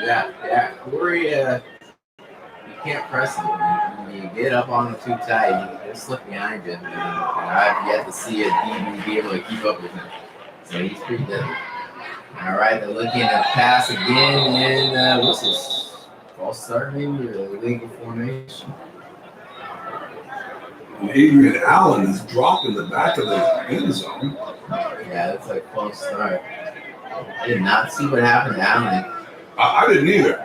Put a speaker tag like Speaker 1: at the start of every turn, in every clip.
Speaker 1: Yeah. Corey, you can't press him. You get up on him too tight, he'll slip behind you. And I've yet to see a DB be able to keep up with him. So he's pretty good. All right, they're looking at pass again, and what's this? False start maybe, or illegal formation?
Speaker 2: And Adrian Allen is dropped in the back of the end zone.
Speaker 1: Yeah, that's a close start. I did not see what happened to Allen.
Speaker 2: I didn't either.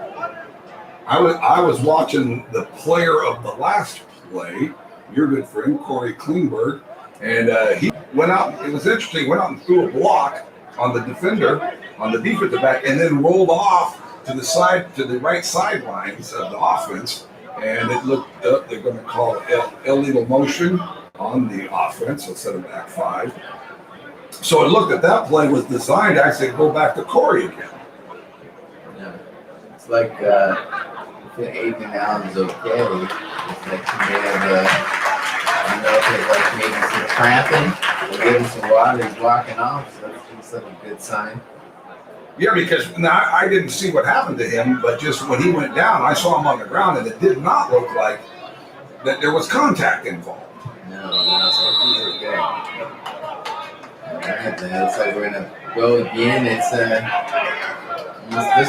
Speaker 2: I was watching the player of the last play, your good friend, Corey Klingberg, and he went out. It was interesting. Went out and threw a block on the defender, on the defensive back, and then rolled off to the right sidelines of the offense. And it looked up. They're going to call it illegal motion on the offense instead of back five. So it looked at that play was designed to actually go back to Corey again.
Speaker 1: Yeah, it's like if Adrian Allen's okay, it's like he may have I don't know if it's like maybe some cramping, or getting some water. He's walking off, so that's like a good sign.
Speaker 2: Yeah, because now I didn't see what happened to him, but just when he went down, I saw him on the ground, and it did not look like that there was contact involved.
Speaker 1: No, so he's okay. All right, then looks like we're gonna go again. It's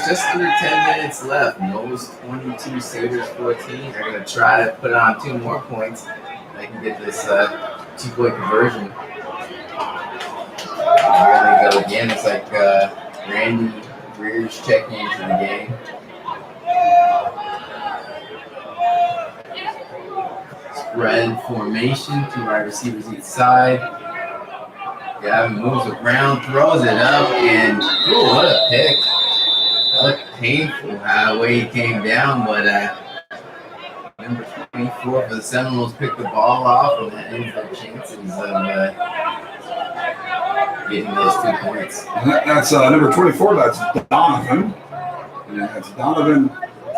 Speaker 1: just through 10 minutes left. Noles 22, Sabers 14. They're gonna try to put on 2 more points. They can get this 2-point conversion. We're gonna go again. It's like Randy Greer's checking into the game. Spread formation, 2 wide receivers each side. Gavin moves around, throws it up, and ooh, what a pick. That looked painful the way he came down, but number 24 for the Seminoles picked the ball off, and that ends their chances of getting those 2 points.
Speaker 2: That's number 24. That's Donovan. And that's Donovan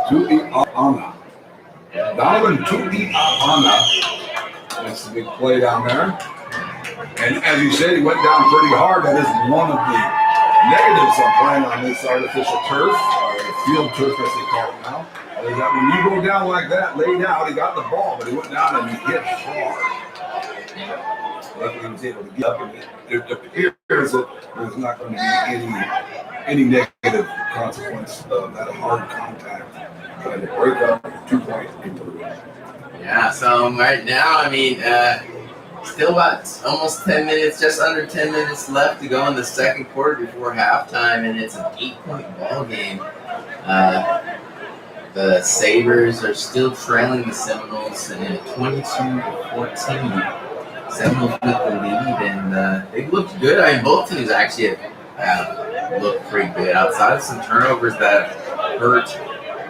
Speaker 2: Tui'aana. Donovan Tui'aana. That's the big play down there. And as you said, he went down pretty hard. That is one of the negatives of playing on this artificial turf, or field turf as they call it now. Is that when you go down like that, laid out, he got the ball, but he went down and he hit hard. Luckily, he was able to get up, and it appears that there's not going to be any negative consequence of that hard contact. Trying to break up 2-point conversion.
Speaker 1: Yeah, so right now, I mean, still about almost 10 minutes, just under 10 minutes left to go in the second quarter before halftime, and it's an 8-point ball game. The Sabers are still trailing the Seminoles in a 22-14. Seminoles with the lead, and they looked good. I mean, both teams actually have looked pretty good. Outside of some turnovers that hurt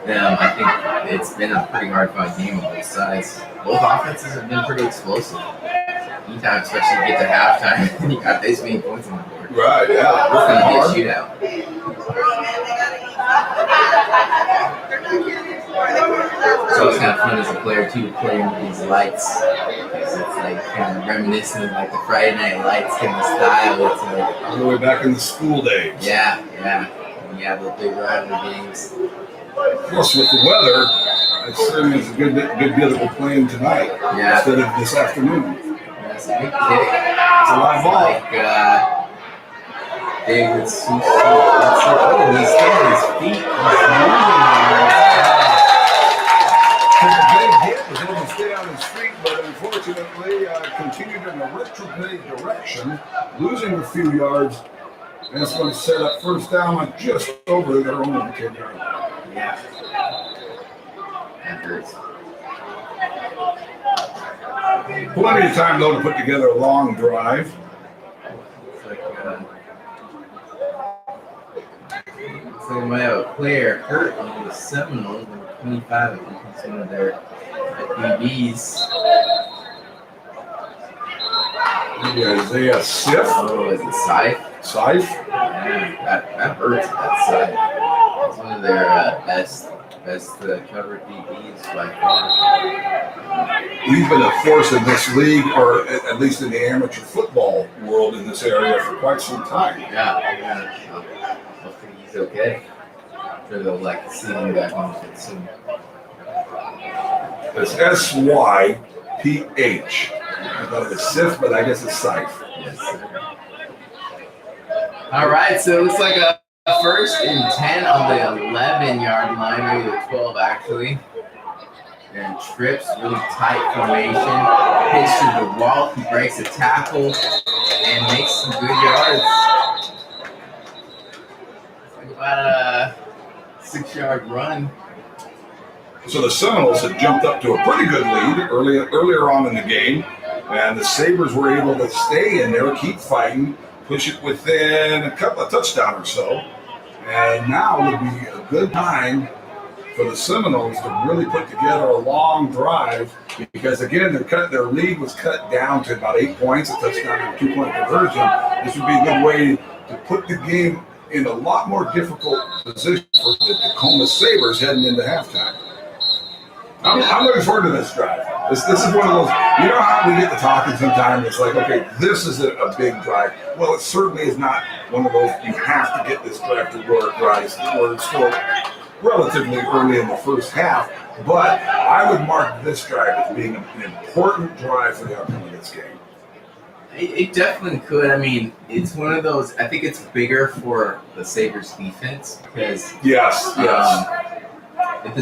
Speaker 1: them, I think it's been a pretty hard-fought game on both sides. Both offenses have been pretty explosive. Anytime, especially you get to halftime, and you got this many points on the board.
Speaker 2: Right, yeah.
Speaker 1: It's going to be a shootout. So it's kind of fun as a player, too, playing with these lights. Because it's like kind of reminiscent of like the Friday Night Lights kind of style. It's like,
Speaker 2: all the way back in the school days.
Speaker 1: Yeah. When you have the big rivalry games.
Speaker 2: Plus, with the weather, it certainly is a good deal that we're playing tonight instead of this afternoon.
Speaker 1: That's a big kick. It's a live ball. Like David Sousa. Oh, he's getting his feet.
Speaker 2: Took a big hit, was able to stay on his feet, but unfortunately continued in a retrograde direction, losing a few yards. And it's going to set up first down on just over their own 10-yard line.
Speaker 1: Yeah. That hurts.
Speaker 2: Plenty of time, though, to put together a long drive.
Speaker 1: Looks like we might have a player hurt on the Seminoles, number 25. I think he's one of their DBs.
Speaker 2: Maybe Isaiah Sif.
Speaker 1: Oh, is it Scythe? Yeah, that hurts that side. It's one of their best covered DBs by far.
Speaker 2: He's been a force in this league, or at least in the amateur football world in this area for quite some time.
Speaker 1: Yeah. Hopefully he's okay. Sure they'll like to see him back on it soon.
Speaker 2: It's SYPH. I thought it was Sif, but I guess it's Scythe.
Speaker 1: Yes, sir. All right, so it looks like a first and 10 on the 11-yard line, maybe the 12 actually. And trips, really tight formation, hits through the wall, he breaks a tackle, and makes some good yards. It's like about a 6-yard run.
Speaker 2: So the Seminoles had jumped up to a pretty good lead earlier on in the game, and the Sabres were able to stay in there, keep fighting, push it within a couple of touchdowns or so. And now would be a good time for the Seminoles to really put together a long drive, because again, their lead was cut down to about 8 points, a touchdown and a 2-point conversion. This would be a good way to put the game in a lot more difficult position for the Tacoma Sabers heading into halftime. I'm looking forward to this drive. This is one of those, you know how we get to talking sometimes, it's like, okay, this is a big drive. Well, it certainly is not one of those, you have to get this drive to work, right? It's still relatively early in the first half, but I would mark this drive as being an important drive for the outcome of this game.
Speaker 1: It definitely could. I mean, it's one of those, I think it's bigger for the Sabres defense because
Speaker 2: Yes.
Speaker 1: As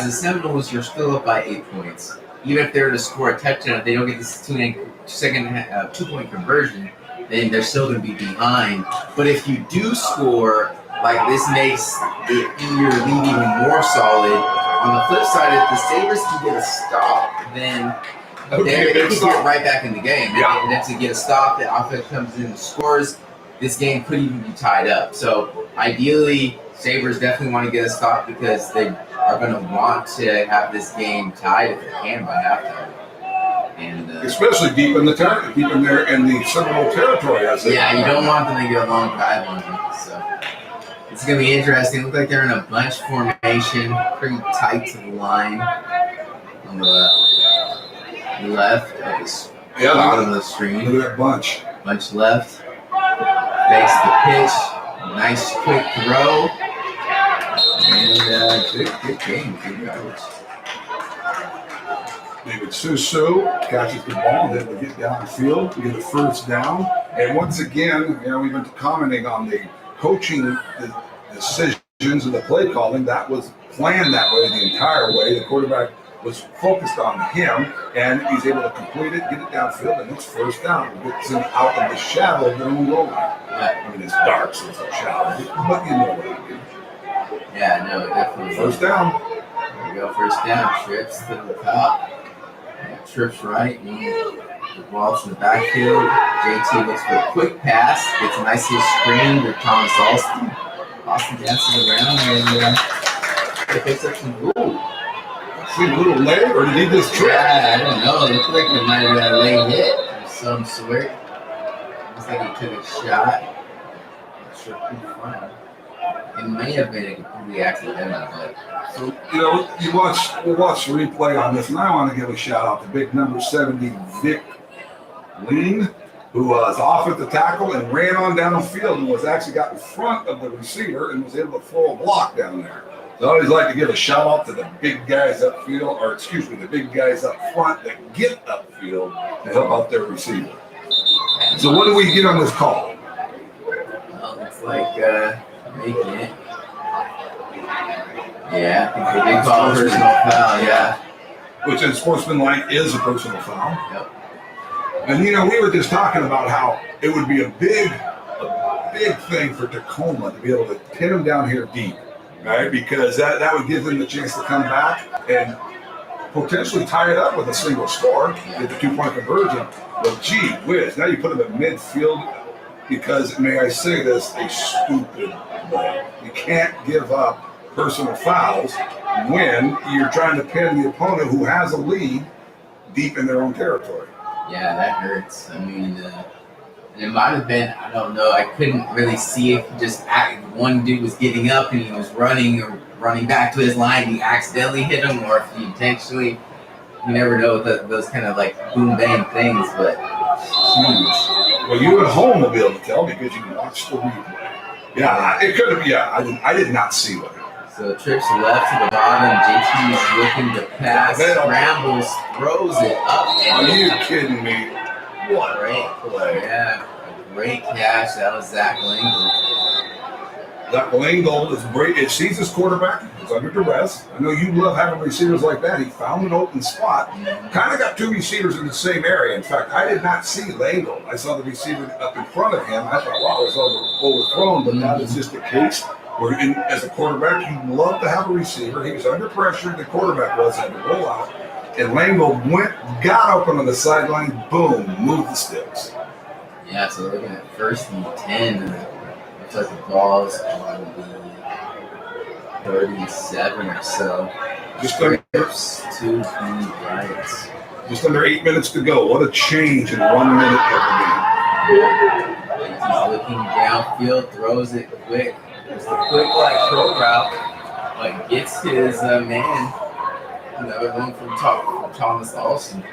Speaker 1: the Seminoles, you're still up by 8 points. Even if they're to score a touchdown, if they don't get this 2-point conversion, then they're still going to be behind. But if you do score, like this makes your lead even more solid. On the flip side, if the Sabres can get a stop, then they can get right back in the game.
Speaker 2: Yeah.
Speaker 1: And if they get a stop, the offense comes in and scores, this game could even be tied up. So ideally, Sabres definitely want to get a stop because they are going to want to have this game tied if they can by halftime. And
Speaker 2: especially deep in the Seminole territory.
Speaker 1: You don't want them to get a long drive on them. So it's going to be interesting. It looks like they're in a bunch formation, pretty tight to the line on the left of the bottom of the screen.
Speaker 2: Look at that bunch.
Speaker 1: Bunch left. Fakes the pitch. Nice quick throw. And good game. Good yardage.
Speaker 2: David Suso catches the ball, then we get downfield, we get a first down. And once again, we've been commenting on the coaching decisions and the play calling. That was planned that way the entire way. The quarterback was focused on him, and he's able to complete it, get it downfield, and it's first down. It gets him out of the shadow of their own goal line. I mean, it's dark, so it's a shadow, but you know what I mean.
Speaker 1: Yeah, no, definitely.
Speaker 2: First down.
Speaker 1: There we go, first down. Trips to the top. Trips right. The ball's in the backfield. JT looks for a quick pass. Gets a nice little screen with Thomas Alston. Austin dances around and he picks up some goal.
Speaker 2: See a little leg, or did he just trip?
Speaker 1: Yeah, I don't know. It looks like it might have been a late hit of some sort. Looks like he took a shot. Not sure who fine. It may have been a completely accidental, but
Speaker 2: so we'll watch the replay on this, and I want to give a shout out to big number 70 Vic Lean, who was off at the tackle and ran on down the field and was actually got in front of the receiver and was able to throw a block down there. So I always like to give a shout out to the big guys upfield, the big guys up front that get upfield to help out their receiver. So what do we get on this call?
Speaker 1: Well, it's like making it. Yeah, I think they call a personal foul, yeah.
Speaker 2: Which in sportsmanlike is a personal foul.
Speaker 1: Yep.
Speaker 2: And we were just talking about how it would be a big thing for Tacoma to be able to pin them down here deep, right? Because that would give them the chance to come back and potentially tie it up with a single score, get the 2-point conversion. But gee whiz, now you put them at midfield because, may I say this, a stupid play. You can't give up personal fouls when you're trying to pin the opponent who has a lead deep in their own territory.
Speaker 1: Yeah, that hurts. I mean, it might have been, I don't know, I couldn't really see if one dude was getting up and he was running back to his line, he accidentally hit him, or if he intentionally, you never know those kind of like boom bang things, but huge.
Speaker 2: Well, you at home will be able to tell because you can watch the replay. Yeah, it could have. Yeah, I did not see that.
Speaker 1: So trips left to the bottom. JT is looking to pass, scrambles, throws it up.
Speaker 2: Are you kidding me? What?
Speaker 1: Great play. Yeah, a great catch. That was Zach Lingle.
Speaker 2: That Lingle is great. It sees his quarterback. He's under duress. I know you love having receivers like that. He found an open spot. Kind of got two receivers in the same area. In fact, I did not see Lingle. I saw the receiver up in front of him. I thought, wow, it was overthrown, but that is just the case. Where as a quarterback, you love to have a receiver. He was under pressure. The quarterback had to roll out. And Lingle got open on the sideline. Boom, moved the sticks.
Speaker 1: Yeah, so looking at 1st and 10. Looks like the ball's on the 37 or so.
Speaker 2: Just under,
Speaker 1: to the right.
Speaker 2: Just under 8 minutes to go. What a change in 1 minute of the game.
Speaker 1: He's looking downfield, throws it quick. Just a quick pro route, but gets his man. Another one from Thomas Olsen.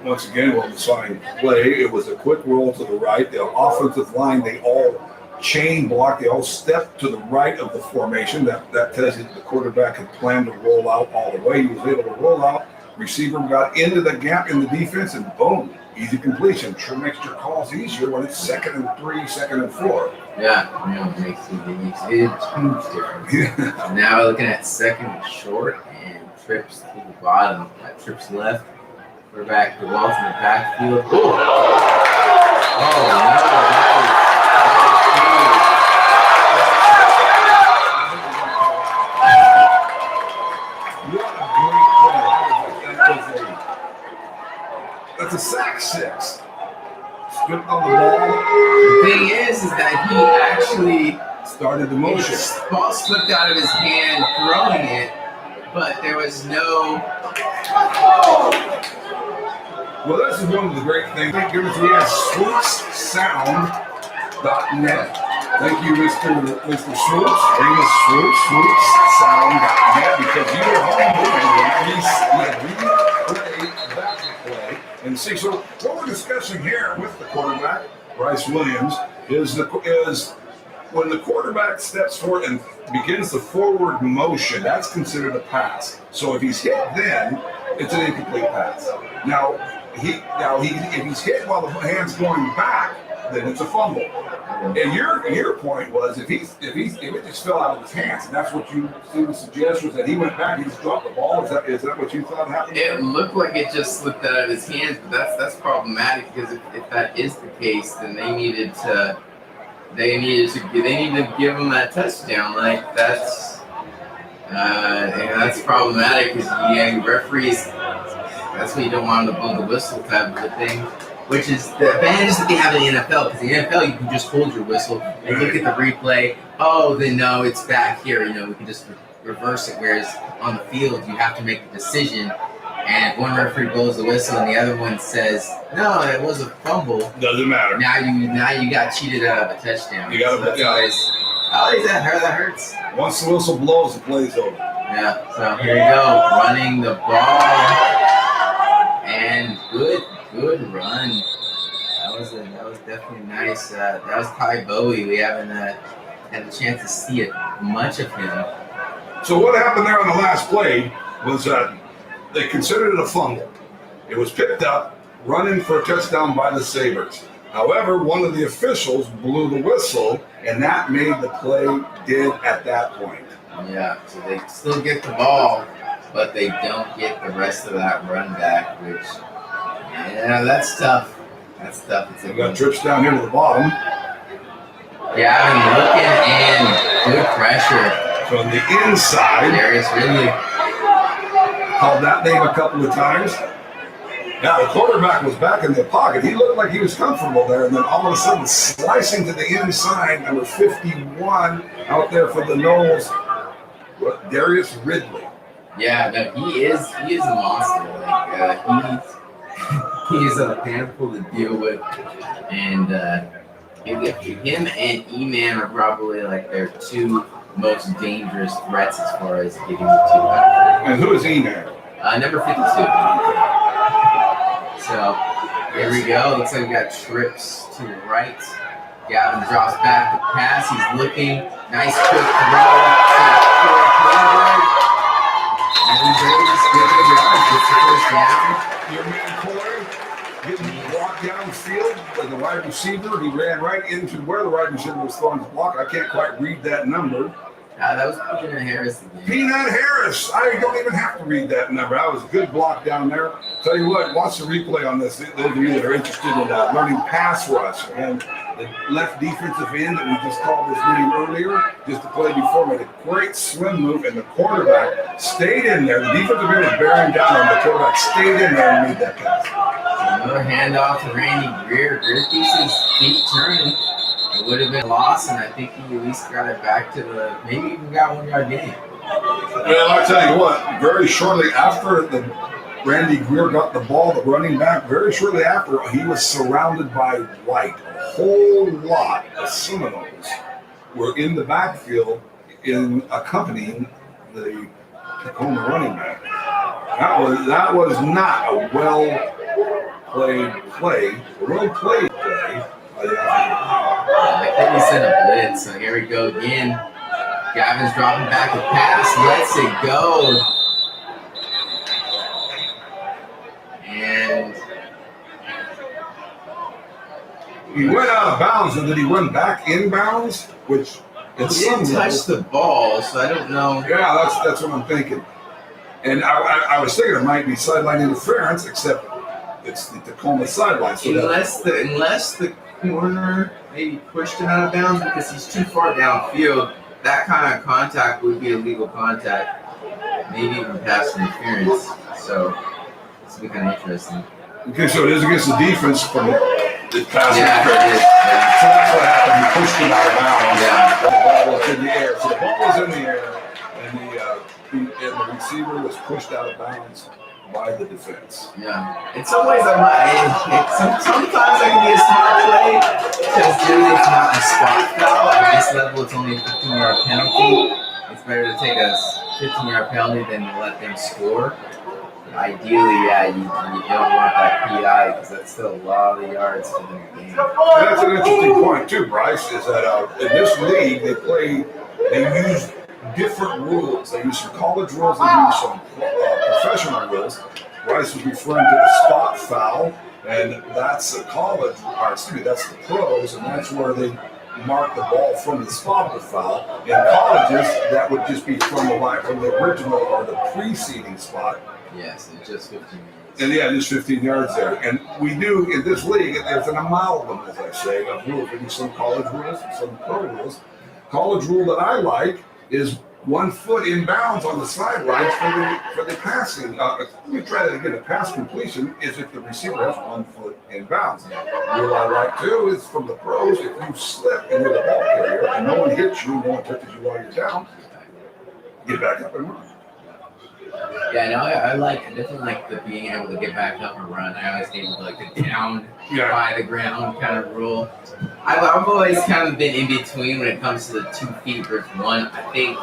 Speaker 2: Once again, well designed play. It was a quick roll to the right. The offensive line, they all chain block. They all step to the right of the formation. That tells you that the quarterback had planned to roll out all the way. He was able to roll out. Receiver got into the gap in the defense, and boom, easy completion. Sure makes your calls easier when it's 2nd and 3, 2nd and 4.
Speaker 1: Yeah, it makes a huge difference. Yeah. Now we're looking at 2nd and short and trips to the bottom. Trips left. We're back to Walton in the backfield. Oh, no.
Speaker 2: That's a sack 6. Stripped on the ball.
Speaker 1: The thing is that he actually
Speaker 2: started the motion.
Speaker 1: The ball slipped out of his hand throwing it, but there was no.
Speaker 2: Well, this is one of the great things. We have swoopssound.net. Thank you, Mr. Swoops. Amos Swoops, swoopssound.net, because you are home moving when we replay that play and see. So what we're discussing here with the quarterback, Bryce Williams, is when the quarterback steps forward and begins the forward motion, that's considered a pass. So if he's hit then, it's an incomplete pass. Now, if he's hit while the hand's going back, then it's a fumble. And your point was if it just fell out of his hands, and that's what you seem to suggest was that he went back, he just dropped the ball. Is that what you thought happened?
Speaker 1: It looked like it just slipped out of his hands, but that's problematic because if that is the case, then they needed to give him that touchdown. Like that's problematic because referees. That's what you don't want them to blow the whistle type of a thing. Which is the advantage that they have in the NFL, because in the NFL you can just hold your whistle and look at the replay. Oh, then no, it's back here. We can just reverse it. Whereas on the field, you have to make the decision. And if one referee blows the whistle and the other one says, "No, it was a fumble."
Speaker 2: Doesn't matter.
Speaker 1: Now you got cheated out of a touchdown.
Speaker 2: You got to.
Speaker 1: That hurts.
Speaker 2: Once the whistle blows, the play's over.
Speaker 1: Yeah. So here you go, running the ball, and good run. That was definitely nice. That was Ty Bowie. We haven't had a chance to see much of him.
Speaker 2: So what happened there on the last play was they considered it a fumble. It was picked up, running for a touchdown by the Sabers. However, one of the officials blew the whistle, and that made the play dead at that point.
Speaker 1: Yeah, so they still get the ball, but they don't get the rest of that run back, which, yeah, that's tough.
Speaker 2: We got trips down here to the bottom.
Speaker 1: Yeah, I'm looking and good pressure.
Speaker 2: From the inside.
Speaker 1: Darius Ridley.
Speaker 2: Called that name a couple of times. Now, the quarterback was back in the pocket. He looked like he was comfortable there, and then all of a sudden slicing to the inside, number 51 out there for the Noles, Darius Ridley.
Speaker 1: Yeah, no, he is a monster. Like he's a handful to deal with, and him and E-Man are probably like their two most dangerous threats as far as getting the two out.
Speaker 2: And who is E-Man?
Speaker 1: Number 52. So here we go. Looks like we got trips to the right. Gavin drops back the pass. He's looking. Nice quick throw to Corey. And he's able to get the yard. Gets the first down.
Speaker 2: Your man Corey getting blocked downfield by the wide receiver. He ran right into where the wide receiver was throwing the block. I can't quite read that number.
Speaker 1: That was Peanut Harris again.
Speaker 2: Peanut Harris. I don't even have to read that number. That was a good block down there. Tell you what, watch the replay on this. Those of you that are interested in learning pass rush. And the left defensive end that we just called this meeting earlier, just to play before, made a great swim move, and the quarterback stayed in there. The defensive end was bearing down on the quarterback, stayed in there and made that pass.
Speaker 1: Another handoff to Randy Greer. Greer keeps his feet turning. It would have been a loss, and I think he at least got it back to maybe even got 1 yard gain.
Speaker 2: Well, I'll tell you what, very shortly after Randy Greer got the ball, the running back, very shortly after, he was surrounded by white. A whole lot of Seminoles were in the backfield accompanying the Tacoma running back. That was not a well-played play.
Speaker 1: I think we sent a blitz, so here we go again. Gavin's dropping back the pass, lets it go. And
Speaker 2: he went out of bounds, and did he run back inbounds? Which
Speaker 1: he didn't touch the ball, so I don't know.
Speaker 2: Yeah, that's what I'm thinking. And I was thinking it might be sideline interference, except it's the Tacoma sideline. So
Speaker 1: unless the corner maybe pushed him out of bounds because he's too far downfield, that kind of contact would be illegal contact, maybe even pass interference. So this would be kind of interesting.
Speaker 2: Okay, so it is against the defense from the pass
Speaker 1: interference.
Speaker 2: So that's what happened. He pushed him out of bounds.
Speaker 1: Yeah.
Speaker 2: The ball was in the air. So the ball was in the air, and the receiver was pushed out of bounds by the defense.
Speaker 1: Yeah. In some ways, sometimes that can be a smart play because really it's not a spot foul. At this level, it's only a 15-yard penalty. It's better to take a 15-yard penalty than to let them score. Ideally, you don't want that PI because that's still a lot of yards for the game.
Speaker 2: That's an interesting point too, Bryce. Is that in this league they use different rules. They use some college rules. They use some professional rules. Bryce was referring to the spot foul, and that's the that's the pros, and that's where they mark the ball from the spot of the foul. In colleges, that would just be from the original or the preceding spot.
Speaker 1: Yes, it's just 15 yards.
Speaker 2: And just 15 yards there. And we do, in this league, there's an amalgam, as I say, of rules. We do some college rules and some pro rules. College rule that I like is 1 foot in bounds on the sidelines for the passing. Let me try that again. A pass completion is if the receiver has 1 foot in bounds. The rule I like too is from the pros, if you slip and you're the ball carrier and no one hits you, no one touches you while you're down, get back up and run.
Speaker 1: Yeah, no, I definitely like the being able to get back up and run. I always hate the down by the ground kind of rule. I've always kind of been in between when it comes to the 2 feet versus 1. I think,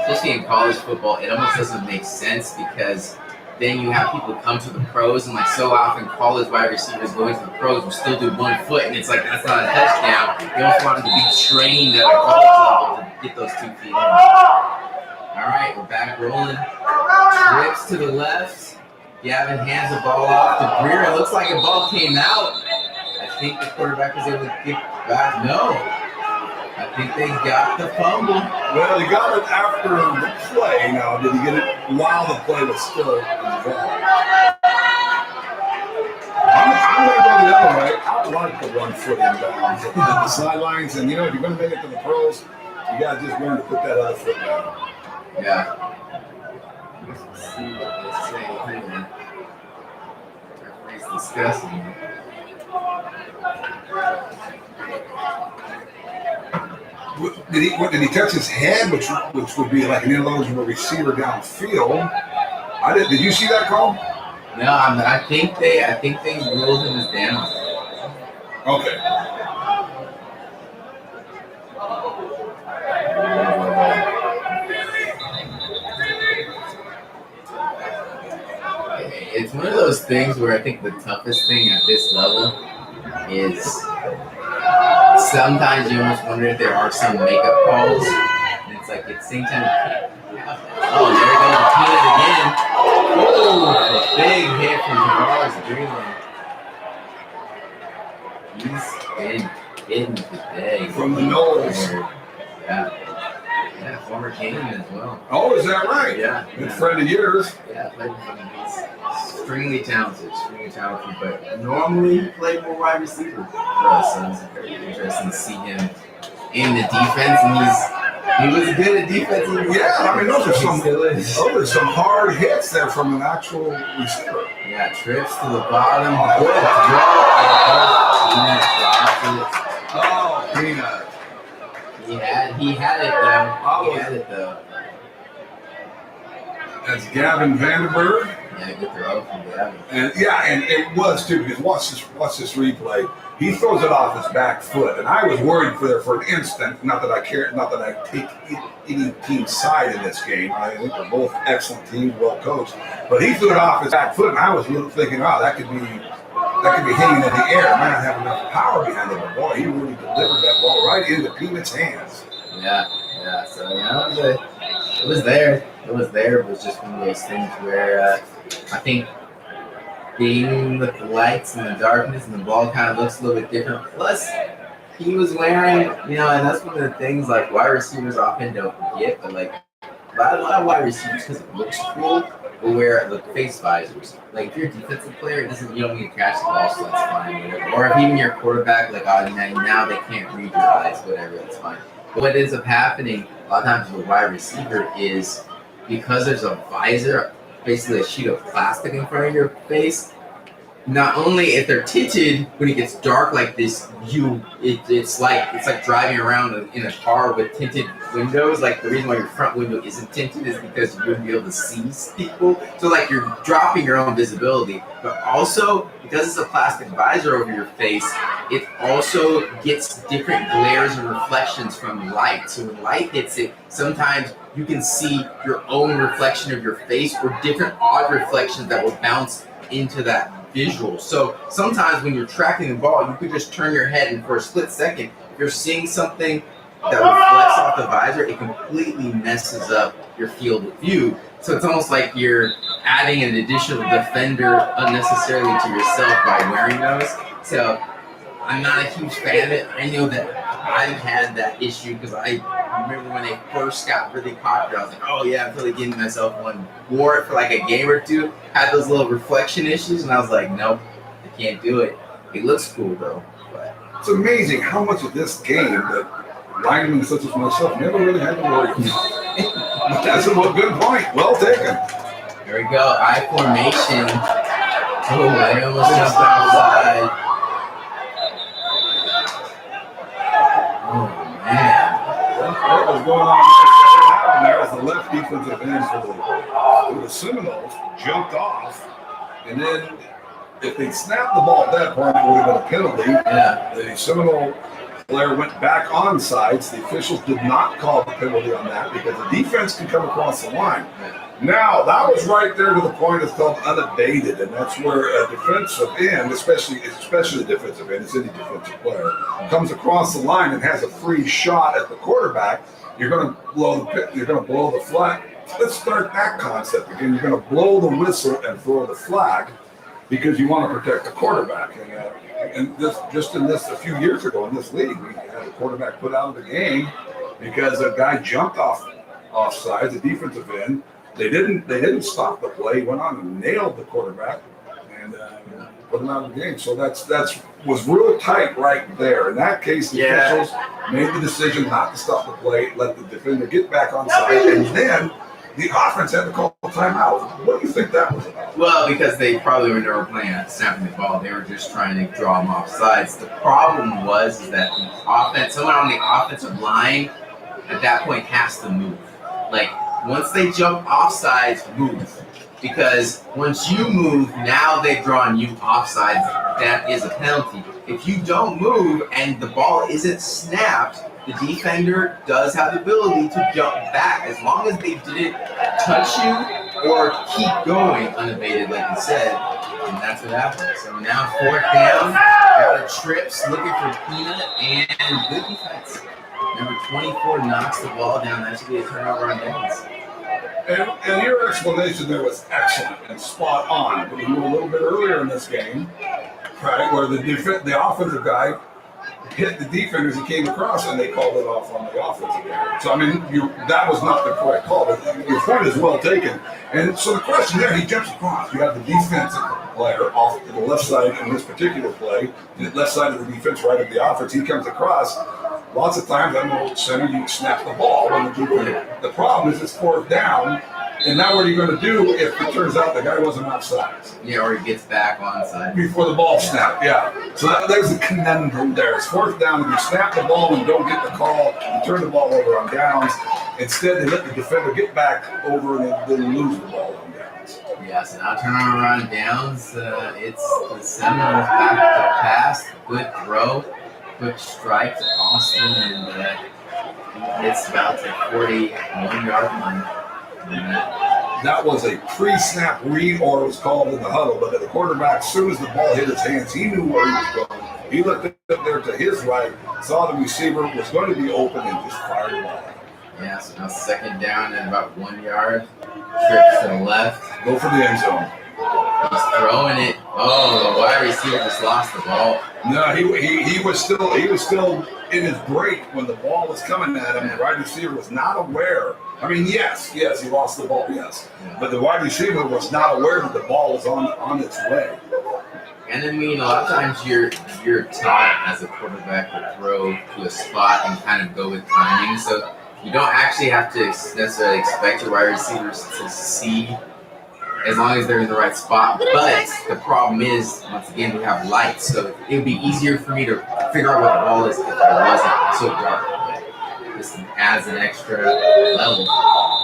Speaker 1: especially in college football, it almost doesn't make sense because then you have people come to the pros and so often college wide receivers going to the pros will still do 1 foot and it's that's not a touchdown. You also want them to be trained at a college level to get those 2 feet in. All right, we're back rolling. Trips to the left. Gavin hands the ball off to Greer. It looks like the ball came out. I think the quarterback was able to get back. No. I think they got the fumble.
Speaker 2: Well, they got it after the play. Now, did he get it while the play was still involved? I'm going to go the other way. I like the 1 foot in bounds at the sidelines. And, if you're going to make it to the pros, you got to just learn to put that other foot down.
Speaker 1: Yeah. Let's see what they say here. Referee's discussing.
Speaker 2: Did he touch his head, which would be like an ineligible receiver downfield? Did you see that call?
Speaker 1: No, I think they ruled him as down.
Speaker 2: Okay.
Speaker 1: It's one of those things where I think the toughest thing at this level is sometimes you almost wonder if there are some makeup calls. And it's like at the same time, you can't have that. Oh, there goes Peanut again. Oh, a big hit from Tavares Dreamland. He's been hitting today.
Speaker 2: From the Knowles.
Speaker 1: Yeah. Yeah, former Canadian as well.
Speaker 2: Oh, is that right?
Speaker 1: Yeah.
Speaker 2: Good friend of yours.
Speaker 1: Yeah, played with him. He's extremely talented, but normally he played more wide receiver for us, so it's very interesting to see him in the defense, and he was good at defense.
Speaker 2: Yeah, I mean those are some hard hits there from an actual receiver.
Speaker 1: Yeah, trips to the bottom, good throw.
Speaker 2: Oh, Peanut.
Speaker 1: He had it though.
Speaker 2: That's Gavin Vandenberg.
Speaker 1: Yeah, good throw from Gavin.
Speaker 2: And it was too, because watch this replay. He throws it off his back foot, and I was worried for an instant. Not that I take any team's side in this game. I think they're both excellent teams, well coached. But he threw it off his back foot, and I was thinking, oh, that could be hitting in the air. Might not have enough power behind it, but boy, he really delivered that ball right into Peanut's hands.
Speaker 1: Yeah. So it was there. It was just one of those things where I think being with the lights and the darkness and the ball kind of looks a little bit different. Plus, he was wearing, and that's one of the things like wide receivers often don't get, but like a lot of wide receivers, because it looks cool, will wear the face visors. Like if you're a defensive player, you don't need to catch the ball, so that's fine. Whatever. Or if even your quarterback, like now they can't read your eyes, whatever, that's fine. But what ends up happening a lot of times with a wide receiver is because there's a visor, basically a sheet of plastic in front of your face. Not only if they're tinted, when it gets dark like this, it's like driving around in a car with tinted windows. Like the reason why your front window isn't tinted is because you wouldn't be able to see people. So like you're dropping your own visibility. But also because it's a plastic visor over your face, it also gets different glares and reflections from light. So when light hits it, sometimes you can see your own reflection of your face or different odd reflections that will bounce into that visual. So sometimes when you're tracking the ball, you could just turn your head and for a split second, if you're seeing something that reflects off the visor, it completely messes up your field of view. So it's almost like you're adding an additional defender unnecessarily to yourself by wearing those. So I'm not a huge fan of it. I know that I've had that issue because I remember when they first got really popular, I was like, oh yeah, I'm really getting myself one. Wore it for like a game or two, had those little reflection issues, and I was like, nope, I can't do it. It looks cool though. But
Speaker 2: it's amazing how much of this game that linemen such as myself never really had to worry about. That's a good point. Well taken.
Speaker 1: There we go. I formation. Oh, they almost jumped outside. Oh man.
Speaker 2: What was going on there was the left defensive end for the Seminoles jumped off, and then if they snapped the ball at that point, it would have been a penalty.
Speaker 1: Yeah.
Speaker 2: The Seminole player went back on sides. The officials did not call the penalty on that because the defense can come across the line. Now, that was right there to the point it's called unabated, and that's where a defensive end, especially the defensive end, it's any defensive player, comes across the line and has a free shot at the quarterback. You're going to blow the flag. Let's start that concept again. You're going to blow the whistle and throw the flag because you want to protect the quarterback. And this just in this a few years ago in this league, we had a quarterback put out of the game because a guy jumped offside, the defensive end. They didn't stop the play. Went on and nailed the quarterback and put him out of the game. So that's was real tight right there. In that case, the officials made the decision not to stop the play, let the defender get back on side, and then the offense had to call a timeout. What do you think that was about?
Speaker 1: Well, because they probably were never playing at snapping the ball. They were just trying to draw them off sides. The problem was that the someone on the offensive line at that point has to move. Like, once they jump off sides, move. Because once you move, now they've drawn you off sides. That is a penalty. If you don't move and the ball isn't snapped, the defender does have the ability to jump back as long as they didn't touch you or keep going unabated, like you said. And that's what happened. So now 4th down. Out of trips, looking for Peanut, and good defense. Number 24 knocks the ball down. That should be a turnover on downs.
Speaker 2: And your explanation there was excellent and spot on. But we were a little bit earlier in this game, right, where the offensive guy hit the defenders he came across, and they called it off on the offensive guy. So, I mean, that was not the correct call, but your point is well taken. And so the question there, he jumps across. You have the defensive player off to the left side in this particular play, the left side of the defense, right of the offense. He comes across. Lots of times, I'm going to center, you snap the ball. The problem is it's fourth down, and now what are you going to do if it turns out the guy wasn't offside?
Speaker 1: Yeah, or he gets back onside.
Speaker 2: Before the ball snapped, yeah. So there's a conundrum there. It's fourth down, if you snap the ball and don't get the call, you turn the ball over on downs. Instead, they let the defender get back over and then lose the ball on downs.
Speaker 1: Yeah, so now turnover on downs. It's the Seminoles back to pass. Good throw. Quick strike to Austin, and it's about the 41-yard line.
Speaker 2: That was a pre-snap read, or it was called in the huddle, but the quarterback, as soon as the ball hit his hands, he knew where he was going. He looked up there to his right, saw the receiver was going to be open, and just fired the ball.
Speaker 1: Yeah, so now second down and about 1 yard. Trips to the left.
Speaker 2: Go for the end zone.
Speaker 1: He's throwing it. Oh, the wide receiver just lost the ball.
Speaker 2: No, he was still in his break when the ball was coming at him. The wide receiver was not aware. I mean, yes, he lost the ball, yes. Yeah. But the wide receiver was not aware that the ball was on its way.
Speaker 1: And I mean, a lot of times you're taught as a quarterback to throw to a spot and kind of go with timing. So you don't actually have to necessarily expect your wide receivers to see as long as they're in the right spot. But the problem is, once again, we have lights. So it would be easier for me to figure out what the ball is if it wasn't so dark. But this adds an extra level.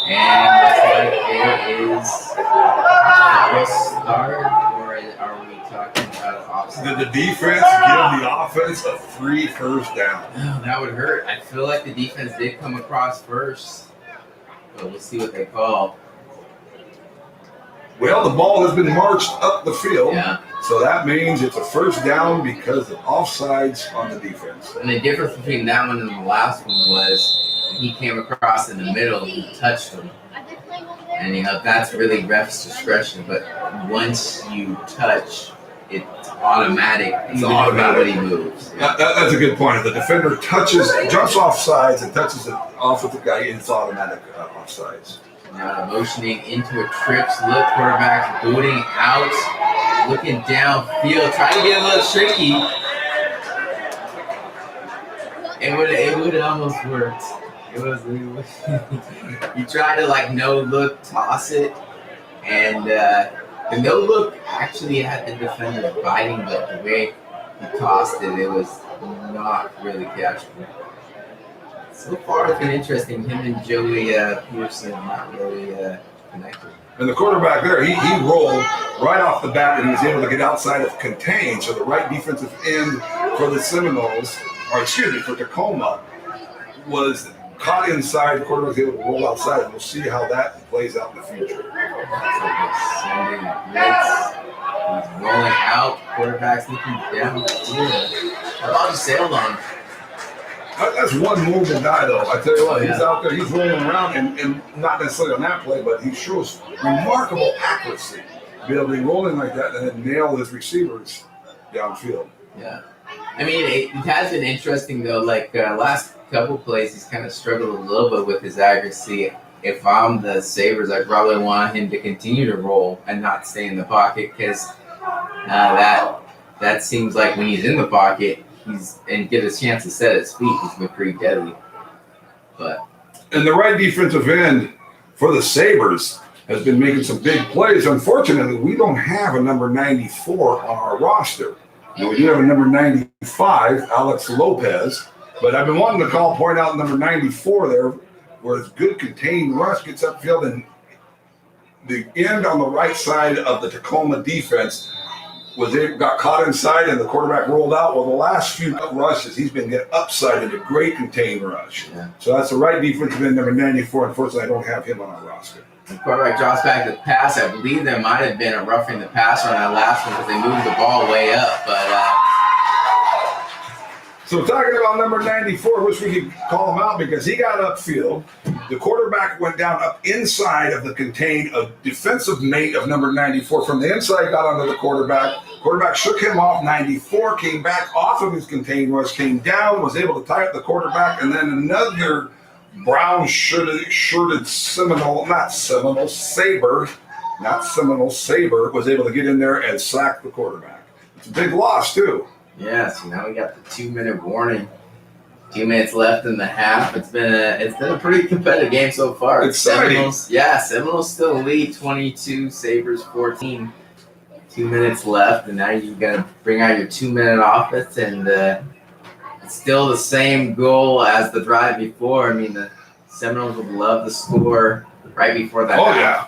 Speaker 1: And looks like there is a start, or are we talking about offside?
Speaker 2: Did the defense give the offense a free first down?
Speaker 1: Oh, that would hurt. I feel like the defense did come across first. But we'll see what they call.
Speaker 2: Well, the ball has been marched up the field,
Speaker 1: so
Speaker 2: that means it's a first down because of offsides on the defense.
Speaker 1: And the difference between that one and the last one was when he came across in the middle, he touched him. And, that's really ref's discretion. But once you touch, it's automatic. It's automatic. Nobody moves.
Speaker 2: Yeah. That's a good point. If the defender jumps off sides and touches it off with the guy, it's automatic offsides.
Speaker 1: Now motioning into a trips look, quarterback booting out, looking downfield, trying to get a little tricky. It would almost worked. It was you tried to no look toss it, and the no look actually had the defender biting, but the way he tossed it, it was not really catchable. So far, it's been interesting. Him and Joey Pearson not really connected.
Speaker 2: And the quarterback there, he rolled right off the bat, and he was able to get outside of contain. So the right defensive end for the Seminoles, for Tacoma, was caught inside. The quarterback was able to roll outside, and we'll see how that plays out in the future.
Speaker 1: Sending blitz. He's rolling out. Quarterback's looking down. How about you sailed on?
Speaker 2: That's one moving guy, though. I tell you what, he's out there, he's rolling around, and not necessarily on that play, but he shows remarkable accuracy to be able to be rolling like that and then nail his receivers downfield.
Speaker 1: Yeah. I mean, it has been interesting, though. Last couple plays, he's kind of struggled a little bit with his accuracy. If I'm the Sabres, I probably want him to continue to roll and not stay in the pocket, because that seems like when he's in the pocket, and get a chance to set his feet, he's been pretty deadly. And
Speaker 2: the right defensive end for the Sabres has been making some big plays. Unfortunately, we don't have a number 94 on our roster. We do have a number 95, Alex Lopez, but I've been wanting to point out number 94 there, where it's good contained rush, gets upfield, and the end on the right side of the Tacoma defense got caught inside and the quarterback rolled out. Well, the last few rushes, he's been getting upside in a great contained rush.
Speaker 1: Yeah.
Speaker 2: So that's the right defensive end, number 94. Unfortunately, I don't have him on our roster.
Speaker 1: The quarterback drops back the pass. I believe there might have been a roughing the passer on that last one because they moved the ball way up. But
Speaker 2: So talking about number 94, wish we could call him out because he got upfield. The quarterback went down up inside of the contained defensive mate of number 94. From the inside, got onto the quarterback. Quarterback shook him off. 94 came back off of his contained rush, came down, was able to tie up the quarterback, and then another brown shirted Seminole, Saber, was able to get in there and sack the quarterback. It's a big loss, too.
Speaker 1: Yeah, so now we got the 2-minute warning. 2 minutes left in the half. It's been a pretty competitive game so far.
Speaker 2: Exciting.
Speaker 1: Seminoles still lead 22, Sabers 14. 2 minutes left, and now you got to bring out your 2-minute offense, and it's still the same goal as the drive before. I mean, the Seminoles would love to score right before that.
Speaker 2: Oh, yeah.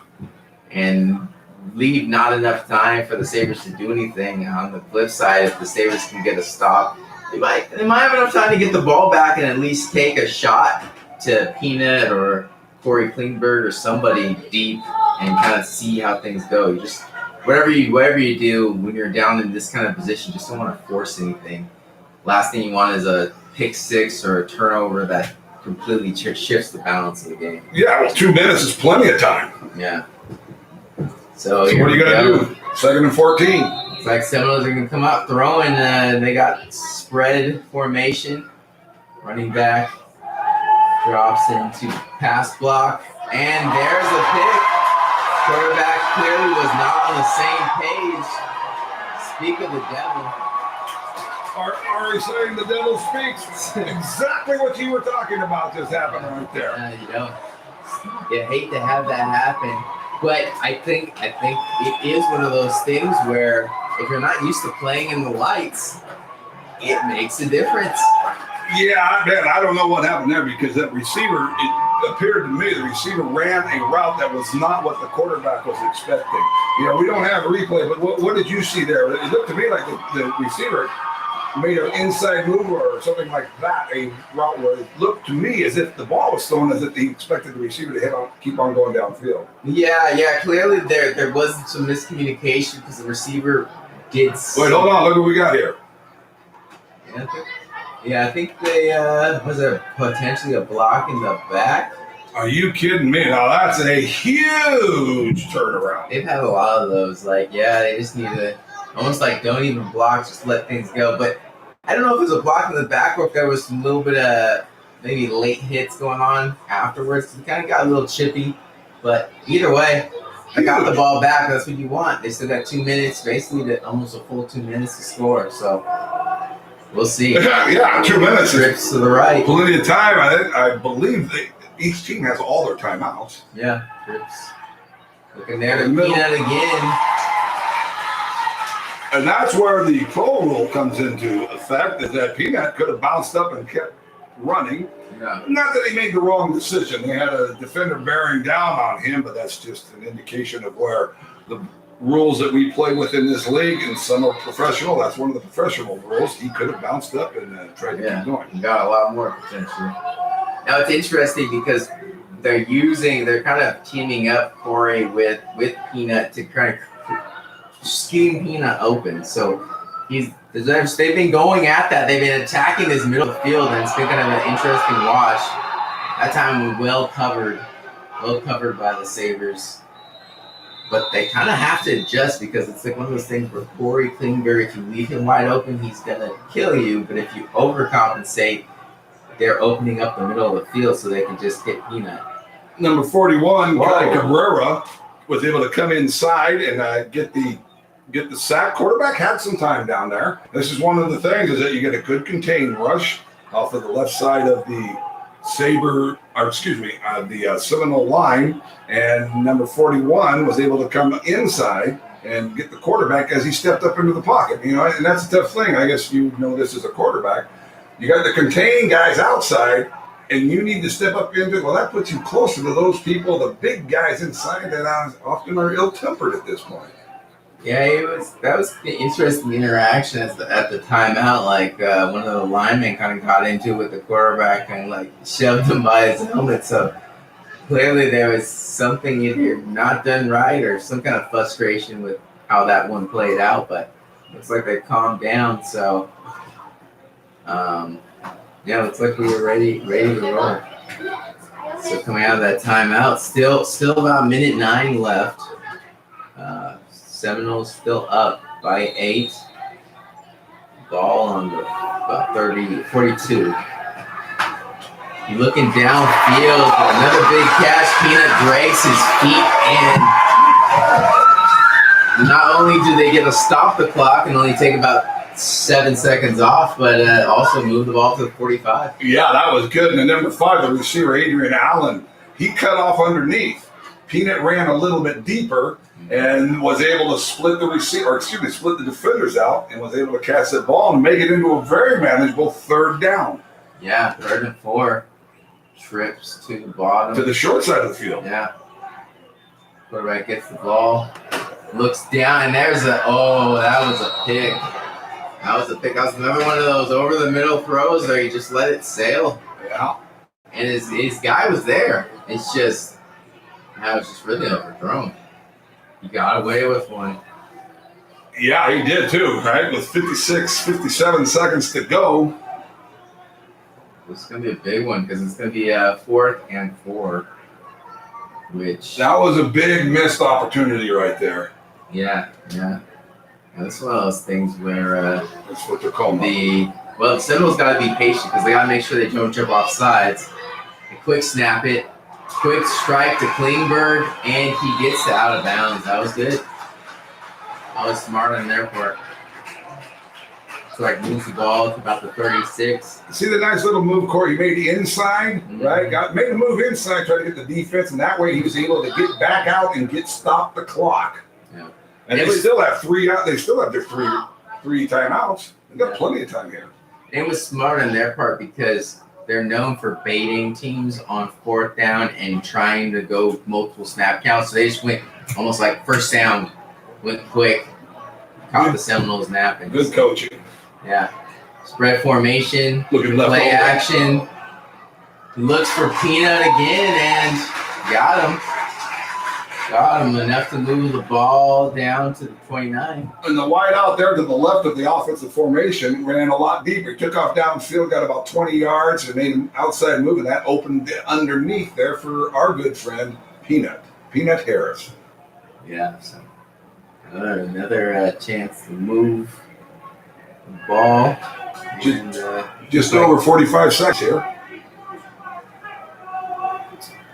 Speaker 1: And leave not enough time for the Sabers to do anything. On the flip side, if the Sabers can get a stop, they might have enough time to get the ball back and at least take a shot to Peanut or Corey Klingberg or somebody deep and kind of see how things go. You just whatever you do when you're down in this kind of position, just don't want to force anything. Last thing you want is a pick six or a turnover that completely shifts the balance of the game.
Speaker 2: Yeah, well, 2 minutes is plenty of time.
Speaker 1: Yeah. So
Speaker 2: what are you going to do? 2nd and 14.
Speaker 1: It's like Seminoles are going to come out throwing. They got spread formation. Running back drops into pass block. And there's a pick. Quarterback clearly was not on the same page. Speak of the devil.
Speaker 2: Are you saying the devil speaks? Exactly what you were talking about just happened right there.
Speaker 1: You hate to have that happen. But I think it is one of those things where if you're not used to playing in the lights, it makes a difference.
Speaker 2: Yeah, man, I don't know what happened there because that receiver, it appeared to me the receiver ran a route that was not what the quarterback was expecting. You know, we don't have a replay, but what did you see there? It looked to me like the receiver made an inside move or something like that, a route where it looked to me as if the ball was thrown as if he expected the receiver to keep on going downfield.
Speaker 1: Yeah, clearly there was some miscommunication because the receiver did.
Speaker 2: Wait, hold on, look what we got here.
Speaker 1: I think they was a potentially a block in the back.
Speaker 2: Are you kidding me? Now that's a huge turnaround.
Speaker 1: They've had a lot of those. They just need to almost don't even block, just let things go. But I don't know if it was a block in the back or if there was a little bit of maybe late hits going on afterwards. It kind of got a little chippy. But either way, I got the ball back. That's what you want. They still got 2 minutes, basically almost a full 2 minutes to score. So we'll see.
Speaker 2: Yeah, 2 minutes.
Speaker 1: Trips to the right.
Speaker 2: Plenty of time. I believe each team has all their timeouts.
Speaker 1: Yeah, trips. Looking there to Peanut again.
Speaker 2: And that's where the pro rule comes into effect, is that Peanut could have bounced up and kept running.
Speaker 1: Yeah.
Speaker 2: Not that he made the wrong decision. They had a defender bearing down on him, but that's just an indication of where the rules that we play with in this league, and some are professional. That's one of the professional rules. He could have bounced up and tried to keep going.
Speaker 1: He got a lot more potential. Now it's interesting because they're kind of teaming up Corey with Peanut to kind of scheme Peanut open. So they've been going at that. They've been attacking his middle of the field, and it's been kind of an interesting watch. That time well covered by the Sabers. But they kind of have to adjust because it's like one of those things where Corey Klingberg, if you leave him wide open, he's going to kill you. But if you overcompensate, they're opening up the middle of the field so they can just hit Peanut.
Speaker 2: Number 41, Kai Cabrera, was able to come inside and get the sack. Quarterback had some time down there. This is one of the things is that you get a good contained rush off of the left side of the the Seminole line, and number 41 was able to come inside and get the quarterback as he stepped up into the pocket. You know, and that's a tough thing. I guess you know this as a quarterback. You got to contain guys outside, and you need to step up into it. Well, that puts you closer to those people, the big guys inside that often are ill-tempered at this point.
Speaker 1: Yeah, that was the interesting interaction at the timeout. One of the linemen kind of got into it with the quarterback and shoved him by his helmet. So clearly there was something either not done right or some kind of frustration with how that one played out. But looks like they calmed down. So Yeah, looks like we were ready to roll. So coming out of that timeout, still about minute 9 left. Seminoles still up by 8. Ball on the 42. You're looking downfield, another big catch. Peanut drags his feet, and not only do they get to stop the clock and only take about 7 seconds off, but also move the ball to the 45.
Speaker 2: Yeah, that was good. And the number 5, the receiver, Adrian Allen, he cut off underneath. Peanut ran a little bit deeper and was able to split the defenders out and was able to catch that ball and make it into a very manageable 3rd down.
Speaker 1: Yeah, 3rd and 4. Trips to the bottom.
Speaker 2: To the short side of the field.
Speaker 1: Yeah. Quarterback gets the ball, looks down, and that was a pick. That was a pick. That was another one of those over the middle throws where you just let it sail.
Speaker 2: Yeah.
Speaker 1: And his guy was there. It's just, that was just really overthrown. He got away with one.
Speaker 2: Yeah, he did too, right? With 57 seconds to go.
Speaker 1: It's going to be a big one because it's going to be 4th and 4.
Speaker 2: That was a big missed opportunity right there.
Speaker 1: Yeah. That's one of those things where
Speaker 2: that's what they're calling
Speaker 1: the Seminoles got to be patient because they got to make sure they don't jump off sides. A quick snap it, quick strike to Klingberg, and he gets to out of bounds. That was good. That was smart on their part. So I moves the ball to about the 36.
Speaker 2: See the nice little move Corey made inside, right? Made a move inside, trying to get the defense, and that way he was able to get back out and stop the clock.
Speaker 1: Yeah.
Speaker 2: And they still have 3 out. They still have their three timeouts. They got plenty of time here.
Speaker 1: It was smart on their part because they're known for baiting teams on 4th down and trying to go multiple snap counts. So they just went almost like first down, went quick, caught the Seminoles napping.
Speaker 2: Good coaching.
Speaker 1: Yeah. Spread formation,
Speaker 2: looking left
Speaker 1: play
Speaker 2: over.
Speaker 1: action. Looks for Peanut again and got him. Got him enough to move the ball down to the 29.
Speaker 2: And the wide out there to the left of the offensive formation ran a lot deeper. He took off downfield, got about 20 yards, and made an outside move, and that opened underneath there for our good friend Peanut Harris.
Speaker 1: Yeah, so another chance to move the ball.
Speaker 2: Just over 45 seconds here.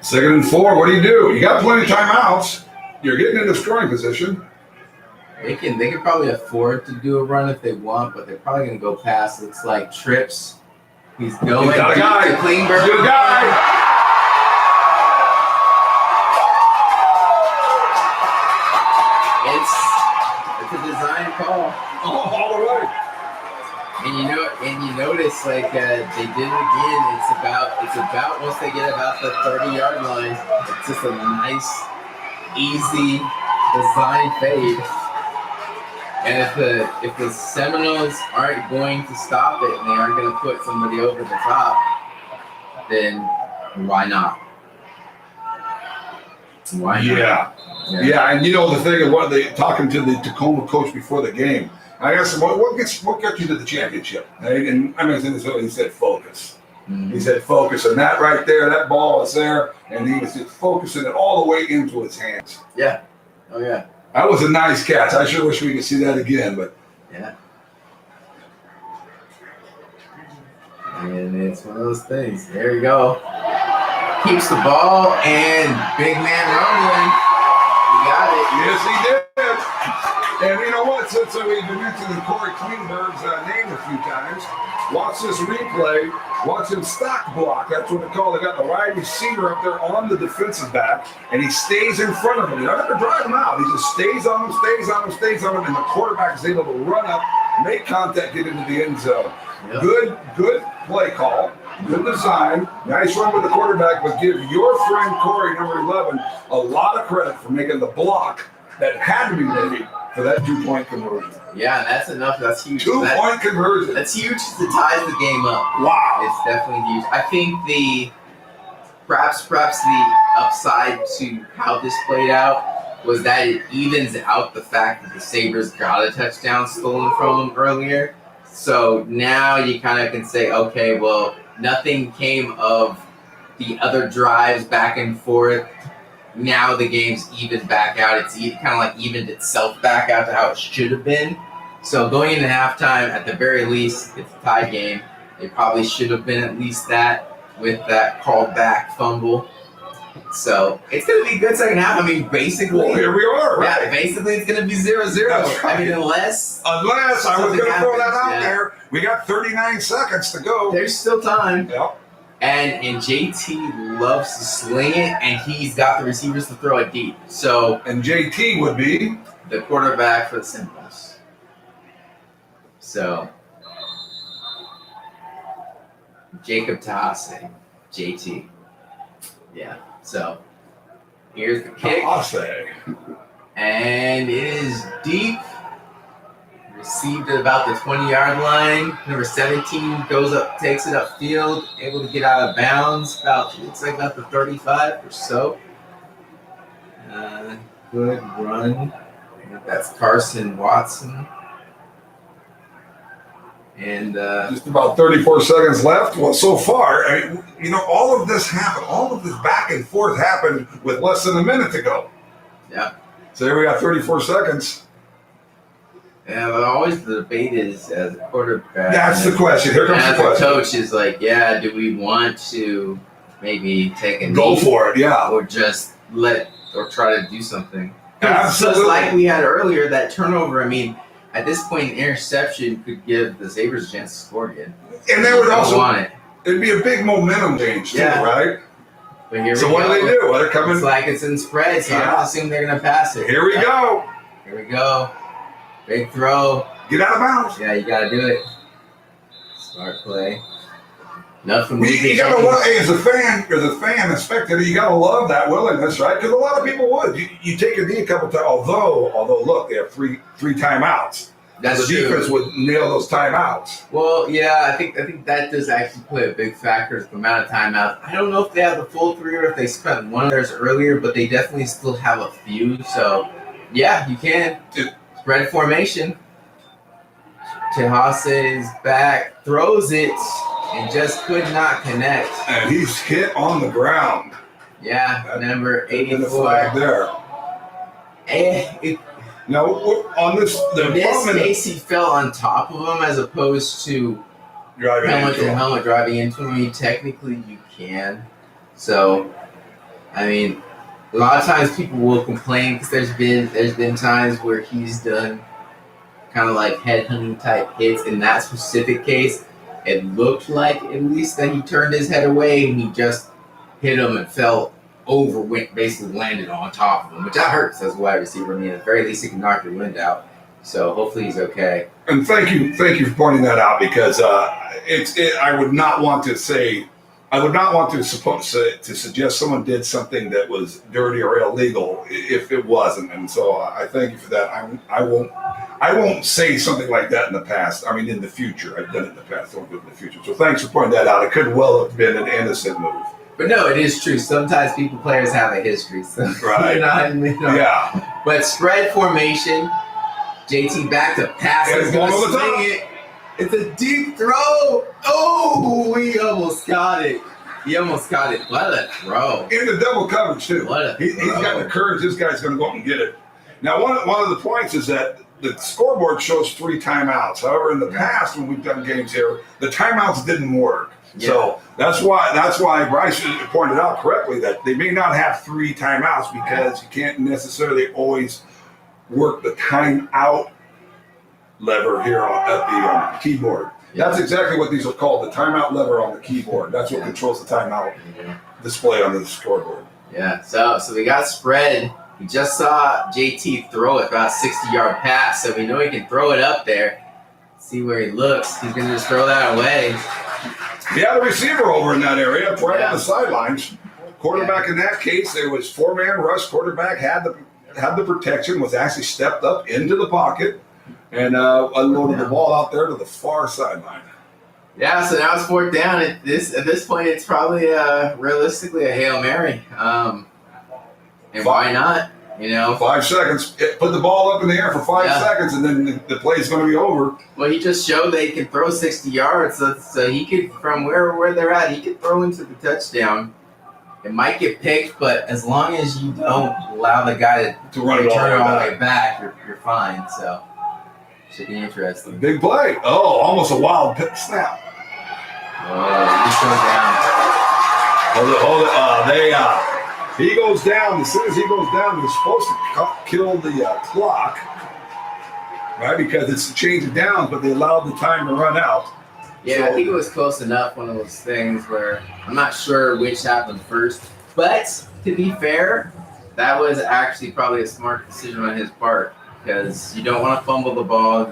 Speaker 2: 2nd and 4. What do? You got plenty of timeouts. You're getting into scoring position.
Speaker 1: They can probably afford to do a run if they want, but they're probably going to go past. Looks like trips. He's going
Speaker 2: He's got a guy.
Speaker 1: to Klingberg.
Speaker 2: Good guy.
Speaker 1: It's a design call.
Speaker 2: All the way.
Speaker 1: And you notice like they did it again. It's about once they get about the 30-yard line, it's just a nice, easy design fade. And if the Seminoles aren't going to stop it and they aren't going to put somebody over the top, then why not? Why not?
Speaker 2: Yeah. And the thing of what they talking to the Tacoma coach before the game. I asked him, what got you to the championship? And I mean, he said focus. Mm-hmm. He said focus, and that right there, that ball was there, and he was just focusing it all the way into his hands.
Speaker 1: Yeah. Oh, yeah.
Speaker 2: That was a nice catch. I sure wish we could see that again, but.
Speaker 1: Yeah. And it's one of those things. There you go. Keeps the ball, and big man rumbling. He got it.
Speaker 2: Yes, he did. And you know what? Since we've been mentioning Corey Klingberg's name a few times, watch this replay. Watch him stock block. That's what they call it. They got the wide receiver up there on the defensive back, and he stays in front of him. He doesn't have to drive him out. He just stays on him, and the quarterback is able to run up, make contact, get into the end zone. Yep. Good play call. Good design. Nice run with the quarterback, but give your friend Corey, number 11, a lot of credit for making the block that had to be made for that 2-point conversion.
Speaker 1: Yeah, that's enough. That's huge.
Speaker 2: 2-point conversion.
Speaker 1: That's huge to ties the game up.
Speaker 2: Wow.
Speaker 1: It's definitely huge. I think perhaps the upside to how this played out was that it evens out the fact that the Sabres got a touchdown stolen from them earlier. So now you kind of can say, okay, well, nothing came of the other drives back and forth. Now the game's evened back out. It's kind of like evened itself back out to how it should have been. So going into halftime, at the very least, it's a tie game. It probably should have been at least that with that called back fumble. So it's going to be a good second half. I mean, basically.
Speaker 2: Well, here we are, right?
Speaker 1: Yeah, basically it's going to be 0-0.
Speaker 2: That's right.
Speaker 1: I mean, unless
Speaker 2: I was going to throw that out
Speaker 1: yeah.
Speaker 2: there. We got 39 seconds to go.
Speaker 1: There's still time.
Speaker 2: Yep.
Speaker 1: And JT loves to sling it, and he's got the receivers to throw it deep. So
Speaker 2: and JT would be
Speaker 1: the quarterback for the Seminoles. So Jacob Tahase, JT. Yeah. So here's the kick.
Speaker 2: Tahase.
Speaker 1: And it is deep. Received at about the 20-yard line. Number 17 goes up, takes it upfield, able to get out of bounds. Looks like about the 35 or so. Good run. That's Carson Watson. And
Speaker 2: just about 34 seconds left. Well, so far, all of this happened. All of this back and forth happened with less than a minute to go.
Speaker 1: Yeah.
Speaker 2: So here we got 34 seconds.
Speaker 1: Yeah, but always the debate is as a quarterback.
Speaker 2: That's the question. Here comes the question.
Speaker 1: As a coach is like, yeah, do we want to maybe take a knee?
Speaker 2: Go for it, yeah.
Speaker 1: Or just try to do something.
Speaker 2: Absolutely.
Speaker 1: Just like we had earlier, that turnover, I mean, at this point, an interception could give the Sabres a chance to score again.
Speaker 2: And they would also
Speaker 1: want it.
Speaker 2: It'd be a big momentum change, too, right?
Speaker 1: But here
Speaker 2: so
Speaker 1: we
Speaker 2: what
Speaker 1: go.
Speaker 2: do they do? They're coming.
Speaker 1: It's like it's in spread, so I assume they're going to pass it.
Speaker 2: Here we go.
Speaker 1: Here we go. Big throw.
Speaker 2: Get out of bounds.
Speaker 1: Yeah, you got to do it. Smart play. Nothing.
Speaker 2: You gotta love, as a fan, a spectator, you gotta love that willingness, right? Because a lot of people would. You take a knee a couple times. Although, look, they have three timeouts.
Speaker 1: That's
Speaker 2: the defense would nail those timeouts.
Speaker 1: Well, yeah, I think that does actually play a big factor. The amount of timeouts. I don't know if they have the full 3 or if they spent one of theirs earlier, but they definitely still have a few. So, yeah, you can spread formation. Tahase is back, throws it. And just could not connect.
Speaker 2: And he's hit on the ground.
Speaker 1: Yeah, number 84.
Speaker 2: There. Now, on this
Speaker 1: case, he fell on top of him as opposed to helmet driving into him. I mean, technically, you can. So, I mean, a lot of times people will complain because there's been times where he's done kind of like headhunting type hits. In that specific case, it looked like at least that he turned his head away and he just hit him and fell over, basically landed on top of him, which that hurts as a wide receiver. I mean, at the very least, he can knock your wind out. So hopefully he's okay.
Speaker 2: And thank you for pointing that out because I would not want to suggest someone did something that was dirty or illegal if it wasn't. And so I thank you for that. I won't say something like that in the past. I mean, in the future. I've done it in the past. I won't do it in the future. So thanks for pointing that out. It could well have been an innocent move.
Speaker 1: But no, it is true. Sometimes players have a history. So,
Speaker 2: right.
Speaker 1: Yeah. But spread formation. JT back to pass. He's going to swing it. It's a deep throw. Oh, he almost got it. What a throw.
Speaker 2: In the double coverage, too.
Speaker 1: He's
Speaker 2: got the courage. This guy's going to go up and get it. Now, one of the points is that the scoreboard shows 3 timeouts. However, in the past, when we've done games here, the timeouts didn't work. Yeah. So that's why Bryce pointed out correctly that they may not have 3 timeouts because you can't necessarily always work the timeout lever here at the keyboard. Yeah. That's exactly what these are called, the timeout lever on the keyboard. That's what controls the timeout display on the scoreboard.
Speaker 1: Yeah, so we got spread. We just saw JT throw it about a 60-yard pass, so we know he can throw it up there. See where he looks. He's going to just throw that away.
Speaker 2: He had a receiver over in that area, right on the sidelines. Quarterback in that case, there was 4-man rush. Quarterback had the protection, was actually stepped up into the pocket, and unloaded the ball out there to the far sideline.
Speaker 1: Yeah, so now it's 4th down. At this point, it's probably realistically a Hail Mary. And why not? You know,
Speaker 2: 5 seconds. Put the ball up in the air for 5 seconds, and then the play's going to be over.
Speaker 1: Well, he just showed that he can throw 60 yards, so he could, from where they're at, he could throw into the touchdown. It might get picked, but as long as you don't allow the guy to
Speaker 2: run it
Speaker 1: turn all the way back, you're fine. So should be interesting.
Speaker 2: Big play. Oh, almost a wild snap.
Speaker 1: Oh, he goes down.
Speaker 2: Hold it. He goes down. As soon as he goes down, they're supposed to kill the clock, right? Because it's a change of downs, but they allowed the time to run out.
Speaker 1: Yeah, I think it was close enough. One of those things where I'm not sure which happened first. But to be fair, that was actually probably a smart decision on his part because you don't want to fumble the ball.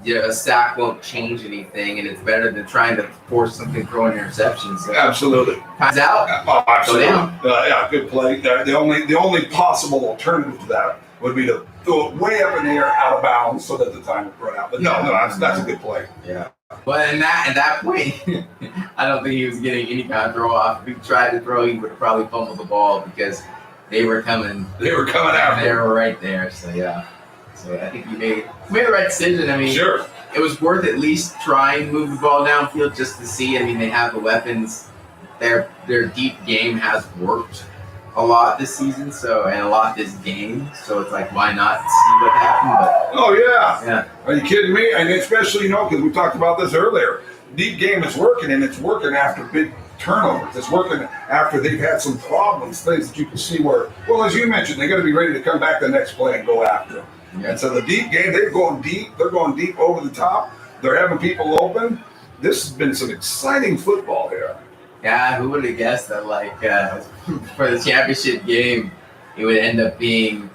Speaker 1: A sack won't change anything, and it's better than trying to force something throwing interceptions. So
Speaker 2: absolutely.
Speaker 1: Time's out.
Speaker 2: Absolutely.
Speaker 1: Go down.
Speaker 2: Yeah, good play. The only possible alternative to that would be to throw it way up in the air out of bounds so that the time would run out. But no, that's a good play.
Speaker 1: Yeah. But at that point, I don't think he was getting any kind of throw off. If he tried to throw, he would have probably fumbled the ball because they were coming.
Speaker 2: They were coming after.
Speaker 1: They were right there. So yeah. So I think he made the right decision. I mean,
Speaker 2: sure.
Speaker 1: It was worth at least trying to move the ball downfield just to see. I mean, they have the weapons. Their deep game has worked a lot this season, and a lot this game. So it's like, why not see what happened? But
Speaker 2: yeah. Are you kidding me? And especially, because we talked about this earlier. Deep game is working, and it's working after big turnovers. It's working after they've had some problems, things that you can see where, well, as you mentioned, they're going to be ready to come back the next play and go after them. Yeah. And so the deep game, they're going deep. They're going deep over the top. They're having people open. This has been some exciting football here.
Speaker 1: Yeah, who would have guessed that, for the championship game, it would end up being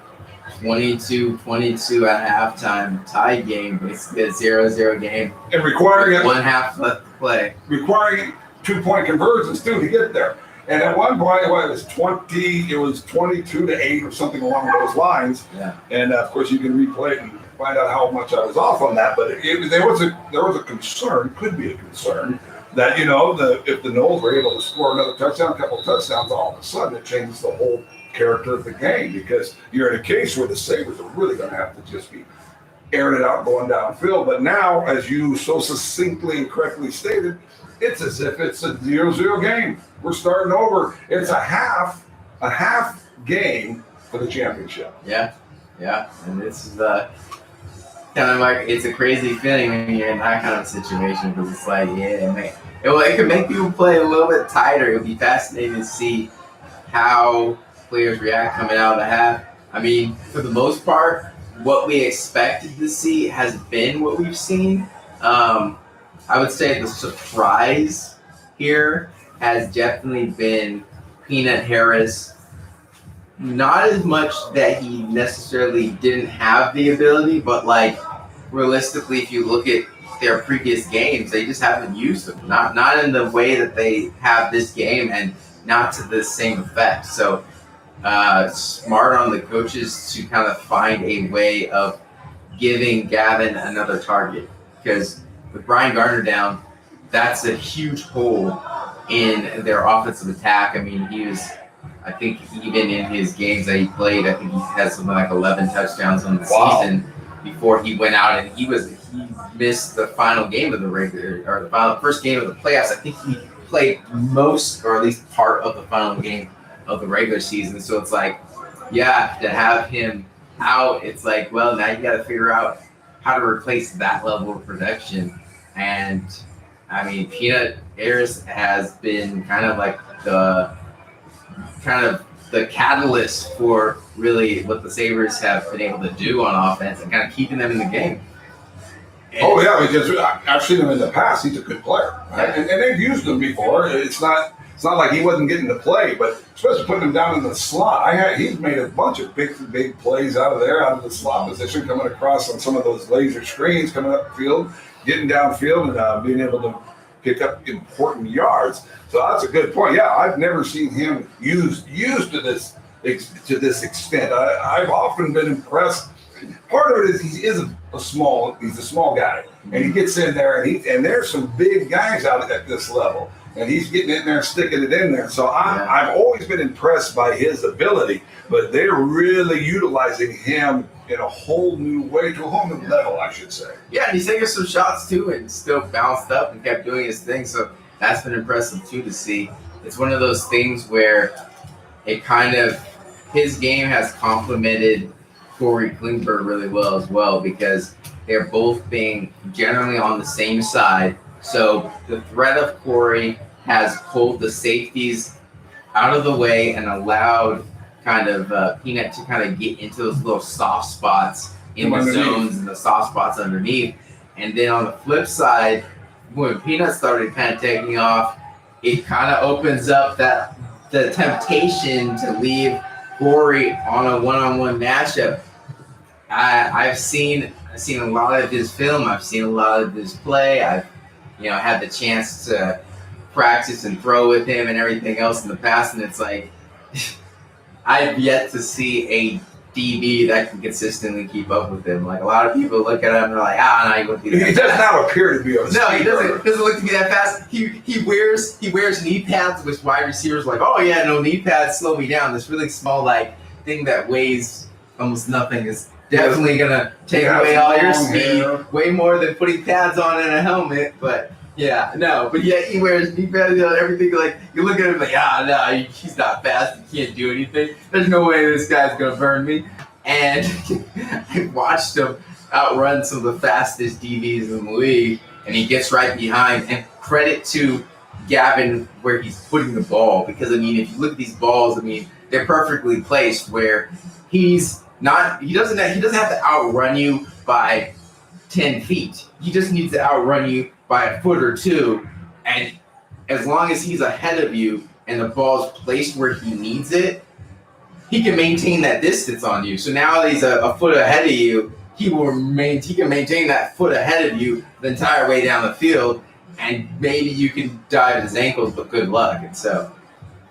Speaker 1: 22-22 at halftime, tie game, basically a 0-0 game.
Speaker 2: And requiring
Speaker 1: one half left to play.
Speaker 2: Requiring 2-point conversions, too, to get there. And at one point, it was 22-8 or something along those lines. Yeah. And of course, you can replay it and find out how much I was off on that. But there was a concern, could be a concern, that if the Noles were able to score another touchdown, a couple of touchdowns, all of a sudden it changes the whole character of the game because you're in a case where the Sabres are really going to have to just be airing it out, going downfield. But now, as you so succinctly and correctly stated, it's as if it's a 0-0 game. We're starting over. It's a half game for the championship.
Speaker 1: Yeah. And this is kind of like, it's a crazy feeling when you're in that kind of situation because it's like, it could make people play a little bit tighter. It would be fascinating to see how players react coming out of the half. I mean, for the most part, what we expected to see has been what we've seen. I would say the surprise here has definitely been Peanut Harris. Not as much that he necessarily didn't have the ability, but realistically, if you look at their previous games, they just haven't used them. Not in the way that they have this game and not to the same effect. So smart on the coaches to kind of find a way of giving Gavin another target because with Brian Gardner down, that's a huge hole in their offensive attack. I mean, I think even in his games that he played, I think he had something like 11 touchdowns on the season before he went out, and he missed the final game of the first game of the playoffs. I think he played most, or at least part of the final game of the regular season. So it's like, to have him out, it's like, well, now you got to figure out how to replace that level of production. And I mean, Peanut Harris has been kind of like the catalyst for really what the Sabres have been able to do on offense and kind of keeping them in the game.
Speaker 2: Because I've seen him in the past. He's a good player, right? And they've used him before. It's not like he wasn't getting to play, but especially putting him down in the slot. He's made a bunch of big plays out of the slot position, coming across on some of those laser screens, coming up the field, getting downfield, and being able to pick up important yards. So that's a good point. Yeah, I've never seen him used to this extent. I've often been impressed. Part of it is he's a small guy, and he gets in there, and there's some big guys out at this level. and he's getting in there and sticking it in there. So I've always been impressed by his ability, but they're really utilizing him in a whole new way, to a whole new level, I should say.
Speaker 1: Yeah, and he's taking some shots too and still bounced up and kept doing his thing. So that's been impressive too to see. It's one of those things where it kind of, his game has complemented Corey Klingberg really well as well, because they're both being generally on the same side. So the threat of Corey has pulled the safeties out of the way and allowed kind of Peanut to kind of get into those little soft spots in the zones and the soft spots underneath. And then on the flip side, when Peanut started kind of taking off, it kind of opens up the temptation to leave Corey on a one-on-one matchup. I've seen a lot of his film. I've seen a lot of his play. I've had the chance to practice and throw with him and everything else in the past, and it's like I've yet to see a DB that can consistently keep up with him. Like, a lot of people look at him and they're like, no, he won't be that fast.
Speaker 2: He does not appear to be a
Speaker 1: No, he doesn't look to be that fast. He wears knee pads, which wide receivers are like, oh yeah, no, knee pads slow me down. This really small thing that weighs almost nothing is definitely gonna take away all your speed, way more than putting pads on in a helmet. But he wears knee pads and everything. Like, you look at him like, no, he's not fast. He can't do anything. There's no way this guy's gonna burn me. And I watched him outrun some of the fastest DBs in the league, and he gets right behind. And credit to Gavin where he's putting the ball, because if you look at these balls, they're perfectly placed where he doesn't have to outrun you by 10 feet. He just needs to outrun you by a foot or two. And as long as he's ahead of you and the ball's placed where he needs it, he can maintain that distance on you. So now that he's a foot ahead of you, he can maintain that foot ahead of you the entire way down the field, and maybe you can dive his ankles, but good luck. And so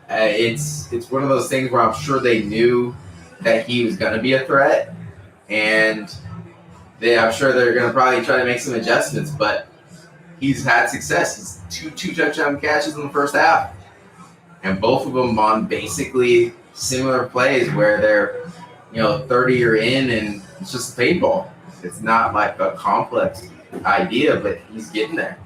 Speaker 1: it's one of those things where I'm sure they knew that he was going to be a threat, and I'm sure they're going to probably try to make some adjustments, but he's had success. He's two touchdown catches in the first half, and both of them on basically similar plays where they're 30 or in, and it's just a paintball. It's not like a complex idea, but he's getting there.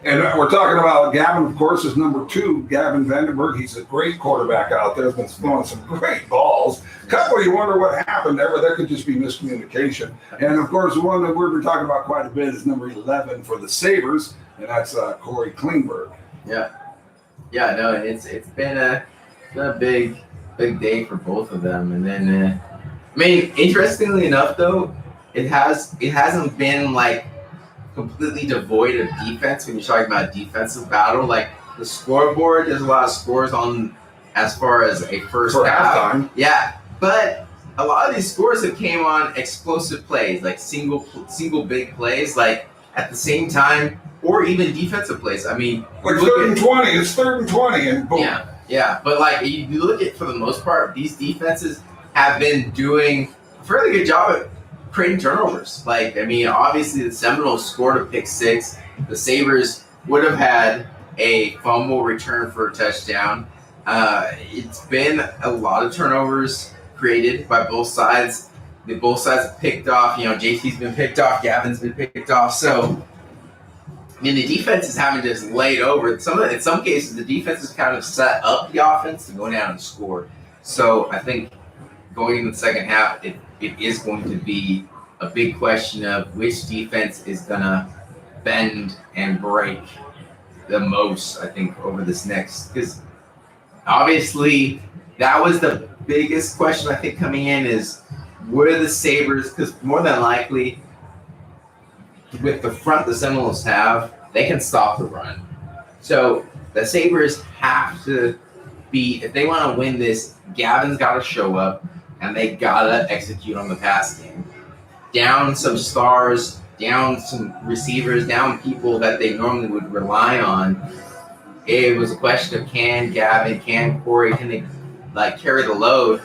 Speaker 2: And we're talking about Gavin, of course, is number 2, Gavin Vandenberg. He's a great quarterback out there. He's been throwing some great balls. Couple, you wonder what happened there, but there could just be miscommunication. And, of course, the one that we've been talking about quite a bit is number 11 for the Sabers, and that's Corey Klingberg.
Speaker 1: Yeah. Yeah, no, it's been a big day for both of them. And then, interestingly enough, though, it hasn't been like completely devoid of defense when you're talking about defensive battle. Like, the scoreboard, there's a lot of scores on as far as a first half. Yeah, but a lot of these scores have came on explosive plays, like single big plays, like at the same time, or even defensive plays.
Speaker 2: Like 3rd and 20, it's 3rd and 20, and boom.
Speaker 1: Yeah, but like you look at, for the most part, these defenses have been doing a fairly good job at creating turnovers. Like, obviously the Seminoles scored a pick 6. The Sabers would have had a fumble return for a touchdown. It's been a lot of turnovers created by both sides. Both sides have picked off. JT's been picked off. Gavin's been picked off. So, the defense is having to just laid over. In some cases, the defense has kind of set up the offense to go down and score. So, I think going into the second half, it is going to be a big question of which defense is going to bend and break the most, I think, over this next. Because obviously, that was the biggest question, I think, coming in is, what are the Sabers? Because more than likely, with the front the Seminoles have, they can stop the run. So the Sabers have to be, if they want to win this, Gavin's got to show up, and they got to execute on the pass game. Down some stars, down some receivers, down people that they normally would rely on. It was a question of can Gavin, can Corey, can they carry the load?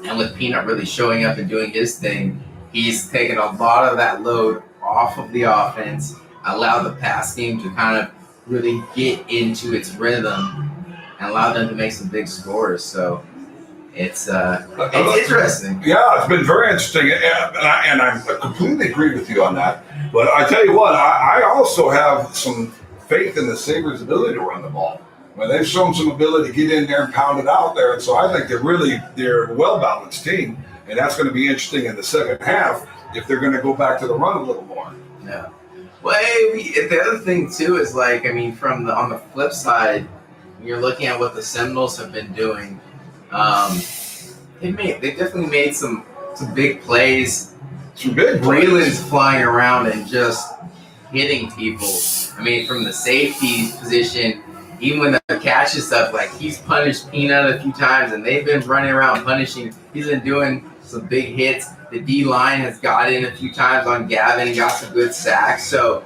Speaker 1: And with Peanut really showing up and doing his thing, he's taken a lot of that load off of the offense, allowed the pass game to kind of really get into its rhythm and allow them to make some big scores. So it's interesting.
Speaker 2: Yeah, it's been very interesting, and I completely agree with you on that. But I tell you what, I also have some faith in the Sabres' ability to run the ball. They've shown some ability to get in there and pound it out there, and so I think they're a well-balanced team, and that's going to be interesting in the second half if they're going to go back to the run a little more.
Speaker 1: Yeah. Well, the other thing too is like, I mean, on the flip side, you're looking at what the Seminoles have been doing. They definitely made some big plays.
Speaker 2: Some big
Speaker 1: Breland's flying around and just hitting people. I mean, from the safety position, even when the catch and stuff, like he's punished Peanut a few times, and they've been running around punishing. He's been doing some big hits. The D line has got in a few times on Gavin and got some good sacks. So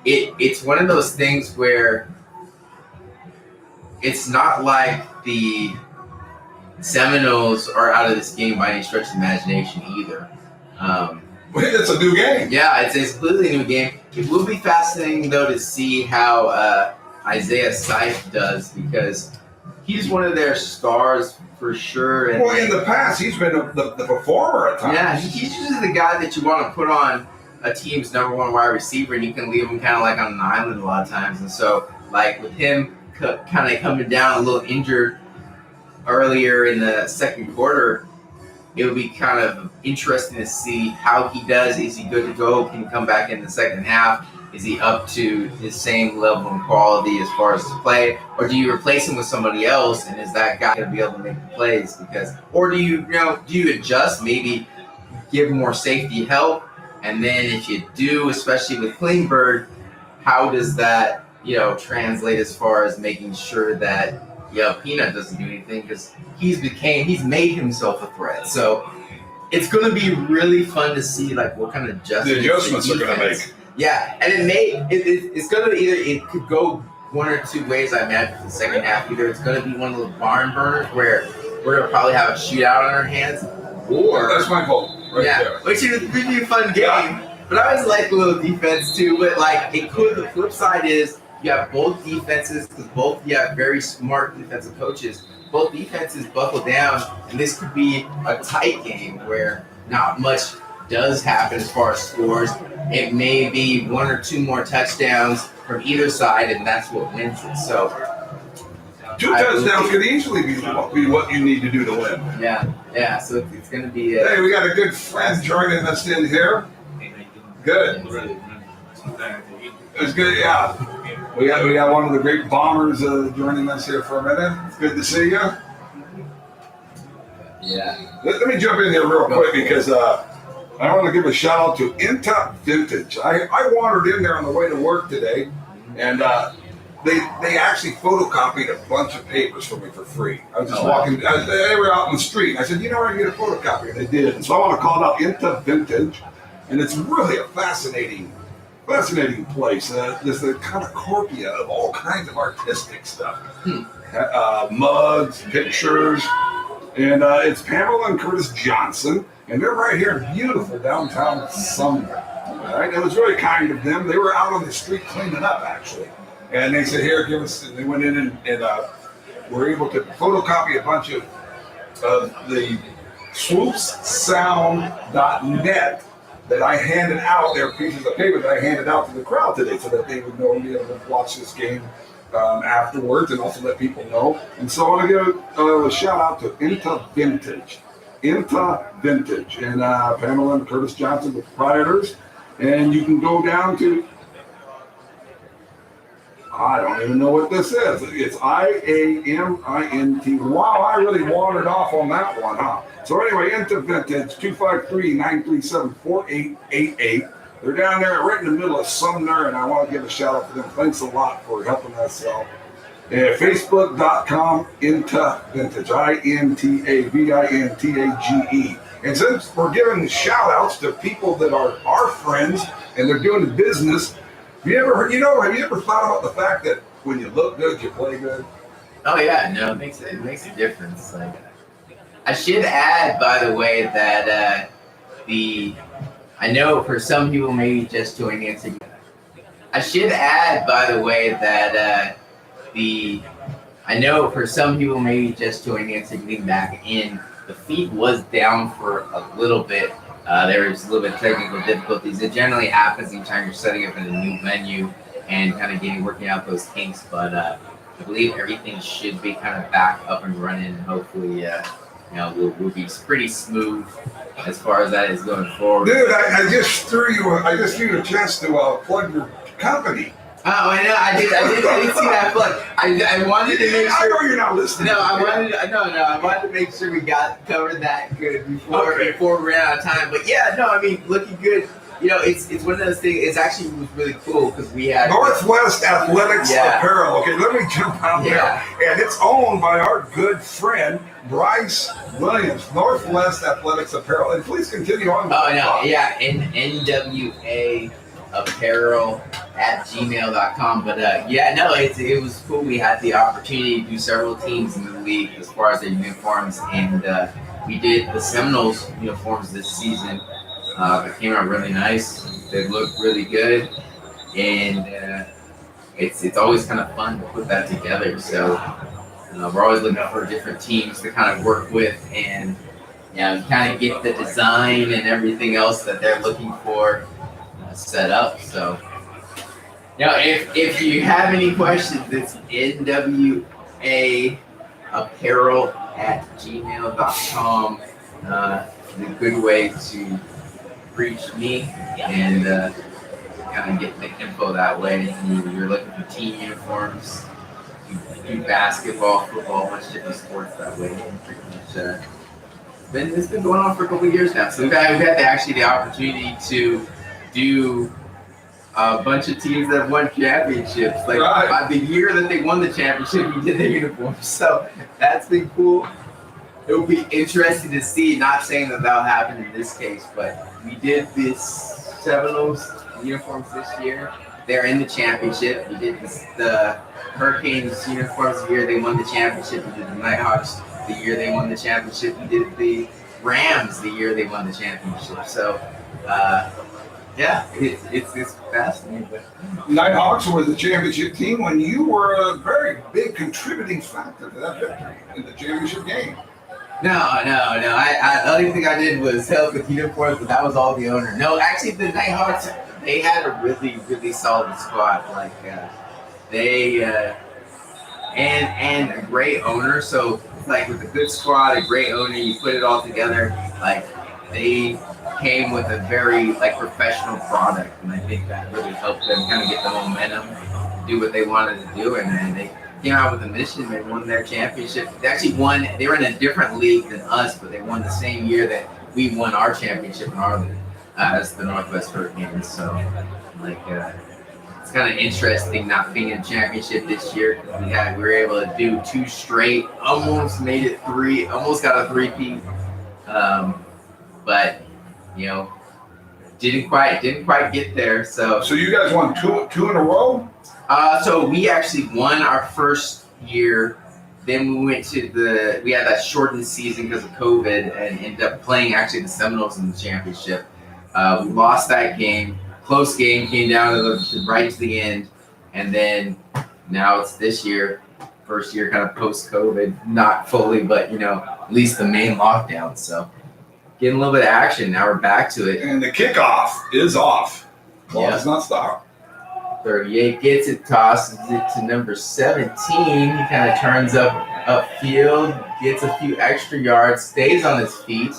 Speaker 1: it's one of those things where it's not like the Seminoles are out of this game by any stretch of the imagination either.
Speaker 2: It's a new game.
Speaker 1: Yeah, it's a completely new game. It will be fascinating, though, to see how Isaiah Seif does, because he's one of their stars for sure. And
Speaker 2: in the past, he's been the performer at times.
Speaker 1: Yeah, he's usually the guy that you want to put on a team's number one wide receiver, and you can leave him kind of like on an island a lot of times. And so, like, with him kind of coming down a little injured earlier in the second quarter, it would be kind of interesting to see how he does. Is he good to go? Can he come back in the second half? Is he up to his same level and quality as far as his play? Or do you replace him with somebody else, and is that guy going to be able to make the plays? Or do you adjust, maybe give more safety help? And then if you do, especially with Klingberg, how does that, translate as far as making sure that Peanut doesn't do anything, because he's made himself a threat. So it's going to be really fun to see like what kind of
Speaker 2: adjustments are going to make.
Speaker 1: Yeah, and it's going to it could go one or two ways. I imagine for the second half. Either it's going to be one of those barn burners where we're going to probably have a shootout on our hands, or
Speaker 2: that's my goal. There.
Speaker 1: Which would be a fun game. Yeah. But I always like a little defense too. But like the flip side is, you have both defenses, because you have very smart defensive coaches. Both defenses buckle down, and this could be a tight game where not much does happen as far as scores. It may be one or two more touchdowns from either side, and that's what wins it. So,
Speaker 2: two touchdowns could easily be what you need to do to win.
Speaker 1: Yeah. So it's going to be.
Speaker 2: Hey, we got a good friend joining us in here. Good. It's good, yeah. We got one of the great bombers joining us here for a minute. It's good to see you.
Speaker 1: Yeah.
Speaker 2: Let me jump in there real quick, because I want to give a shout out to Vintage. I wandered in there on the way to work today, and they actually photocopied a bunch of papers for me for free. I was just walking. They were out in the street. I said, where I can get a photocopy? And they did. And so I want to call it out Vintage, and it's really a fascinating place. There's a kind of corpia of all kinds of artistic stuff. Mugs, pictures, and it's Pamela and Curtis Johnson, and they're right here in beautiful downtown Sumner. All right, it was really kind of them. They were out on the street cleaning up, actually, and they said, "Here, give us." And they went in and were able to photocopy a bunch of the swoopssound.net that I handed out. There were pieces of paper that I handed out to the crowd today, so that they would know and be able to watch this game afterwards, and also let people know. And so I want to give a shout out to Vintage, and Pamela and Curtis Johnson, the proprietors. And you can go down to, I don't even know what this is. It's IAMINT. Wow, I really wandered off on that one, huh? So anyway, Vintage, 253-937-4888. They're down there right in the middle of Sumner, and I want to give a shout out to them. Thanks a lot for helping us out. Facebook.com, Vintage, INTAVINTAGE. And since we're giving shout outs to people that are our friends and they're doing the business, have you ever thought about the fact that when you look good, you play good?
Speaker 1: Oh yeah, no, it makes a difference. Like, I should add, by the way, that I know for some people maybe just joining in, I should add, by the way, that I know for some people maybe just joining in, so getting back in, the feed was down for a little bit. There was a little bit of technical difficulties. It generally happens anytime you're setting up in a new venue and kind of working out those kinks. But I believe everything should be kind of back up and running. Hopefully, we'll be pretty smooth as far as that is going forward.
Speaker 2: Dude, I just threw you a chance to plug your company.
Speaker 1: Oh, I know. I did see that plug. I wanted to make sure.
Speaker 2: I know you're not listening.
Speaker 1: No, I wanted to make sure we covered that good before we ran out of time. But yeah, no, I mean, looking good. It's one of those things. It actually was really cool because we had
Speaker 2: Northwest Athletics Apparel. Okay, let me jump out there. And it's owned by our good friend Bryce Williams, Northwest Athletics Apparel. And please continue on.
Speaker 1: Oh no, yeah, NWA Apparel at gmail.com. But it was cool. We had the opportunity to do several teams in the league as far as their uniforms, and we did the Seminoles uniforms this season. They came out really nice. They look really good, and it's always kind of fun to put that together. So we're always looking for different teams to kind of work with, and kind of get the design and everything else that they're looking for set up. So if you have any questions, it's NWA Apparel at gmail.com. A good way to reach me and kind of get the info that way. You're looking for team uniforms, you do basketball, football, a bunch of different sports that way. Pretty much, it's been going on for a couple of years now. So we've had the opportunity to do a bunch of teams that won championships. By the year that they won the championship, we did their uniforms. So that's been cool. It will be interesting to see, not saying that'll happen in this case, but we did this Seminoles uniforms this year. They're in the championship. We did the Hurricanes uniforms the year they won the championship. We did the Nighthawks the year they won the championship. We did the Rams the year they won the championship. So, it's fascinating.
Speaker 2: Nighthawks were the championship team when you were a very big contributing factor to that victory in the championship game.
Speaker 1: No. The only thing I did was help with uniforms, but that was all the owner. No, actually, the Nighthawks, they had a really, really solid squad. And a great owner. So, with a good squad, a great owner, you put it all together. They came with a very professional product, and I think that really helped them kind of get the momentum, do what they wanted to do, and they came out with a mission. They won their championship. They actually won. They were in a different league than us, but they won the same year that we won our championship in our league as the Northwest Hurricanes. So, it's kind of interesting not being in championship this year. We were able to do 2 straight, almost made it 3, almost got a 3-peat, but didn't quite get there. So
Speaker 2: you guys won two in a row.
Speaker 1: So we actually won our first year. Then we had that shortened season because of COVID and ended up playing actually the Seminoles in the championship. We lost that game. Close game, came down right to the end. And then now it's this year, first year kind of post-COVID, not fully, but at least the main lockdown. So getting a little bit of action. Now we're back to it.
Speaker 2: And the kickoff is off. Ball does not stop.
Speaker 1: 38 gets it, tosses it to number 17. He kind of turns upfield, gets a few extra yards, stays on his feet.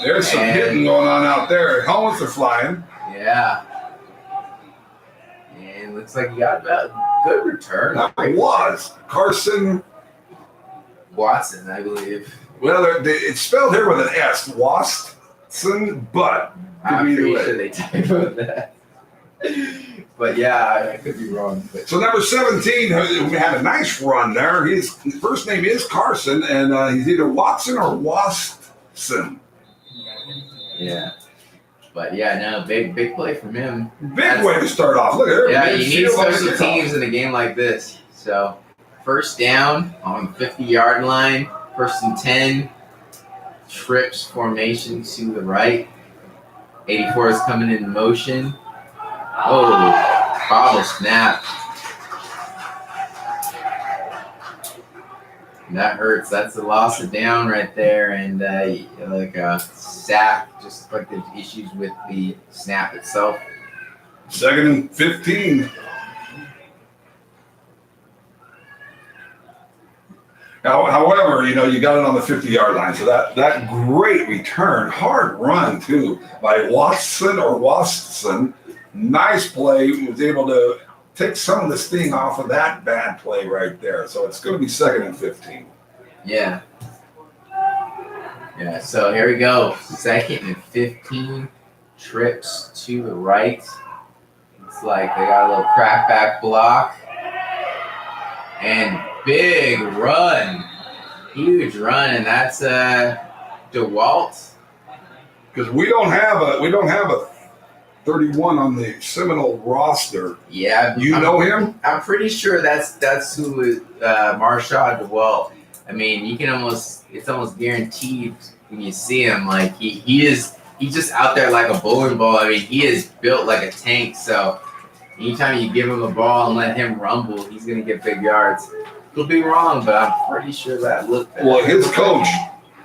Speaker 2: There's some hitting going on out there. Helmets are flying.
Speaker 1: Yeah. And looks like he got a good return.
Speaker 2: That was Carson
Speaker 1: Watson, I believe.
Speaker 2: Well, it's spelled here with an S. Watson, but
Speaker 1: I'm pretty sure they typoed that. But yeah, I could be wrong. But.
Speaker 2: So number 17 had a nice run there. His first name is Carson, and he's either Watson or Watson.
Speaker 1: Yeah. But yeah, no, big play from him.
Speaker 2: Big way to start off. Look at her.
Speaker 1: Yeah, you need special teams in a game like this. So first down on the 50-yard line, 1st and 10, trips formation to the right. 84 is coming in motion. Oh, Bobble snap. And that hurts. That's a loss of down right there, and like a sack, just like the issues with the snap itself.
Speaker 2: 2nd and 15. Now, however, you got it on the 50-yard line, so that great return, hard run too by Watson. Nice play. He was able to take some of the sting off of that bad play right there. So it's going to be 2nd and 15.
Speaker 1: Yeah. Yeah. So here we go. 2nd and 15. Trips to the right. It's like they got a little crackback block. And big run. Huge run. And that's DeWalt.
Speaker 2: Because we don't have a 31 on the Seminole roster.
Speaker 1: Yeah.
Speaker 2: You know him?
Speaker 1: I'm pretty sure that's who is Marshad DeWalt. I mean, it's almost guaranteed when you see him. Like he's just out there like a bowling ball. I mean, he is built like a tank. So anytime you give him a ball and let him rumble, he's gonna get big yards. Could be wrong, but I'm pretty sure that looked better.
Speaker 2: Well, his coach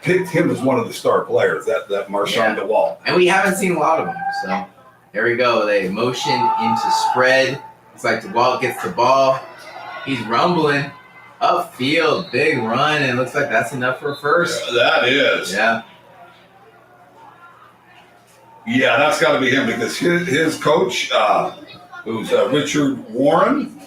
Speaker 2: picked him as one of the star players. That Marshad DeWalt.
Speaker 1: And we haven't seen a lot of them. So there we go. They motion into spread. It's like DeWalt gets the ball. He's rumbling. Upfield, big run, and it looks like that's enough for a first.
Speaker 2: That is.
Speaker 1: Yeah.
Speaker 2: Yeah, that's got to be him because his coach, who's Richard Warren,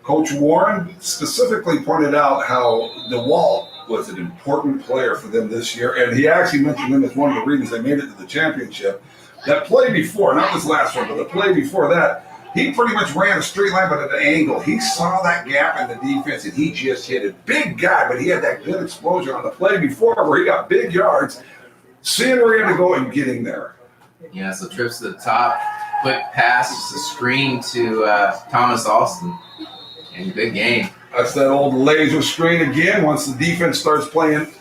Speaker 2: Coach Warren, specifically pointed out how DeWalt was an important player for them this year, and he actually mentioned him as one of the reasons they made it to the championship. That play before, not this last one, but the play before that, he pretty much ran a straight line, but at an angle. He saw that gap in the defense, and he just hit it. Big guy, but he had that good explosion on the play before where he got big yards, seeing where he had to go and getting there.
Speaker 1: Yeah, so trips to the top, quick pass, just a screen to Thomas Alston, and good game.
Speaker 2: That's that old laser screen again. Once the defense starts playing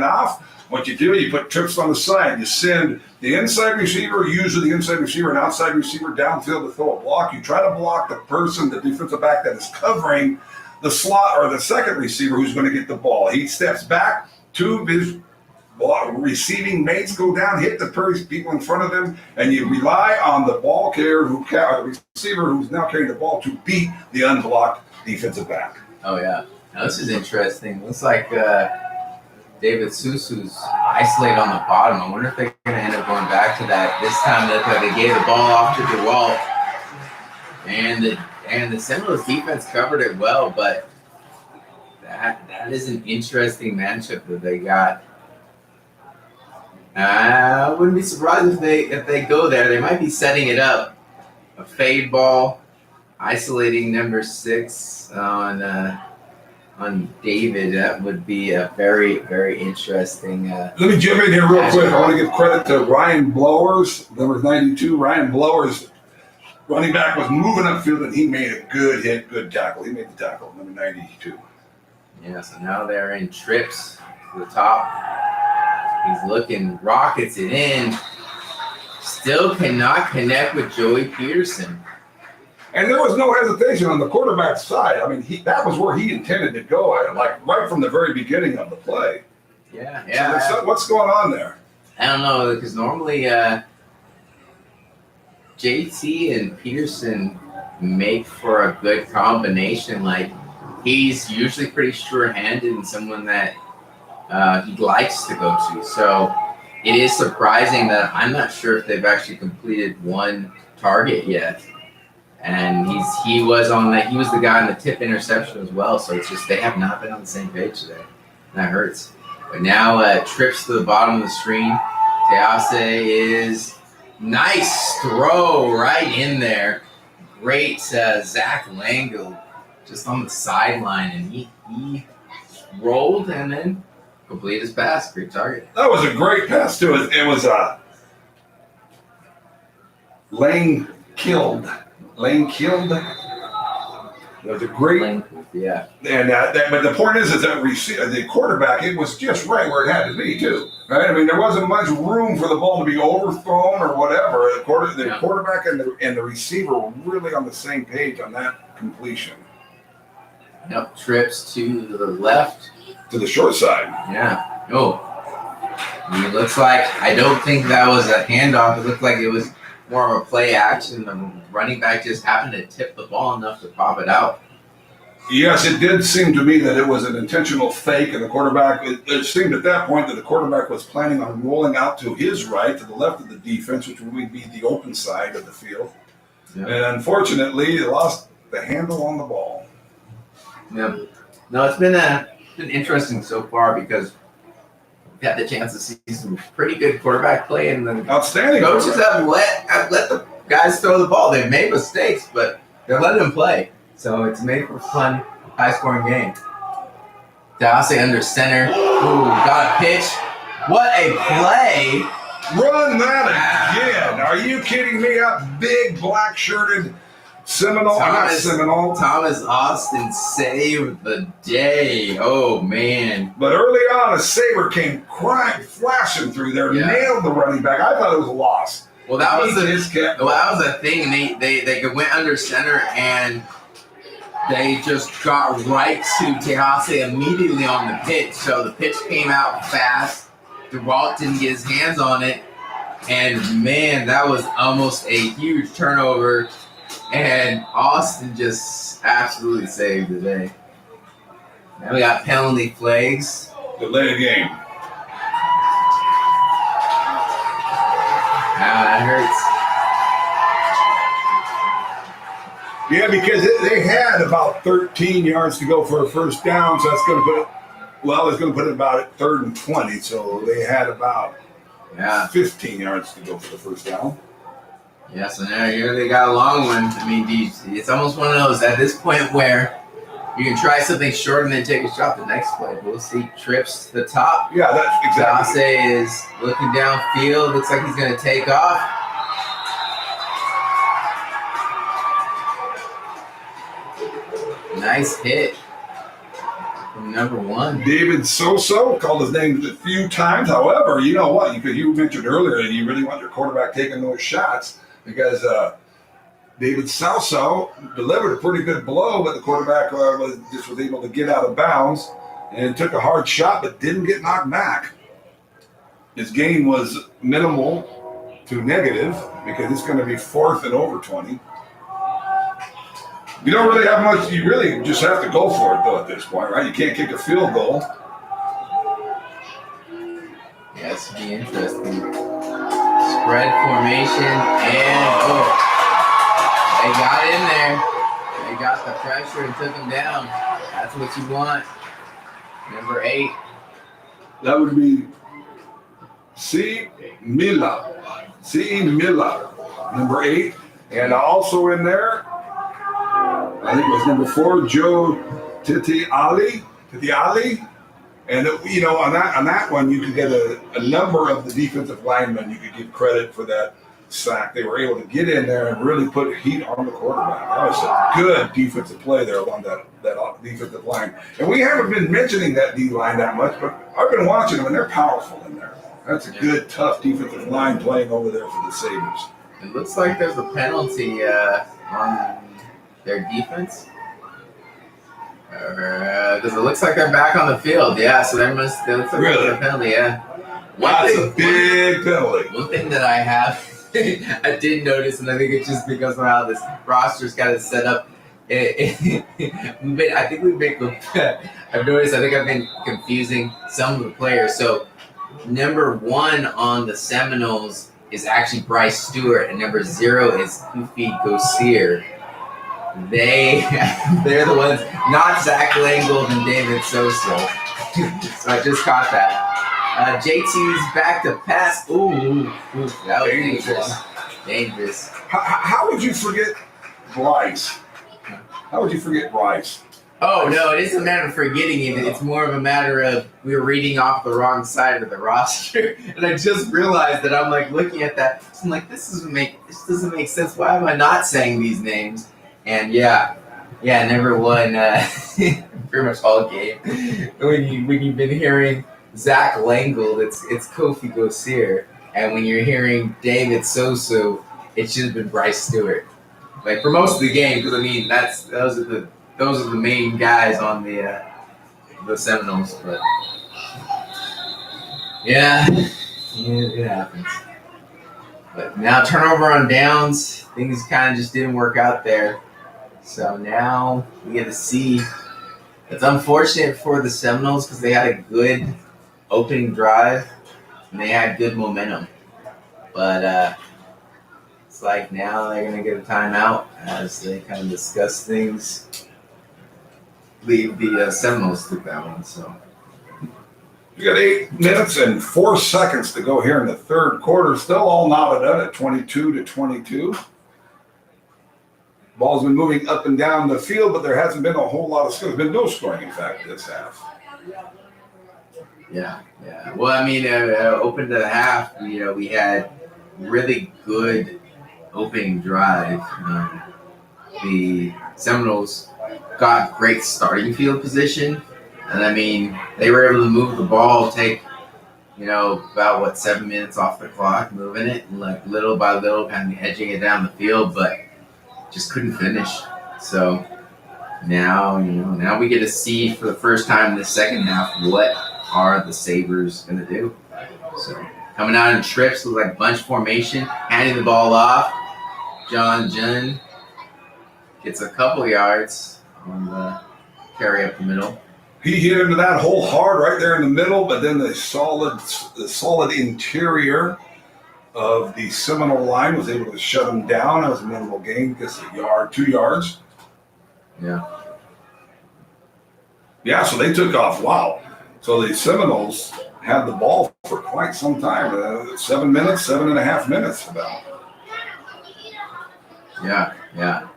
Speaker 2: off, what you do, you put trips on the side. You send the inside receiver, usually the inside receiver and outside receiver downfield to throw a block. You try to block the person, the defensive back that is covering the slot or the second receiver who's going to get the ball. He steps back, two of his receiving mates go down, hit the people in front of him, and you rely on the ball carrier, the receiver who's now carrying the ball to beat the unblocked defensive back.
Speaker 1: Oh, yeah. Now, this is interesting. Looks like David Susu's isolated on the bottom. I wonder if they're going to end up going back to that. This time, they gave the ball off to DeWalt. And the Seminoles defense covered it well, but that is an interesting matchup that they got. I wouldn't be surprised if they go there. They might be setting it up. A fade ball, isolating number 6 on David. That would be a very, very interesting.
Speaker 2: Let me jump in here real quick. I want to give credit to Ryan Blowers, number 92. Ryan Blowers, running back, was moving upfield, and he made a good hit, good tackle. He made the tackle, number 92.
Speaker 1: Yeah, so now they're in trips to the top. He's looking, rockets it in. Still cannot connect with Joey Peterson.
Speaker 2: And there was no hesitation on the quarterback's side. I mean, that was where he intended to go, like right from the very beginning of the play.
Speaker 1: Yeah.
Speaker 2: So what's going on there?
Speaker 1: I don't know, because normally JT and Peterson make for a good combination. Like, he's usually pretty sure-handed and someone that he likes to go to. So it is surprising that I'm not sure if they've actually completed one target yet. And he was the guy on the tip interception as well. So it's just they have not been on the same page today. And that hurts. But now trips to the bottom of the screen. Tease is nice throw right in there. Great Zach Langill just on the sideline, and he rolled and then completed his pass. Great target.
Speaker 2: That was a great pass too. It was Lane killed. It was a great,
Speaker 1: yeah.
Speaker 2: And but the point is that the quarterback, it was just right where it had to be too. Right? I mean, there wasn't much room for the ball to be overthrown or whatever. The quarterback and the receiver were really on the same page on that completion.
Speaker 1: Yep, trips to the left.
Speaker 2: To the short side.
Speaker 1: Yeah. Oh. It looks like, I don't think that was a handoff. It looked like it was more of a play action. The running back just happened to tip the ball enough to pop it out.
Speaker 2: Yes, it did seem to me that it was an intentional fake, and the quarterback, it seemed at that point that the quarterback was planning on rolling out to his right, to the left of the defense, which would be the open side of the field. Yeah. And unfortunately, they lost the handle on the ball.
Speaker 1: Yeah. No, it's been interesting so far because we've had the chance to see some pretty good quarterback play, and the
Speaker 2: outstanding
Speaker 1: coaches have let the guys throw the ball. They've made mistakes, but they're letting them play. So it's made for a fun, high-scoring game. Dawson under center. Ooh, got a pitch. What a play.
Speaker 2: Run that again. Are you kidding me? A big black-shirted Seminole.
Speaker 1: Thomas Austin saved the day. Oh, man.
Speaker 2: But early on, a Saber came flashing through there, nailed the running back. I thought it was a loss.
Speaker 1: Well, that was the thing. They went under center, and they just got right to Tehase immediately on the pitch. So the pitch came out fast. DeWalt didn't get his hands on it. And, man, that was almost a huge turnover. And Austin just absolutely saved the day. Now we got penalty flags.
Speaker 2: Delay of game.
Speaker 1: That hurts.
Speaker 2: Yeah, because they had about 13 yards to go for a first down, so that's going to put it, it's going to put it about at 3rd and 20, so they had about 15 yards to go for the first down.
Speaker 1: Yeah, so now here they got a long one. I mean, it's almost one of those at this point where you can try something short and then take a shot the next play. We'll see trips to the top.
Speaker 2: Yeah, that's exactly.
Speaker 1: Dase is looking downfield. Looks like he's going to take off. Nice hit from number 1.
Speaker 2: David Soso called his name a few times. However, you know what? You mentioned earlier that you really want your quarterback taking those shots because David Soso delivered a pretty good blow, but the quarterback was able to get out of bounds and took a hard shot but didn't get knocked back. His gain was minimal to negative because it's going to be 4th and over 20. You don't really have much. You really just have to go for it, though, at this point, right? You can't kick a field goal.
Speaker 1: Yeah, this would be interesting. Spread formation, and they got in there. They got the pressure and took him down. That's what you want. Number 8.
Speaker 2: That would be C. Mila. C. Mila, number 8. And also in there, I think it was number 4, Joe Titiali. And, on that one, you could get a number of the defensive linemen. You could give credit for that sack. They were able to get in there and really put heat on the quarterback. That was a good defensive play there along that defensive line. And we haven't been mentioning that D-line that much, but I've been watching them, and they're powerful in there. That's a good, tough defensive line playing over there for the Sabres.
Speaker 1: It looks like there's a penalty on their defense. Because it looks like they're back on the field. Yeah, so there looks like there's a penalty, yeah.
Speaker 2: That's a big penalty.
Speaker 1: One thing that I have, I did notice, and I think it's just because of how this roster's got it set up. I've noticed, I think I've been confusing some of the players. So, number 1 on the Seminoles is actually Bryce Stewart, and number 0 is Kofi Gosir. They're the ones, not Zach Langgold and David Soso. So I just caught that. JT's back to pass. Ooh, that was dangerous.
Speaker 2: How would you forget Bryce?
Speaker 1: Oh, no, it isn't a matter of forgetting him. It's more of a matter of we were reading off the wrong side of the roster. And I just realized that I'm like looking at that. I'm like, this doesn't make sense. Why am I not saying these names? And yeah, Yeah, never won pretty much all game. When you've been hearing Zach Langle, it's Kofi Gosir, and when you're hearing David Soso, it should have been Bryce Stewart. Like for most of the game, because I mean those are the main guys on the Seminoles. But yeah, it happens. But now turnover on downs, things kind of just didn't work out there. So now we get to see. It's unfortunate for the Seminoles because they had a good opening drive and they had good momentum. But it's like now they're going to get a timeout as they kind of discuss things. Leave the Seminoles took that one. So
Speaker 2: you got 8 minutes and 4 seconds to go here in the third quarter. Still all knotted up at 22-22. Ball's been moving up and down the field, but there hasn't been a whole lot of scoring. There's been no scoring, in fact, this half.
Speaker 1: Yeah. Well, I mean, open to the half, we had really good opening drive. The Seminoles got great starting field position, and I mean, they were able to move the ball, take about 7 minutes off the clock, moving it, and like little by little, kind of edging it down the field, but just couldn't finish. So now we get to see for the first time in the second half what are the Sabers going to do. So coming out in trips with like bunch formation, handing the ball off. John Jun gets a couple yards on the carry up the middle.
Speaker 2: He hit into that hole hard right there in the middle, but then the solid interior of the Seminole line was able to shut him down. It was a minimal gain, just a yard, 2 yards. Yeah, so they took off. Wow. So the Seminoles had the ball for quite some time. 7 minutes, 7.5 minutes about.
Speaker 1: Yeah.
Speaker 2: That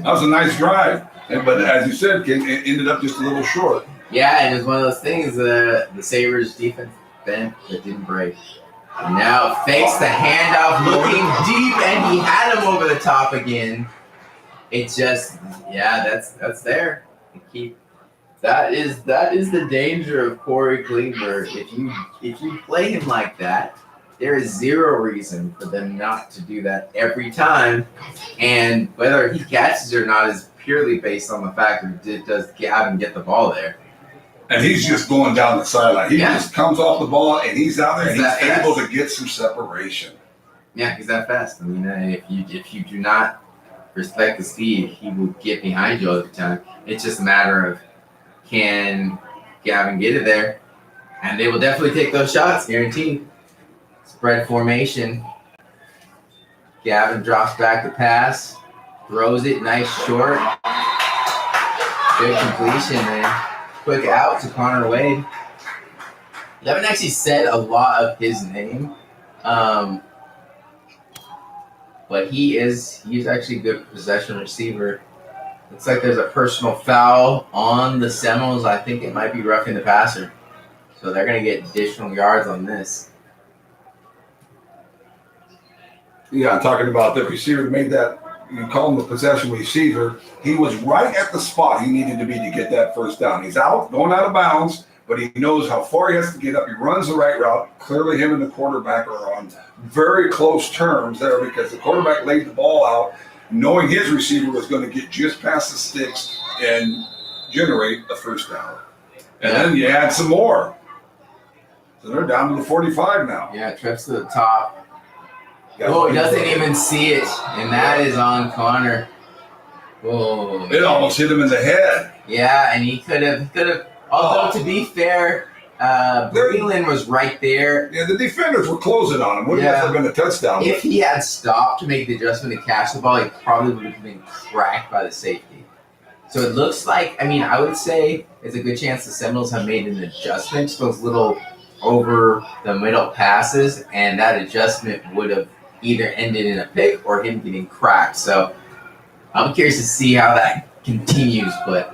Speaker 2: was a nice drive. But as you said, it ended up just a little short.
Speaker 1: Yeah, and it was one of those things, the Sabres defense bent but didn't break. And now fakes the handoff, looking deep, and he had him over the top again. It's just, that's there. That is the danger of Corey Klingberg. If you play him like that, there is zero reason for them not to do that every time. And whether he catches or not is purely based on the fact that does Gavin get the ball there.
Speaker 2: And he's just going down the sideline. He just comes off the ball, and he's out there, and he's able to get some separation.
Speaker 1: Yeah, he's that fast. I mean, if you do not respect the speed, he will get behind you all the time. It's just a matter of can Gavin get it there, and they will definitely take those shots, guaranteed. Spread formation. Gavin drops back the pass, throws it, nice short. Good completion, man. Quick out to Connor Wade. You haven't actually said a lot of his name, but he's actually a good possession receiver. Looks like there's a personal foul on the Seminoles. I think it might be roughing the passer. So they're going to get additional yards on this.
Speaker 2: Yeah, I'm talking about the receiver that made that. You call him the possession receiver. He was right at the spot he needed to be to get that first down. He's going out of bounds, but he knows how far he has to get up. He runs the right route. Clearly, him and the quarterback are on very close terms there because the quarterback laid the ball out, knowing his receiver was going to get just past the sticks and generate a first down. And then you add some more. So they're down to the 45 now.
Speaker 1: Yeah, trips to the top. Oh, he doesn't even see it, and that is on Connor. Oh,
Speaker 2: it almost hit him in the head.
Speaker 1: Yeah, and he could have. Although to be fair, Breland was right there.
Speaker 2: Yeah, the defenders were closing on him. Wouldn't have been a touchdown.
Speaker 1: If he had stopped to make the adjustment to catch the ball, he probably would have been cracked by the safety. So it looks like, I would say there's a good chance the Seminoles have made an adjustment to those little over the middle passes, and that adjustment would have either ended in a pick or him getting cracked. So I'm curious to see how that continues, but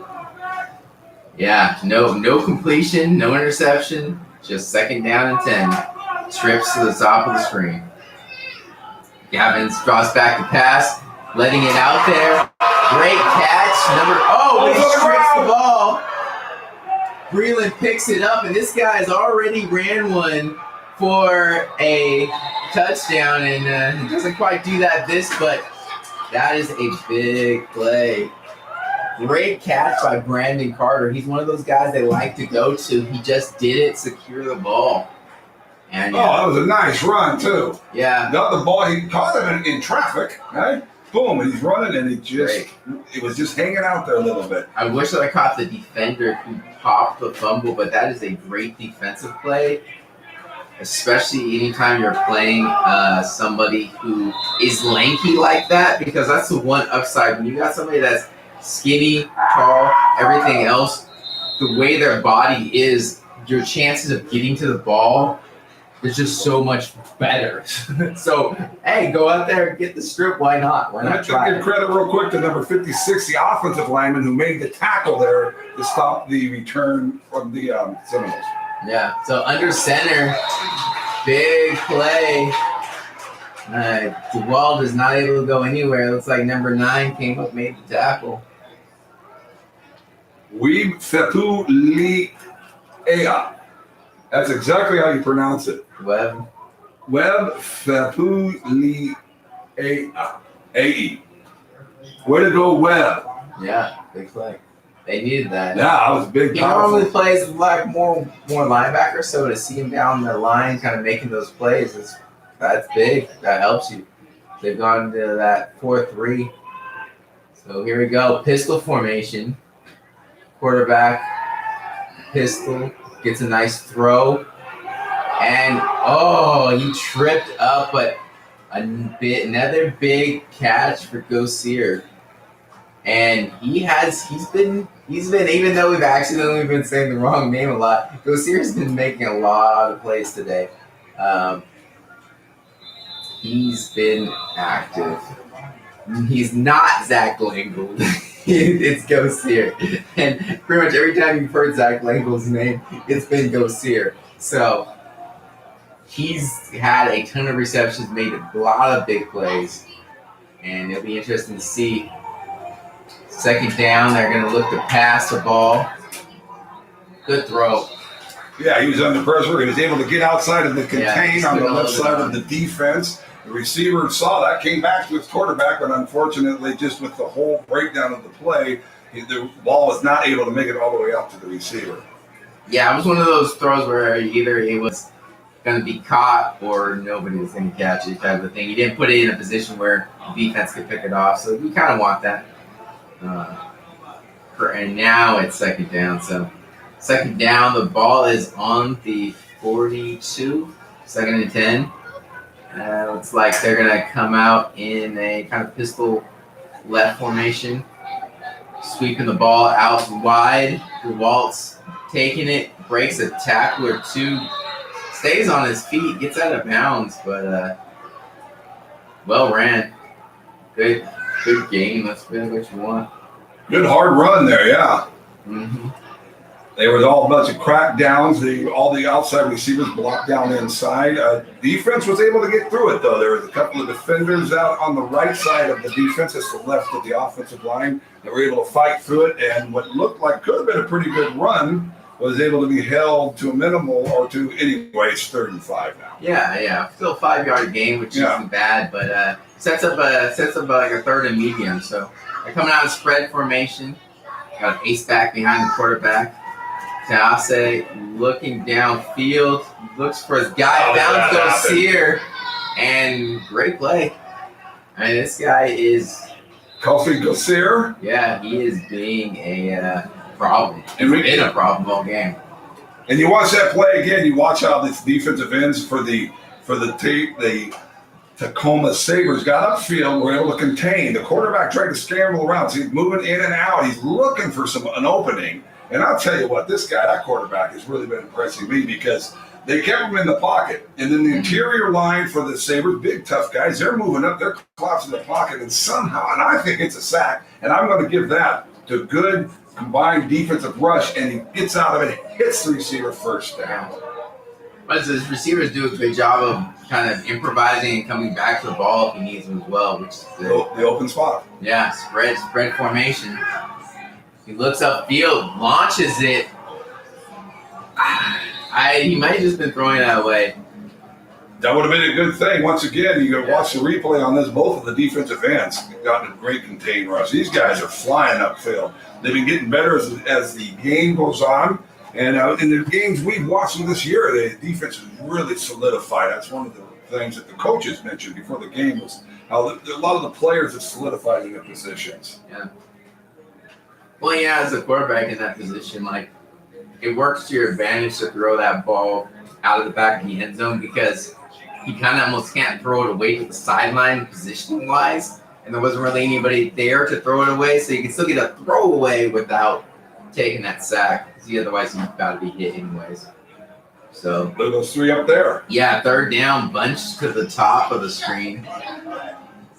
Speaker 1: no completion, no interception, just second down and 10. Trips to the top of the screen. Gavin draws back the pass, letting it out there. Great catch. He strips the ball. Breland picks it up, and this guy's already ran one for a touchdown, and he doesn't quite do that but that is a big play. Great catch by Brandon Carter. He's one of those guys they like to go to. He just didn't secure the ball. And
Speaker 2: that was a nice run, too.
Speaker 1: Yeah.
Speaker 2: Got the ball. He caught it in traffic, right? Boom, and he's running, and it was just hanging out there a little bit.
Speaker 1: I wish that I caught the defender who popped the fumble, but that is a great defensive play, especially anytime you're playing somebody who is lanky like that, because that's the one upside. When you got somebody that's skinny, tall, everything else, the way their body is, your chances of getting to the ball is just so much better. So, hey, go out there and get the strip. Why not? Why not try?
Speaker 2: Give credit real quick to number 56, the offensive lineman who made the tackle there to stop the return from the Seminoles.
Speaker 1: Yeah, so under center, big play. DeWald is not able to go anywhere. It looks like number 9 came up, made the tackle.
Speaker 2: WSFL. That's exactly how you pronounce it. WSFL. AE. Way to go, Webb.
Speaker 1: Yeah, big play. They needed that.
Speaker 2: Yeah, that was a big.
Speaker 1: He normally plays like more linebacker, so to see him down the line, kind of making those plays, that's big. That helps you. They've gone to that 4-3. So here we go. Pistol formation. Quarterback, pistol, gets a nice throw. And, he tripped up, but another big catch for Gosier. And he's been, even though we've accidentally been saying the wrong name a lot, Gosier's been making a lot of plays today. He's been active. He's not Zach Langle. It's Gosier. And pretty much every time you've heard Zach Langle's name, it's been Gosier. So he's had a ton of receptions, made a lot of big plays. And it'll be interesting to see. Second down, they're going to look to pass the ball. Good throw.
Speaker 2: Yeah, he was under pressure. He was able to get outside of the contain on the left side of the defense. The receiver saw that, came back to his quarterback, but unfortunately, just with the whole breakdown of the play, the ball was not able to make it all the way out to the receiver.
Speaker 1: Yeah, it was one of those throws where either he was going to be caught or nobody was going to catch it type of thing. He didn't put it in a position where the defense could pick it off, so we kind of want that. And now it's second down. So second down, the ball is on the 42, 2nd and 10. Looks like they're going to come out in a kind of pistol left formation, sweeping the ball out wide. DeWaltz taking it, breaks a tackle or two, stays on his feet, gets out of bounds, but well ran. Good game. That's really what you want.
Speaker 2: Good hard run there, yeah.
Speaker 1: Mm-hmm.
Speaker 2: They were all a bunch of crackdowns. All the outside receivers blocked down inside. Defense was able to get through it, though. There was a couple of defenders out on the right side of the defense, that's the left of the offensive line. They were able to fight through it, and what looked like could have been a pretty good run was able to be held to a minimal or to, anyways, 3rd and 5 now.
Speaker 1: Yeah. Still a 5-yard game, which isn't bad, but sets up like a 3rd and medium. So they're coming out of spread formation. Got an ace back behind the quarterback. Taase looking downfield, looks for his guy, bounds Gosier, and great play. I mean, this guy is
Speaker 2: Kofi Gosier.
Speaker 1: Yeah, he is being a problem. He's been a problem all game.
Speaker 2: And you watch that play again. You watch how this defensive ends for the Tacoma Sabers got upfield, were able to contain. The quarterback tried to scramble around. So he's moving in and out. He's looking for an opening. And I'll tell you what, that quarterback has really been impressing me because they kept him in the pocket. And then the interior line for the Sabres, big, tough guys, they're moving up. They're collapsing the pocket. And somehow, and I think it's a sack, and I'm going to give that to good combined defensive rush, and he gets out of it, hits the receiver first down.
Speaker 1: But his receivers do a good job of kind of improvising and coming back to the ball if he needs them as well, which is good.
Speaker 2: The open spot.
Speaker 1: Yeah, spread formation. He looks upfield, launches it. He might have just been throwing that away.
Speaker 2: That would have been a good thing. Once again, you got to watch the replay on this. Both of the defensive ends got a great contain rush. These guys are flying upfield. They've been getting better as the game goes on. And in the games we've watched them this year, the defense has really solidified. That's one of the things that the coaches mentioned before the game was how a lot of the players have solidified in their positions.
Speaker 1: Yeah. Well, yeah, as a quarterback in that position, like, it works to your advantage to throw that ball out of the back of the end zone because you kind of almost can't throw it away to the sideline positioning-wise, and there wasn't really anybody there to throw it away, so you can still get a throwaway without taking that sack, because otherwise you've got to be hit anyways. So
Speaker 2: look at those three up there.
Speaker 1: Yeah, third down, bunched to the top of the screen.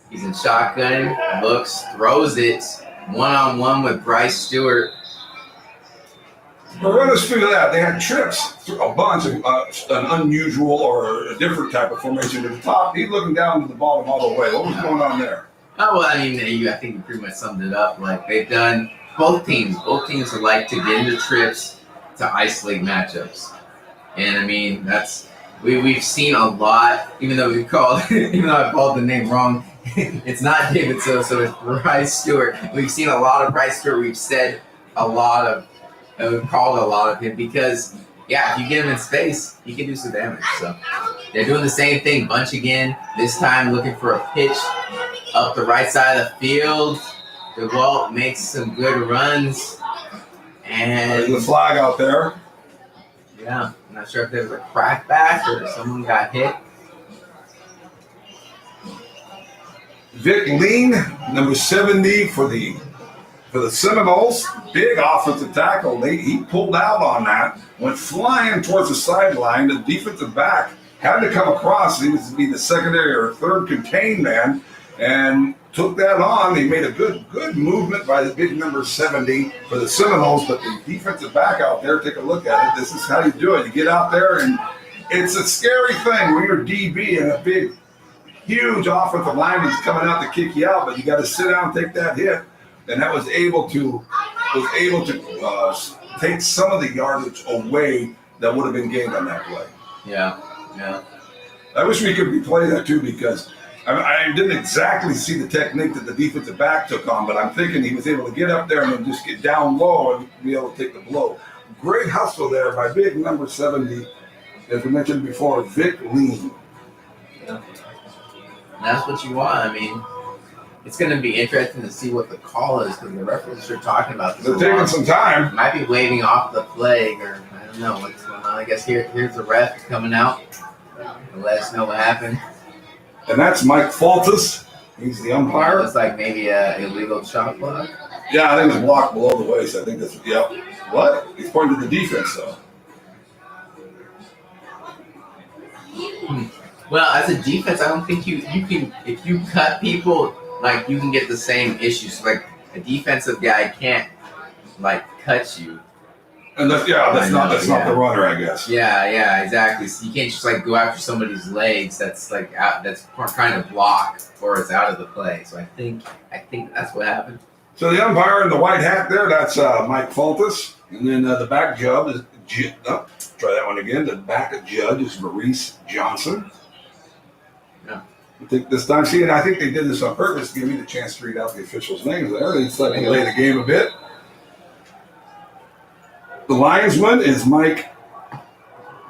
Speaker 1: He's in shotgun, looks, throws it, one-on-one with Bryce Stewart.
Speaker 2: But run us through that. They had trips through a bunch of an unusual or a different type of formation to the top. He's looking down to the bottom all the way. What was going on there?
Speaker 1: Oh, well, I mean, I think you pretty much summed it up. Like, they've done both teams would like to get into trips to isolate matchups. And, I mean, we've seen a lot, even though I called the name wrong. It's not David Sosa, it's Bryce Stewart. We've seen a lot of Bryce Stewart. We've said we've called a lot of him because, yeah, if you get him in space, he can do some damage. So they're doing the same thing, bunch again, this time looking for a pitch up the right side of the field. DeWalt makes some good runs. And
Speaker 2: there's a flag out there.
Speaker 1: Yeah, I'm not sure if there was a crackback or someone got hit.
Speaker 2: Vic Lean, number 70 for the Seminoles, big offensive tackle. He pulled out on that, went flying towards the sideline. The defensive back had to come across. He was to be the secondary or third contained man, and took that on. He made a good movement by the big number 70 for the Seminoles, but the defensive back out there, take a look at it. This is how you do it. You get out there, and it's a scary thing when you're DB and a big, huge offensive lineman's coming out to kick you out, but you got to sit down and take that hit. And that was able to take some of the yardage away that would have been gained on that play.
Speaker 1: Yeah.
Speaker 2: I wish we could replay that too, because I didn't exactly see the technique that the defensive back took on, but I'm thinking he was able to get up there and then just get down low and be able to take the blow. Great hustle there by big number 70, as we mentioned before, Vic Lean.
Speaker 1: Yeah. That's what you want. I mean, it's going to be interesting to see what the call is, because the referees are talking about this.
Speaker 2: They're taking some time.
Speaker 1: Might be waving off the flag, or I don't know what's going on. I guess here's the ref coming out to let us know what happened.
Speaker 2: And that's Mike Faltus. He's the umpire.
Speaker 1: Looks like maybe an illegal shot block.
Speaker 2: Yeah, I think it's blocked below the waist. I think that's, yep. What? He's pointing to the defense, though.
Speaker 1: Well, as a defense, I don't think you can, if you cut people, like, you can get the same issues. Like, a defensive guy can't, like, cut you.
Speaker 2: And that's not the runner, I guess.
Speaker 1: Yeah, exactly. So you can't just, like, go after somebody's legs that's, like, out, that's trying to block, or it's out of the play. So I think that's what happened.
Speaker 2: So the umpire in the white hat there, that's Mike Faltus. And then the back judge is, try that one again. The back judge is Maurice Johnson.
Speaker 1: Yeah.
Speaker 2: I think this time, and I think they did this on purpose to give me the chance to read out the officials' names there. They let me lay the game a bit. The linesman is Mike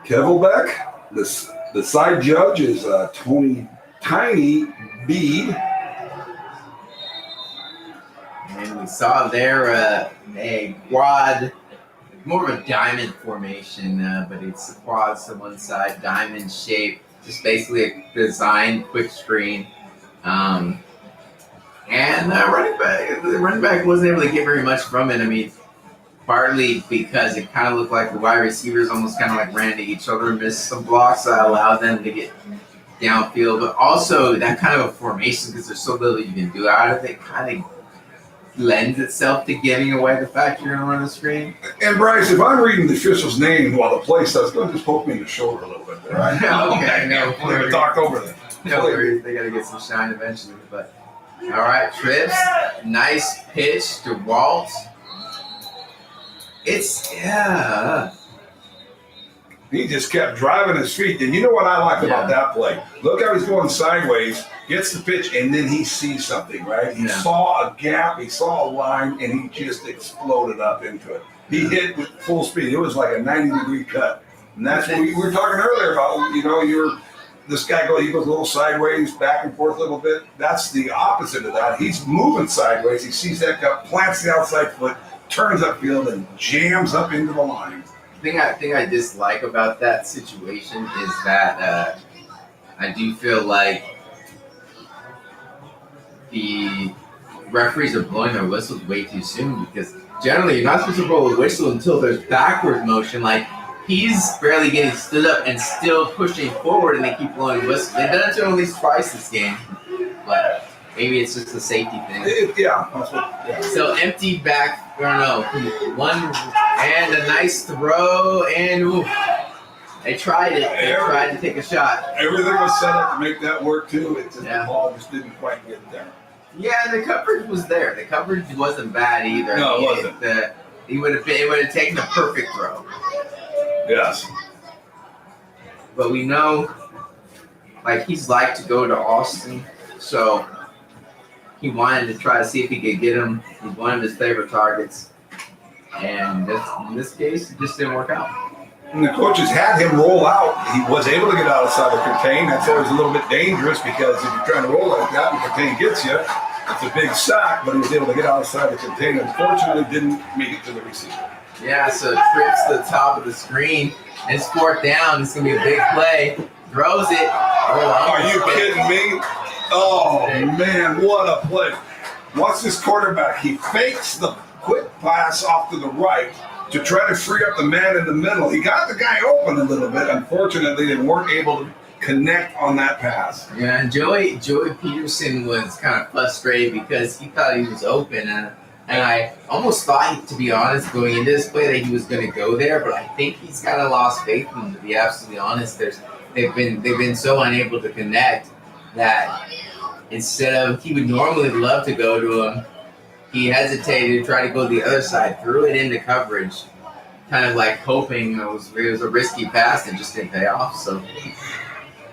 Speaker 2: Kevelbeck. The side judge is Tiny Bede.
Speaker 1: And we saw there a quad, more of a diamond formation, but it's quads to one side, diamond shape, just basically a designed quick screen. And the running back wasn't able to get very much from it. I mean, partly because it kind of looked like the wide receivers almost kind of like ran into each other and missed some blocks that allowed them to get downfield. But also that kind of a formation, because there's so little you can do out of it, kind of lends itself to giving away the fact you're going to run the screen.
Speaker 2: And Bryce, if I'm reading the official's name while the play starts, go just poke me in the shoulder a little bit there. Right?
Speaker 1: Okay, no
Speaker 2: We're going to talk over that.
Speaker 1: No worries. They got to get some shine eventually. But all right, Trips, nice pitch to Walt.
Speaker 2: He just kept driving his feet. And you know what I like about that play? Look how he's going sideways, gets the pitch, and then he sees something, right? He saw a gap, he saw a line, and he just exploded up into it. He hit with full speed. It was like a 90-degree cut. And that's what we were talking earlier about, this guy he goes a little sideways, back and forth a little bit. That's the opposite of that. He's moving sideways. He sees that cut, plants the outside foot, turns upfield, and jams up into the line.
Speaker 1: The thing I dislike about that situation is that I do feel like the referees are blowing their whistles way too soon, because generally you're not supposed to blow a whistle until there's backward motion. Like, he's barely getting stood up and still pushing forward, and they keep blowing whistles. They've done it to him at least twice this game, but maybe it's just a safety thing. So empty back, I don't know, one and a nice throw, and they tried it. They tried to take a shot.
Speaker 2: Everything was set up to make that work too. It's just the ball just didn't quite get there.
Speaker 1: Yeah, the coverage was there. The coverage wasn't bad either.
Speaker 2: No, it wasn't.
Speaker 1: It would have taken a perfect throw.
Speaker 2: Yes.
Speaker 1: But we know, like, he's like to go to Austin, so he wanted to try to see if he could get him. He's one of his favorite targets. And in this case, it just didn't work out.
Speaker 2: And the coaches had him roll out. He was able to get outside the contain. That's always a little bit dangerous, because if you're trying to roll like that and the contain gets you, it's a big sack, but he was able to get outside the contain. Unfortunately, didn't make it to the receiver.
Speaker 1: Yeah, so trips to the top of the screen. It's fourth down. It's going to be a big play. Throws it.
Speaker 2: Are you kidding me? Oh, man, what a play. Watch this quarterback. He fakes the quick pass off to the right to try to free up the man in the middle. He got the guy open a little bit. Unfortunately, they weren't able to connect on that pass.
Speaker 1: Yeah, and Joey Peterson was kind of frustrated because he thought he was open. And I almost thought, to be honest, going into this play that he was going to go there. But I think he's kind of lost faith in him, to be absolutely honest. They've been so unable to connect that instead of, he would normally love to go to him, he hesitated to try to go the other side, threw it into coverage, kind of like hoping it was a risky pass and just didn't pay off. So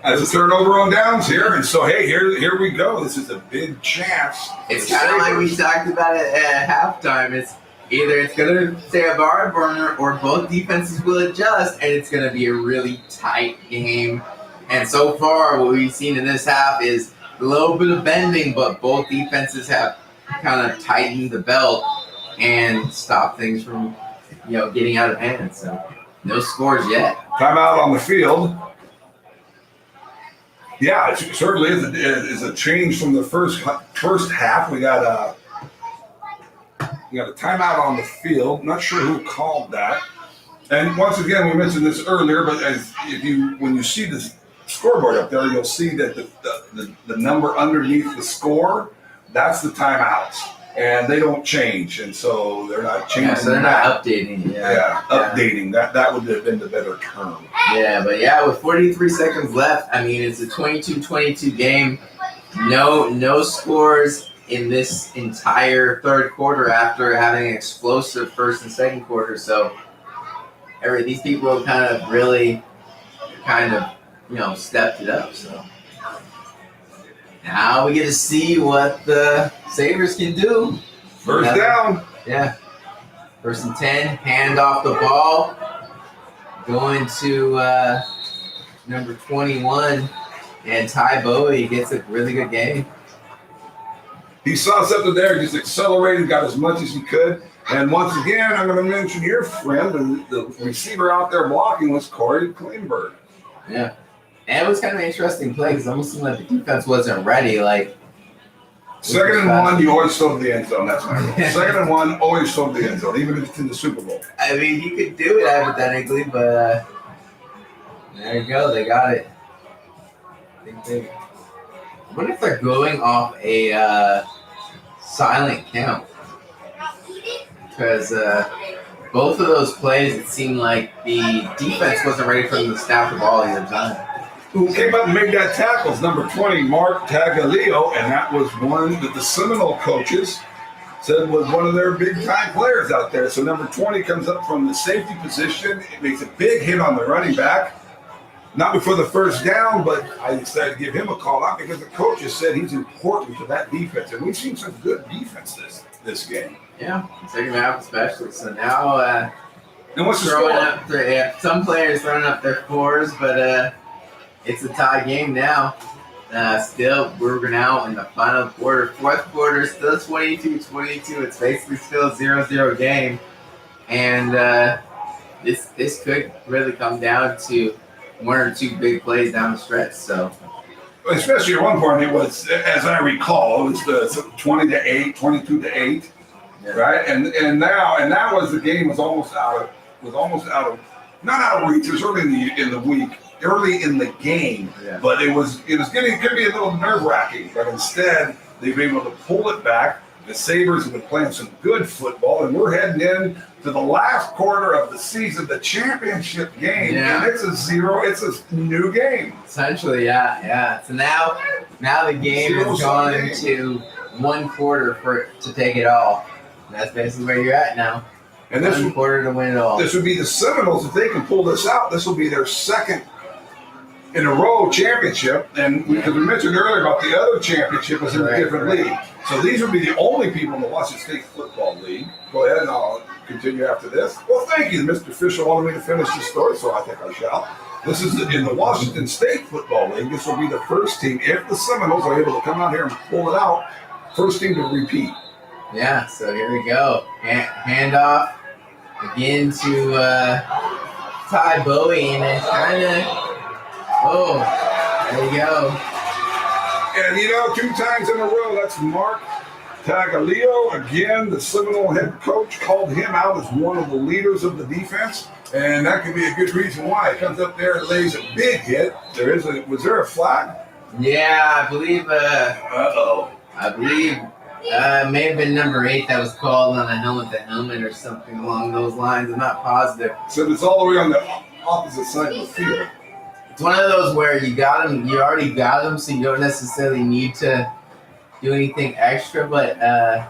Speaker 2: as a turnover on downs here, and so hey, here we go. This is a big chance.
Speaker 1: It's kind of like we talked about it at halftime. It's either it's going to stay a barn burner, or both defenses will adjust, and it's going to be a really tight game. And so far, what we've seen in this half is a little bit of bending, but both defenses have kind of tightened the belt and stopped things from, getting out of hand. So no scores yet.
Speaker 2: Timeout on the field. Yeah, it certainly is a change from the first half. We got a timeout on the field. Not sure who called that. And once again, we mentioned this earlier, but when you see this scoreboard up there, you'll see that the number underneath the score, that's the timeouts, and they don't change, and so they're not changing.
Speaker 1: Yeah, so they're not updating.
Speaker 2: Updating. That would have been the better term.
Speaker 1: Yeah, but with 43 seconds left, I mean, it's a 22-22 game. No scores in this entire third quarter after having an explosive first and second quarter. So these people have really stepped it up. So now we get to see what the Sabres can do.
Speaker 2: First down.
Speaker 1: Yeah. First and 10, hand off the ball. Going to number 21, and Ty Bowie gets a really good game.
Speaker 2: He saw something there, just accelerated, got as much as he could. And once again, I'm going to mention your friend, the receiver out there blocking was Corey Klingberg.
Speaker 1: Yeah. And it was kind of an interesting play because it almost seemed like the defense wasn't ready.
Speaker 2: Second and one, you always throw to the end zone. That's my rule. Second and one, always throw to the end zone, even if it's in the Super Bowl.
Speaker 1: I mean, you could do it hypothetically, but there you go. They got it. I wonder if they're going off a silent count. because both of those plays, it seemed like the defense wasn't ready for them to snap the ball either time.
Speaker 2: Who came up and made that tackle is number 20, Mark Tagaleo, and that was one that the Seminole coaches said was one of their big-time players out there. So number 20 comes up from the safety position. It makes a big hit on the running back. Not before the first down, but I decided to give him a call out because the coaches said he's important to that defense. And we've seen some good defense this game.
Speaker 1: Yeah, second half especially. So now
Speaker 2: and what's the
Speaker 1: throwing
Speaker 2: score?
Speaker 1: up some players throwing up their fours, but it's a tie game now. Still, we're now in the final quarter. Fourth quarter, still 22-22. It's basically still a 0-0 game. And this could really come down to one or two big plays down the stretch. So,
Speaker 2: especially at one point, it was, as I recall, it was the 20-8, 22-8, yeah. Right? And that was the game was almost out of not out of reach. It was early in the week. Early in the game, yeah. But it could be a little nerve-wracking, but instead they've been able to pull it back. The Sabers have been playing some good football, and we're heading in to the last quarter of the season, the championship game,
Speaker 1: yeah.
Speaker 2: And it's a new game.
Speaker 1: Essentially, yeah. So now the game has gone to one quarter to take it all. And that's basically where you're at now. And this one quarter to win it all.
Speaker 2: This would be the Seminoles if they can pull this out. This will be their second in a row championship, and because we mentioned earlier about the other championship was in a different league. So these would be the only people in the Washington State Football League. Go ahead and I'll continue after this. Well, thank you. Mr. Fisher wanted me to finish the story, so I think I shall. This is in the Washington State Football League. This will be the first team, if the Seminoles are able to come out here and pull it out, first team to repeat.
Speaker 1: Yeah, so here we go. Hand off again to Ty Bowie, and then kind of, there you go.
Speaker 2: And, 2 times in a row, that's Mark Tagaleo. Again, the Seminole head coach called him out as one of the leaders of the defense, and that could be a good reason why. He comes up there and lays a big hit. Was there a flag?
Speaker 1: Yeah, I believe, it may have been number 8 that was called on a helmet-to-helmet or something along those lines. I'm not positive.
Speaker 2: So it's all the way on the opposite side of the field.
Speaker 1: It's one of those where you already got them, so you don't necessarily need to do anything extra. But I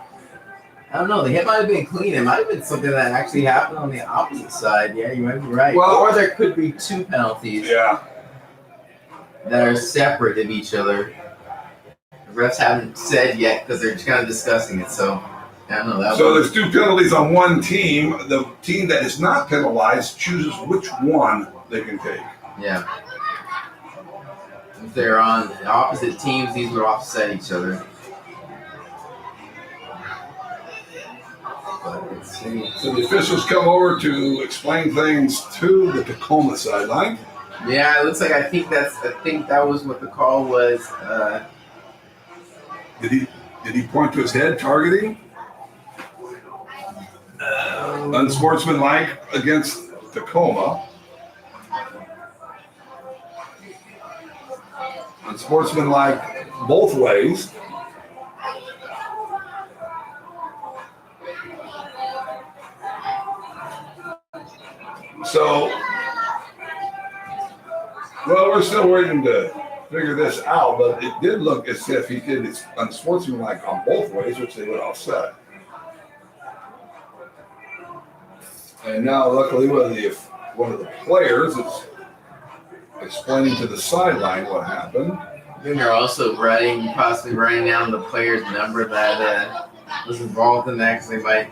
Speaker 1: don't know. The hit might have been clean. It might have been something that actually happened on the opposite side. Yeah, you might be right.
Speaker 2: Well,
Speaker 1: or there could be 2 penalties.
Speaker 2: Yeah.
Speaker 1: That are separate of each other. The refs haven't said yet because they're just kind of discussing it. So I don't know.
Speaker 2: So there's 2 penalties on one team. The team that is not penalized chooses which one they can take.
Speaker 1: Yeah. If they're on the opposite teams, these would offset each other. But let's see.
Speaker 2: So the officials come over to explain things to the Tacoma sideline.
Speaker 1: Yeah, it looks like I think that was what the call was.
Speaker 2: Did he point to his head targeting? Unsportsmanlike against Tacoma. Unsportsmanlike both ways. So, well, we're still waiting to figure this out, but it did look as if he did it unsportsmanlike on both ways, which they would offset. And now, luckily, one of the players is explaining to the sideline what happened.
Speaker 1: I think they're also possibly writing down the player's number that was involved in that, because they might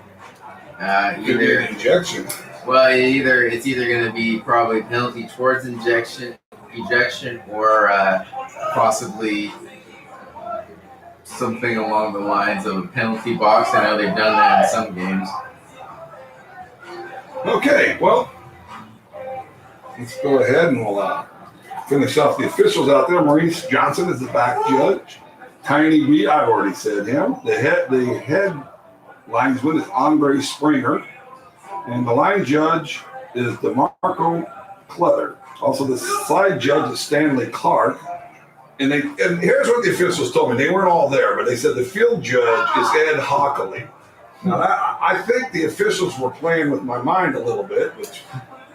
Speaker 2: either an injection.
Speaker 1: Well, it's either going to be probably penalty towards ejection, or possibly something along the lines of a penalty box. I know they've done that in some games.
Speaker 2: Okay, well, let's go ahead and we'll finish off the officials out there. Maurice Johnson is the back judge. Tiny B, I already said him. The head linesman is Andre Springer. And the line judge is DeMarco Clutter. Also, the side judge is Stanley Clark. And here's what the officials told me. They weren't all there, but they said the field judge is Ed Hockley. Now, I think the officials were playing with my mind a little bit, which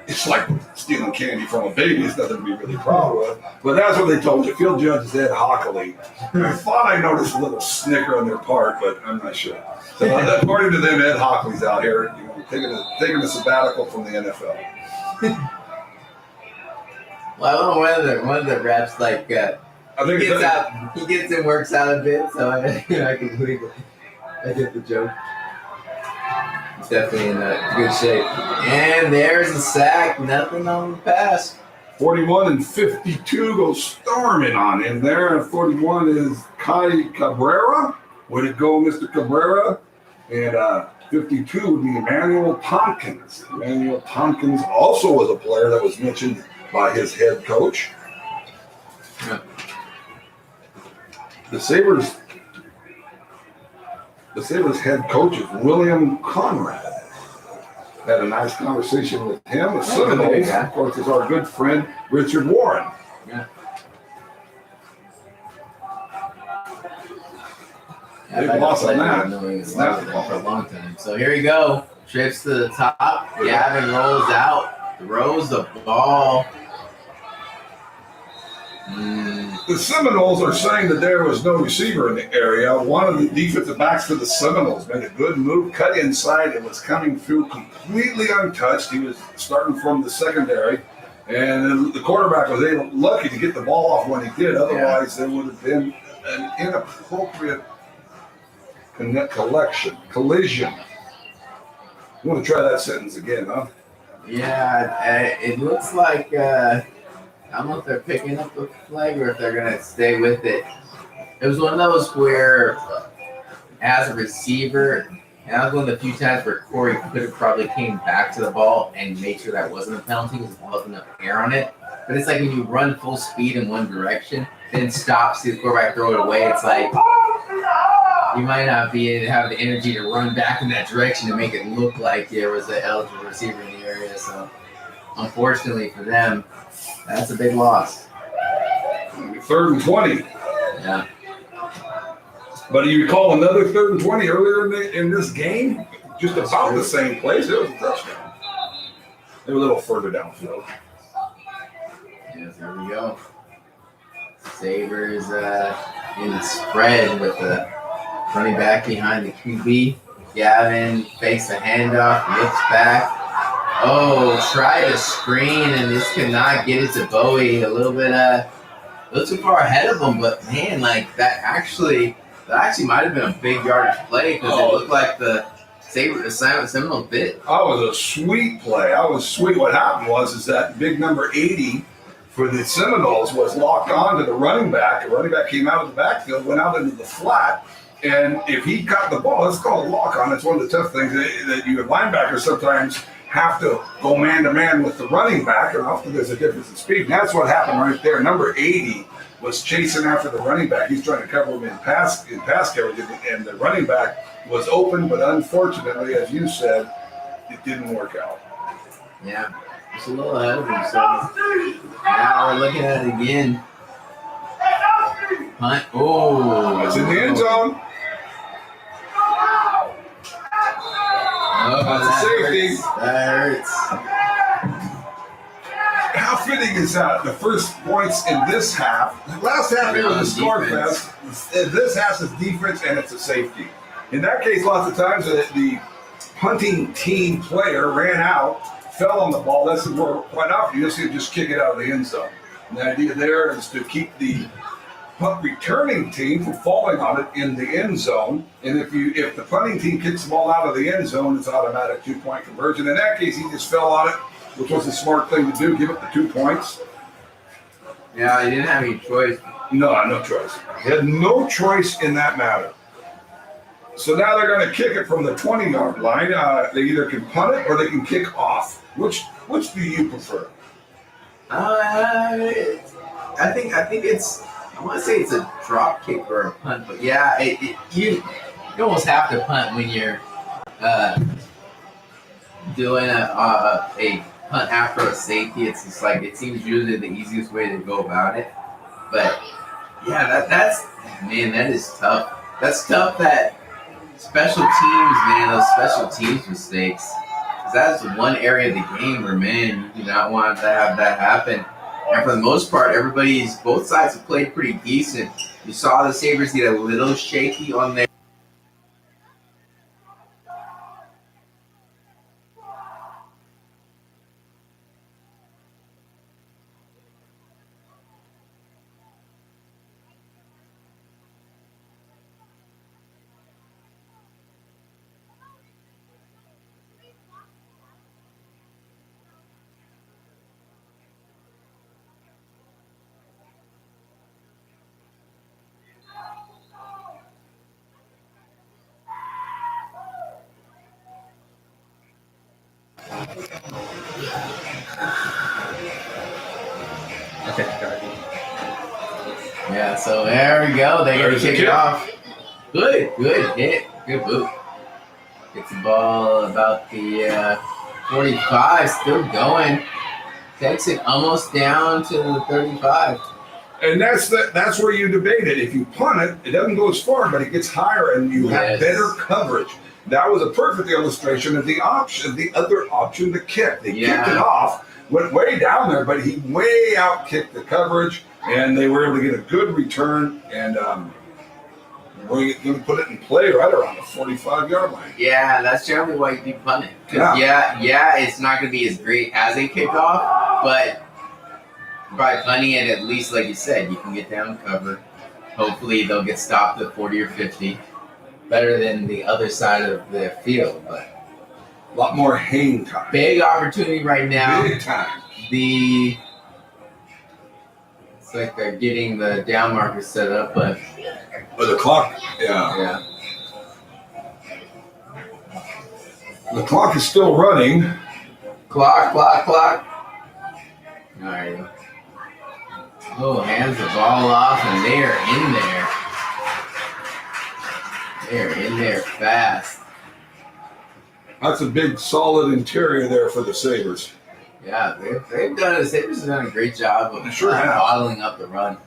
Speaker 2: it's like stealing candy from a baby. It's nothing to be really proud of. But that's what they told you. Field judge Ed Hockley. I thought I noticed a little snicker on their part, but I'm not sure. So according to them, Ed Hockley's out here, taking a sabbatical from the NFL.
Speaker 1: Well, I don't know one of the reps like he gets and works out a bit, so I completely I get the joke. He's definitely in good shape. And there's a sack, nothing on the pass.
Speaker 2: 41 and 52 go storming on in there. And 41 is Kai Cabrera. Way to go, Mr. Cabrera. And 52 would be Emmanuel Tompkins. Emmanuel Tompkins also was a player that was mentioned by his head coach.
Speaker 1: Yeah.
Speaker 2: The Sabres head coach is William Conrad. Had a nice conversation with him. The Seminoles, of course, is our good friend Richard Warren.
Speaker 1: Yeah.
Speaker 2: Big loss on that.
Speaker 1: For a long time. So here we go. Trips to the top. Gavin rolls out. Throws the ball.
Speaker 2: The Seminoles are saying that there was no receiver in the area. One of the defensive backs for the Seminoles made a good move, cut inside, and was coming through completely untouched. He was starting from the secondary, and the quarterback was lucky to get the ball off when he did. Otherwise, there would have been an inappropriate collision. You want to try that sentence again, huh?
Speaker 1: Yeah, it looks like I don't know if they're picking up the flag or if they're going to stay with it. It was one of those where, as a receiver, and that was one of the few times where Corey could have probably came back to the ball and made sure that wasn't a penalty because there wasn't enough air on it. But it's like when you run full speed in one direction, then stop, see the quarterback throw it away. It's like you might not have the energy to run back in that direction to make it look like there was an eligible receiver in the area. So, unfortunately for them, that's a big loss.
Speaker 2: 3rd and 20.
Speaker 1: Yeah.
Speaker 2: But you recall another 3rd and 20 earlier in this game? Just about the same place. It was a touchdown. They were a little further downfield.
Speaker 1: Yes, there we go. Sabres in the spread with the running back behind the QB. Gavin fakes a handoff, looks back. Oh, try to screen, and this could not get it to Bowie. A little too far ahead of him, but man, like that actually might have been a big yardage play because it looked like the Seminole bit.
Speaker 2: That was a sweet play. What happened was that big number 80 for the Seminoles was locked on to the running back. The running back came out of the backfield, went out into the flat, and if he caught the ball, it's called a lock on. It's one of the tough things that you linebackers sometimes have to go man-to-man with the running back, and often there's a difference in speed. And that's what happened right there. Number 80 was chasing after the running back. He's trying to cover him in pass coverage, and the running back was open, but unfortunately, as you said, it didn't work out.
Speaker 1: Yeah, just a little ahead of him. So now we're looking at it again. Punt. Oh,
Speaker 2: it's in the end zone.
Speaker 1: Oh,
Speaker 2: that's a safety.
Speaker 1: That hurts.
Speaker 2: How fitting is that? The first points in this half. Last half it was a score fest. This half is defense and it's a safety. In that case, lots of times the punting team player ran out, fell on the ball. That's where quite often you just kick it out of the end zone. And the idea there is to keep the punt returning team from falling on it in the end zone. And if the punting team kicks the ball out of the end zone, it's automatic 2-point conversion. In that case, he just fell on it, which was the smart thing to do, give up the 2 points.
Speaker 1: Yeah, he didn't have any choice.
Speaker 2: No choice. He had no choice in that matter. So now they're going to kick it from the 20-yard line. They either can punt it or they can kick off. Which do you prefer?
Speaker 1: I think it's. I want to say it's a drop kick or a punt, but yeah, you almost have to punt when you're doing a punt after a safety. It's just like it seems usually the easiest way to go about it. But yeah, that is tough. That's tough that special teams, man, those special teams mistakes. 'Cause that's one area of the game where, man, you do not want to have that happen. And for the most part, both sides have played pretty decent. You saw the Sabres get a little shaky on their. Yeah, so there we go. They're going to kick it off. Good hit. Good move. Gets the ball about the 45, still going. Takes it almost down to the 35.
Speaker 2: And that's where you debate it. If you punt it, it doesn't go as far, but it gets higher and you have better coverage. That was a perfect illustration of the other option, the kick. They kicked it off, went way down there, but he way out kicked the coverage, and they were able to get a good return. And we're going to put it in play right around the 45-yard line.
Speaker 1: Yeah, that's generally why you do punt it. Yeah, it's not going to be as great as a kickoff, but by punting it, at least, like you said, you can get down cover. Hopefully, they'll get stopped at 40 or 50. Better than the other side of the field, but
Speaker 2: a lot more hang time.
Speaker 1: Big opportunity right now.
Speaker 2: Big time.
Speaker 1: It's like they're getting the down marker set up, but
Speaker 2: the clock, yeah. The clock is still running.
Speaker 1: Clock. All right. Oh, hands the ball off, and they are in there. They're in there fast.
Speaker 2: That's a big, solid interior there for the Sabres.
Speaker 1: Yeah, they've done it. The Sabres have done a great job of bottling up the run.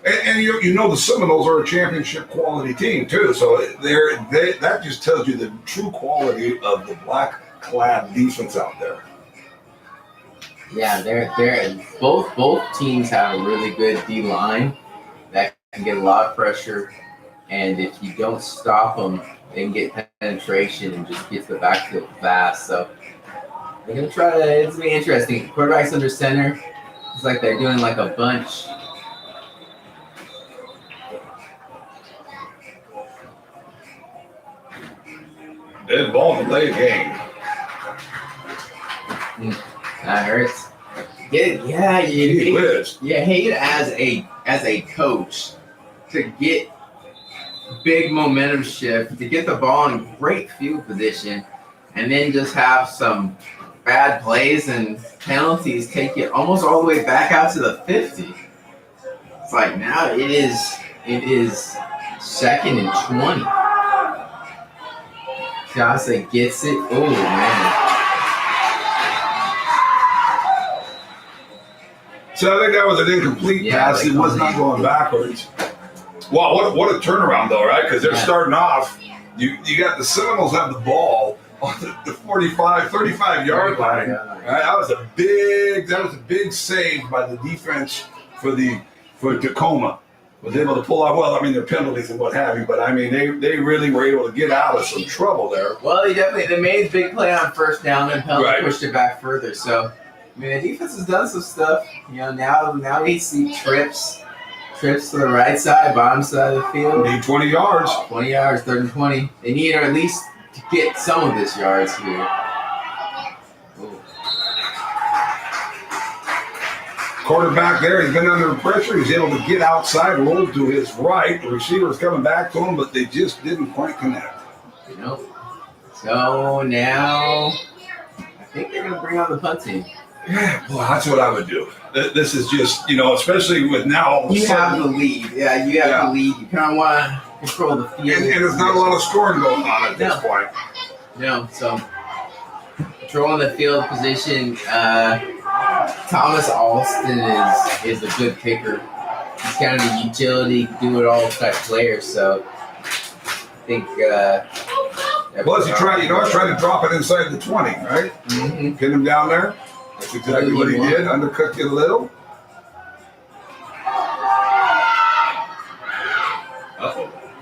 Speaker 2: And you know the Seminoles are a championship quality team too, so that just tells you the true quality of the black-clad defense out there.
Speaker 1: Yeah, they're both teams have a really good D line that can get a lot of pressure. And if you don't stop them, they can get penetration and just get to the backfield fast. So they're going to try to – it's going to be interesting. Quarterback's under center. It's like they're doing like a bunch.
Speaker 2: Dead ball delay game.
Speaker 1: That hurts. You hate as a coach to get – big momentum shift, to get the ball in great field position, and then just have some bad plays and penalties take you almost all the way back out to the 50. It's like now it is 2nd and 20. Johnson gets it. Oh man.
Speaker 2: So I think that was an incomplete pass. He was not going backwards. Wow, what a turnaround though, right? Because they're starting off. You got the Seminoles have the ball on the 45, 35-yard line. Right? That was a big save by the defense for Tacoma. Was able to pull out. Well, I mean, their penalties and what have you, but I mean, they really were able to get out of some trouble there.
Speaker 1: Well, they made a big play on first down and penalty pushed it back further. So, I mean, the defense has done some stuff. You know, now they see trips to the right side, bottom side of the field.
Speaker 2: Need 20 yards.
Speaker 1: 20 yards, 3rd and 20. They need at least to get some of this yards here. Ooh.
Speaker 2: Quarterback there, he's been under pressure. He's able to get outside, roll to his right. The receiver's coming back to him, but they just didn't quite connect.
Speaker 1: Nope. So now I think they're going to bring on the punt team.
Speaker 2: Yeah, well, that's what I would do. This is just, especially with now all of a
Speaker 1: sudden. You have the lead. Yeah, you have the lead. You kind of want to control the field.
Speaker 2: And there's not a lot of scoring going on at this point.
Speaker 1: No, so controlling the field position. Thomas Alston is a good kicker. He's kind of a utility, do-it-all type player. So I think
Speaker 2: Plus, you try to drop it inside the 20, right?
Speaker 1: Mm-hmm.
Speaker 2: Get him down there. That's exactly what he did. Undercooked it a little.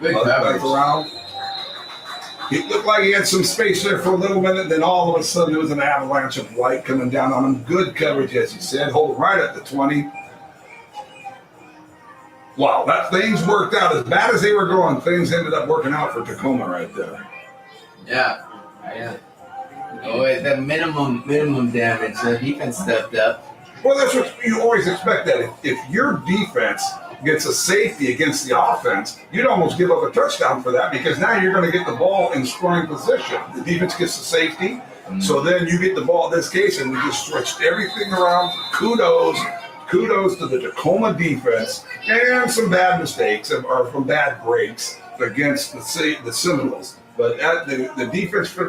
Speaker 1: Good coverage.
Speaker 2: Around. It looked like he had some space there for a little minute, then all of a sudden there was an avalanche of light coming down on him. Good coverage, as you said. Hold right at the 20. Wow, that things worked out. As bad as they were going, things ended up working out for Tacoma right there.
Speaker 1: Yeah. Oh, the minimum damage. The defense stepped up.
Speaker 2: Well, that's what you always expect. That if your defense gets a safety against the offense, you'd almost give up a touchdown for that, because now you're going to get the ball in scoring position. The defense gets the safety, so then you get the ball in this case, and we just switched everything around. Kudos to the Tacoma defense, and some bad mistakes or some bad breaks against the Seminoles. But the defense for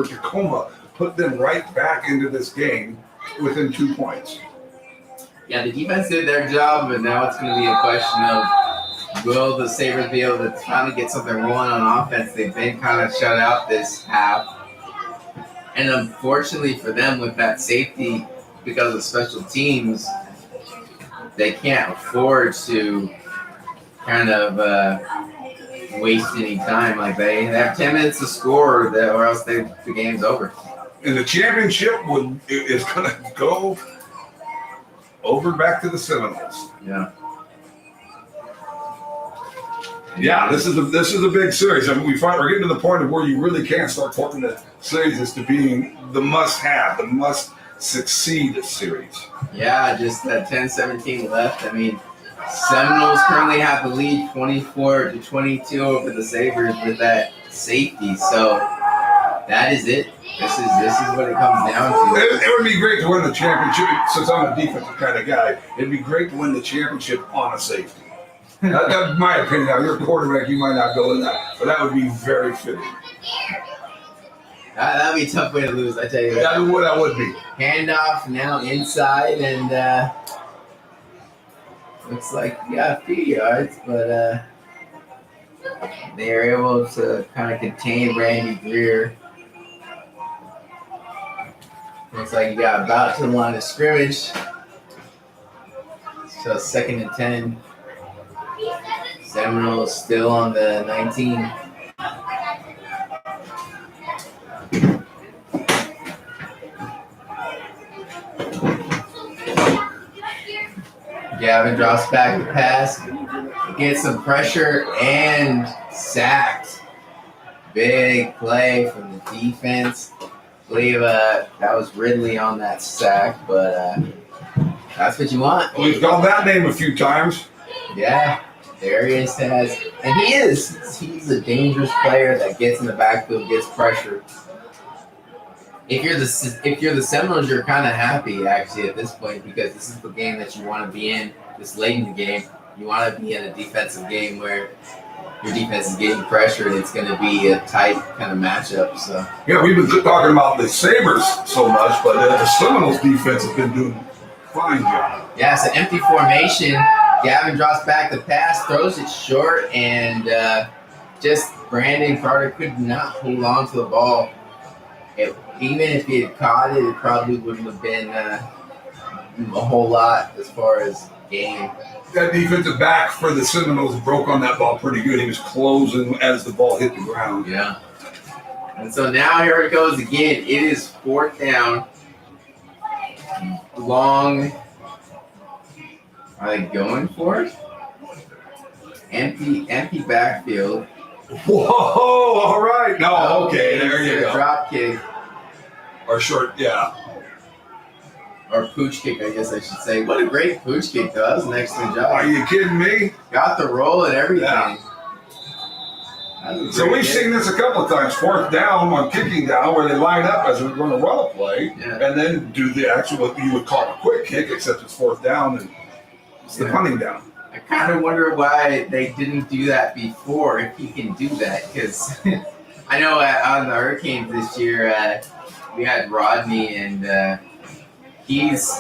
Speaker 2: Tacoma put them right back into this game within 2 points.
Speaker 1: Yeah, the defense did their job, but now it's going to be a question of, will the Sabres be able to finally get something rolling on offense? They've been kind of shut out this half. And unfortunately for them, with that safety, because of special teams, they can't afford to kind of waste any time. Like they have 10 minutes to score, or else the game's over.
Speaker 2: And the championship is going to go over back to the Seminoles.
Speaker 1: Yeah.
Speaker 2: Yeah, this is a big series. I mean, we're getting to the point of where you really can't start talking the series as to being the must-have, the must-succeed series.
Speaker 1: Yeah, just 10-17 left. I mean, Seminoles currently have the lead 24-22 over the Sabres with that safety. So that is it. This is what it comes down to.
Speaker 2: It would be great to win the championship. Since I'm a defensive kind of guy, it'd be great to win the championship on a safety. That's my opinion. Now, you're a quarterback, you might not go in that, but that would be very fitting.
Speaker 1: That would be a tough way to lose, I tell you.
Speaker 2: That would be.
Speaker 1: Handoff now inside, and looks like we got a few yards, but they are able to kind of contain Randy Greer. Looks like he got about to the line of scrimmage. So 2nd and 10. Seminoles still on the 19. Gavin drops back the pass, gets some pressure, and sacked. Big play from the defense. I believe that was Ridley on that sack, but that's what you want.
Speaker 2: We've called that name a few times.
Speaker 1: Yeah, Darius has, and he's a dangerous player that gets in the backfield, gets pressure. If you're the Seminoles, you're kind of happy actually at this point, because this is the game that you want to be in this late in the game. You want to be in a defensive game where your defense is getting pressure, and it's going to be a tight kind of matchup. So
Speaker 2: yeah, we've been talking about the Sabres so much, but the Seminoles defense has been doing a fine job.
Speaker 1: Yeah, it's an empty formation. Gavin drops back the pass, throws it short, and just Brandon Carter could not hold on to the ball. Even if he had caught it, it probably wouldn't have been a whole lot as far as game.
Speaker 2: That defensive back for the Seminoles broke on that ball pretty good. He was closing as the ball hit the ground.
Speaker 1: Yeah. And so now here it goes again. It is 4th down. Long. Are they going for it? Empty backfield.
Speaker 2: Whoa, all right. No, okay, there you go.
Speaker 1: Drop kick.
Speaker 2: Or short, yeah.
Speaker 1: Or pooch kick, I guess I should say. What a great pooch kick, though. That was an excellent job.
Speaker 2: Are you kidding me?
Speaker 1: Got the roll and everything.
Speaker 2: Yeah. So we've seen this a couple of times. 4th down on kicking down, where they line up as we're going to run a play, and then do the actual, what you would call a quick kick, except it's 4th down and it's the punting down.
Speaker 1: I kind of wonder why they didn't do that before, if he can do that, because I know on the Hurricanes this year, we had Rodney, and he's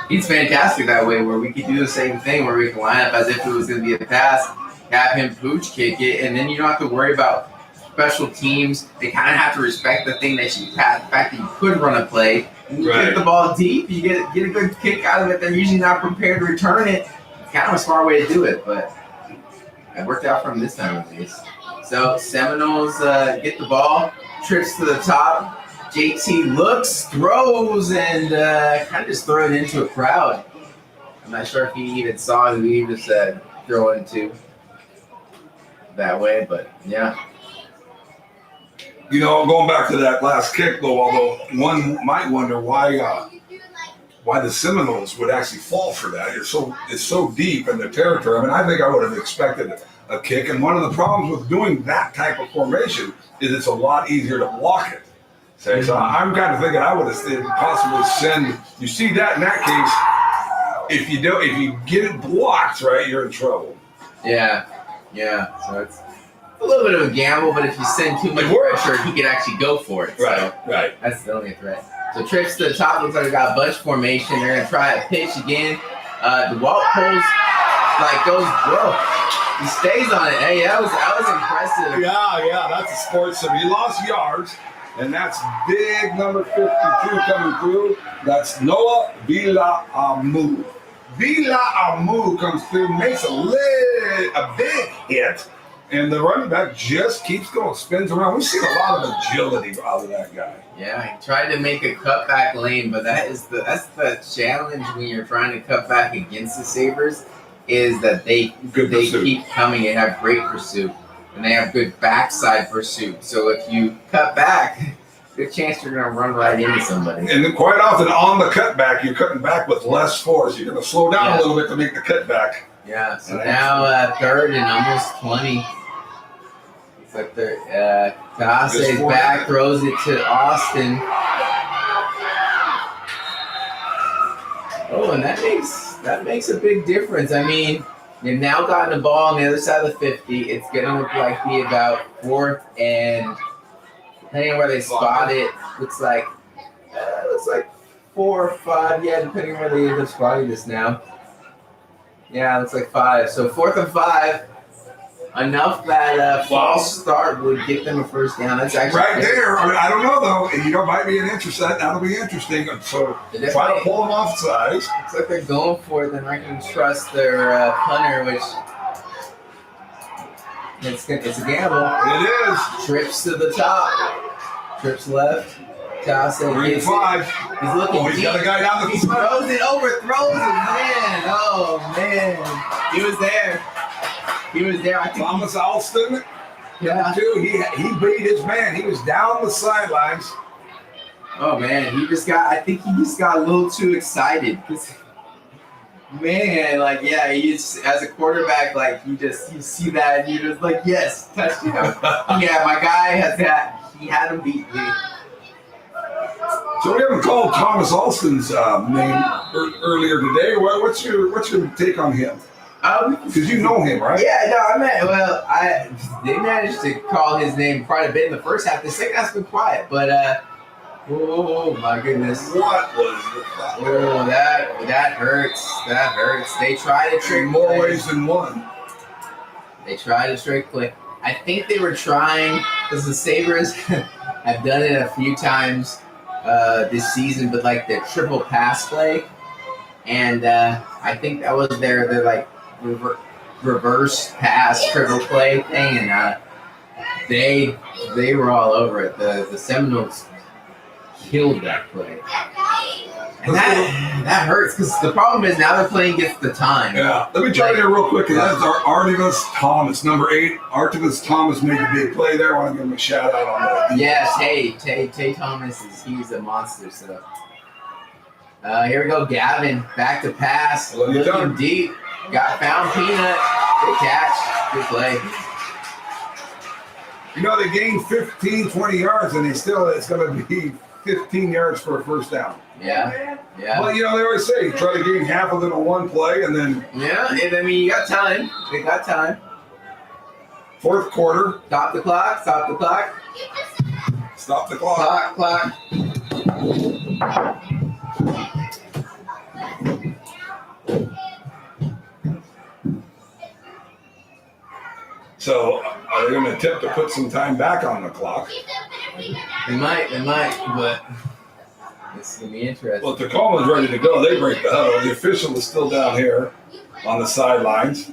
Speaker 1: fantastic that way, where we could do the same thing, where we can line up as if it was going to be a pass, have him pooch kick it, and then you don't have to worry about special teams, they kind of have to respect the fact that you could run a play. When you kick the ball deep, you get a good kick out of it. They're usually not prepared to return it. It's kind of a smart way to do it, but it worked out for them this time at least. So Seminoles get the ball, trips to the top. JT looks, throws, and kind of just throw it into a crowd. I'm not sure if he even saw who he was throwing to that way, but yeah.
Speaker 2: You know, going back to that last kick, though, although one might wonder why the Seminoles would actually fall for that. It's so deep in their territory. I mean, I think I would have expected a kick, and one of the problems with doing that type of formation is it's a lot easier to block it. Okay, so I'm kind of thinking I would have possibly send. You see that in that case, if you get it blocked, right, you're in trouble.
Speaker 1: Yeah. So it's a little bit of a gamble, but if you send too much pressure, he could actually go for it.
Speaker 2: Right.
Speaker 1: That's the only threat. So trips to the top, looks like we got a bunch formation. They're gonna try a pitch again. DeWalt pulls, goes, whoa. He stays on it. Hey, that was impressive.
Speaker 2: Yeah, that's a sports sim. He lost yards, and that's big number 52 coming through. That's Noah Villaamu. Villaamu comes through, makes a big hit, and the running back just keeps going, spins around. We've seen a lot of agility out of that guy.
Speaker 1: Yeah, he tried to make a cutback lane, but that's the challenge when you're trying to cut back against the Sabers, is that they keep coming and have great pursuit, and they have good backside pursuit. So if you cut back, good chance you're going to run right into somebody.
Speaker 2: And then quite often on the cutback, you're cutting back with less force. You're going to slow down a little bit to make the cutback.
Speaker 1: Yeah, so now third and almost 20. It's like they're Tase's back, throws it to Austin. Oh, and that makes a big difference. I mean, they've now gotten the ball on the other side of the 50. It's going to look like be about fourth and, depending on where they spot it, looks like 4 or 5. Yeah, depending on where they end up spotting this now. Yeah, it looks like 5. So 4th and 5. Enough that false start would get them a first down. That's actually
Speaker 2: right there. I mean, I don't know though. And might be an interest. That'll be interesting. So try to pull them off sides.
Speaker 1: Looks like they're going for it. They're not going to trust their punter, which it's a gamble.
Speaker 2: It is.
Speaker 1: Trips to the top. Trips left. Tase
Speaker 2: 3-5.
Speaker 1: He's looking.
Speaker 2: He's got a guy down the
Speaker 1: He throws it, overthrows it. Man, oh man, he was there. I think
Speaker 2: Thomas Alston.
Speaker 1: Yeah.
Speaker 2: Too. He beat his man. He was down the sidelines.
Speaker 1: Oh man, I think he just got a little too excited. Man, as a quarterback, you see that and you're just like, yes, touchdown. Yeah, my guy has that. He had him beat me.
Speaker 2: So we haven't called Thomas Alston's name earlier today. What's your take on him? Because you know him, right?
Speaker 1: Yeah, no, they managed to call his name quite a bit in the first half. The second half's been quiet, but oh my goodness.
Speaker 2: What was the problem?
Speaker 1: Oh, that hurts. That hurts. They tried to trick
Speaker 2: more
Speaker 1: play.
Speaker 2: ways than one.
Speaker 1: They tried to trick play. I think they were trying, because the Sabres have done it a few times this season, but their triple pass play. And I think that was their reverse pass triple play thing, and they were all over it. The Seminoles killed that play, and that hurts because the problem is now they're playing against the time.
Speaker 2: Yeah, let me jump in here real quick. That's our Artemis Thomas, number 8. Artemis Thomas made a big play there. I want to give him a shout out on that.
Speaker 1: Yes, Tay Thomas he's a monster. So here we go, Gavin back to pass, looking deep. Got found Peanut. Good catch. Good play.
Speaker 2: They gained 15, 20 yards, and it's going to be 15 yards for a first down.
Speaker 1: Yeah.
Speaker 2: Well, they always say you try to gain half of it on one play, and then.
Speaker 1: Yeah, you got time. They got time.
Speaker 2: Fourth quarter.
Speaker 1: Stop the clock.
Speaker 2: Stop the clock.
Speaker 1: Clock.
Speaker 2: So are they going to attempt to put some time back on the clock?
Speaker 1: They might, but it's going to be interesting.
Speaker 2: Well, Tacoma's ready to go. They break the huddle. The official is still down here on the sidelines.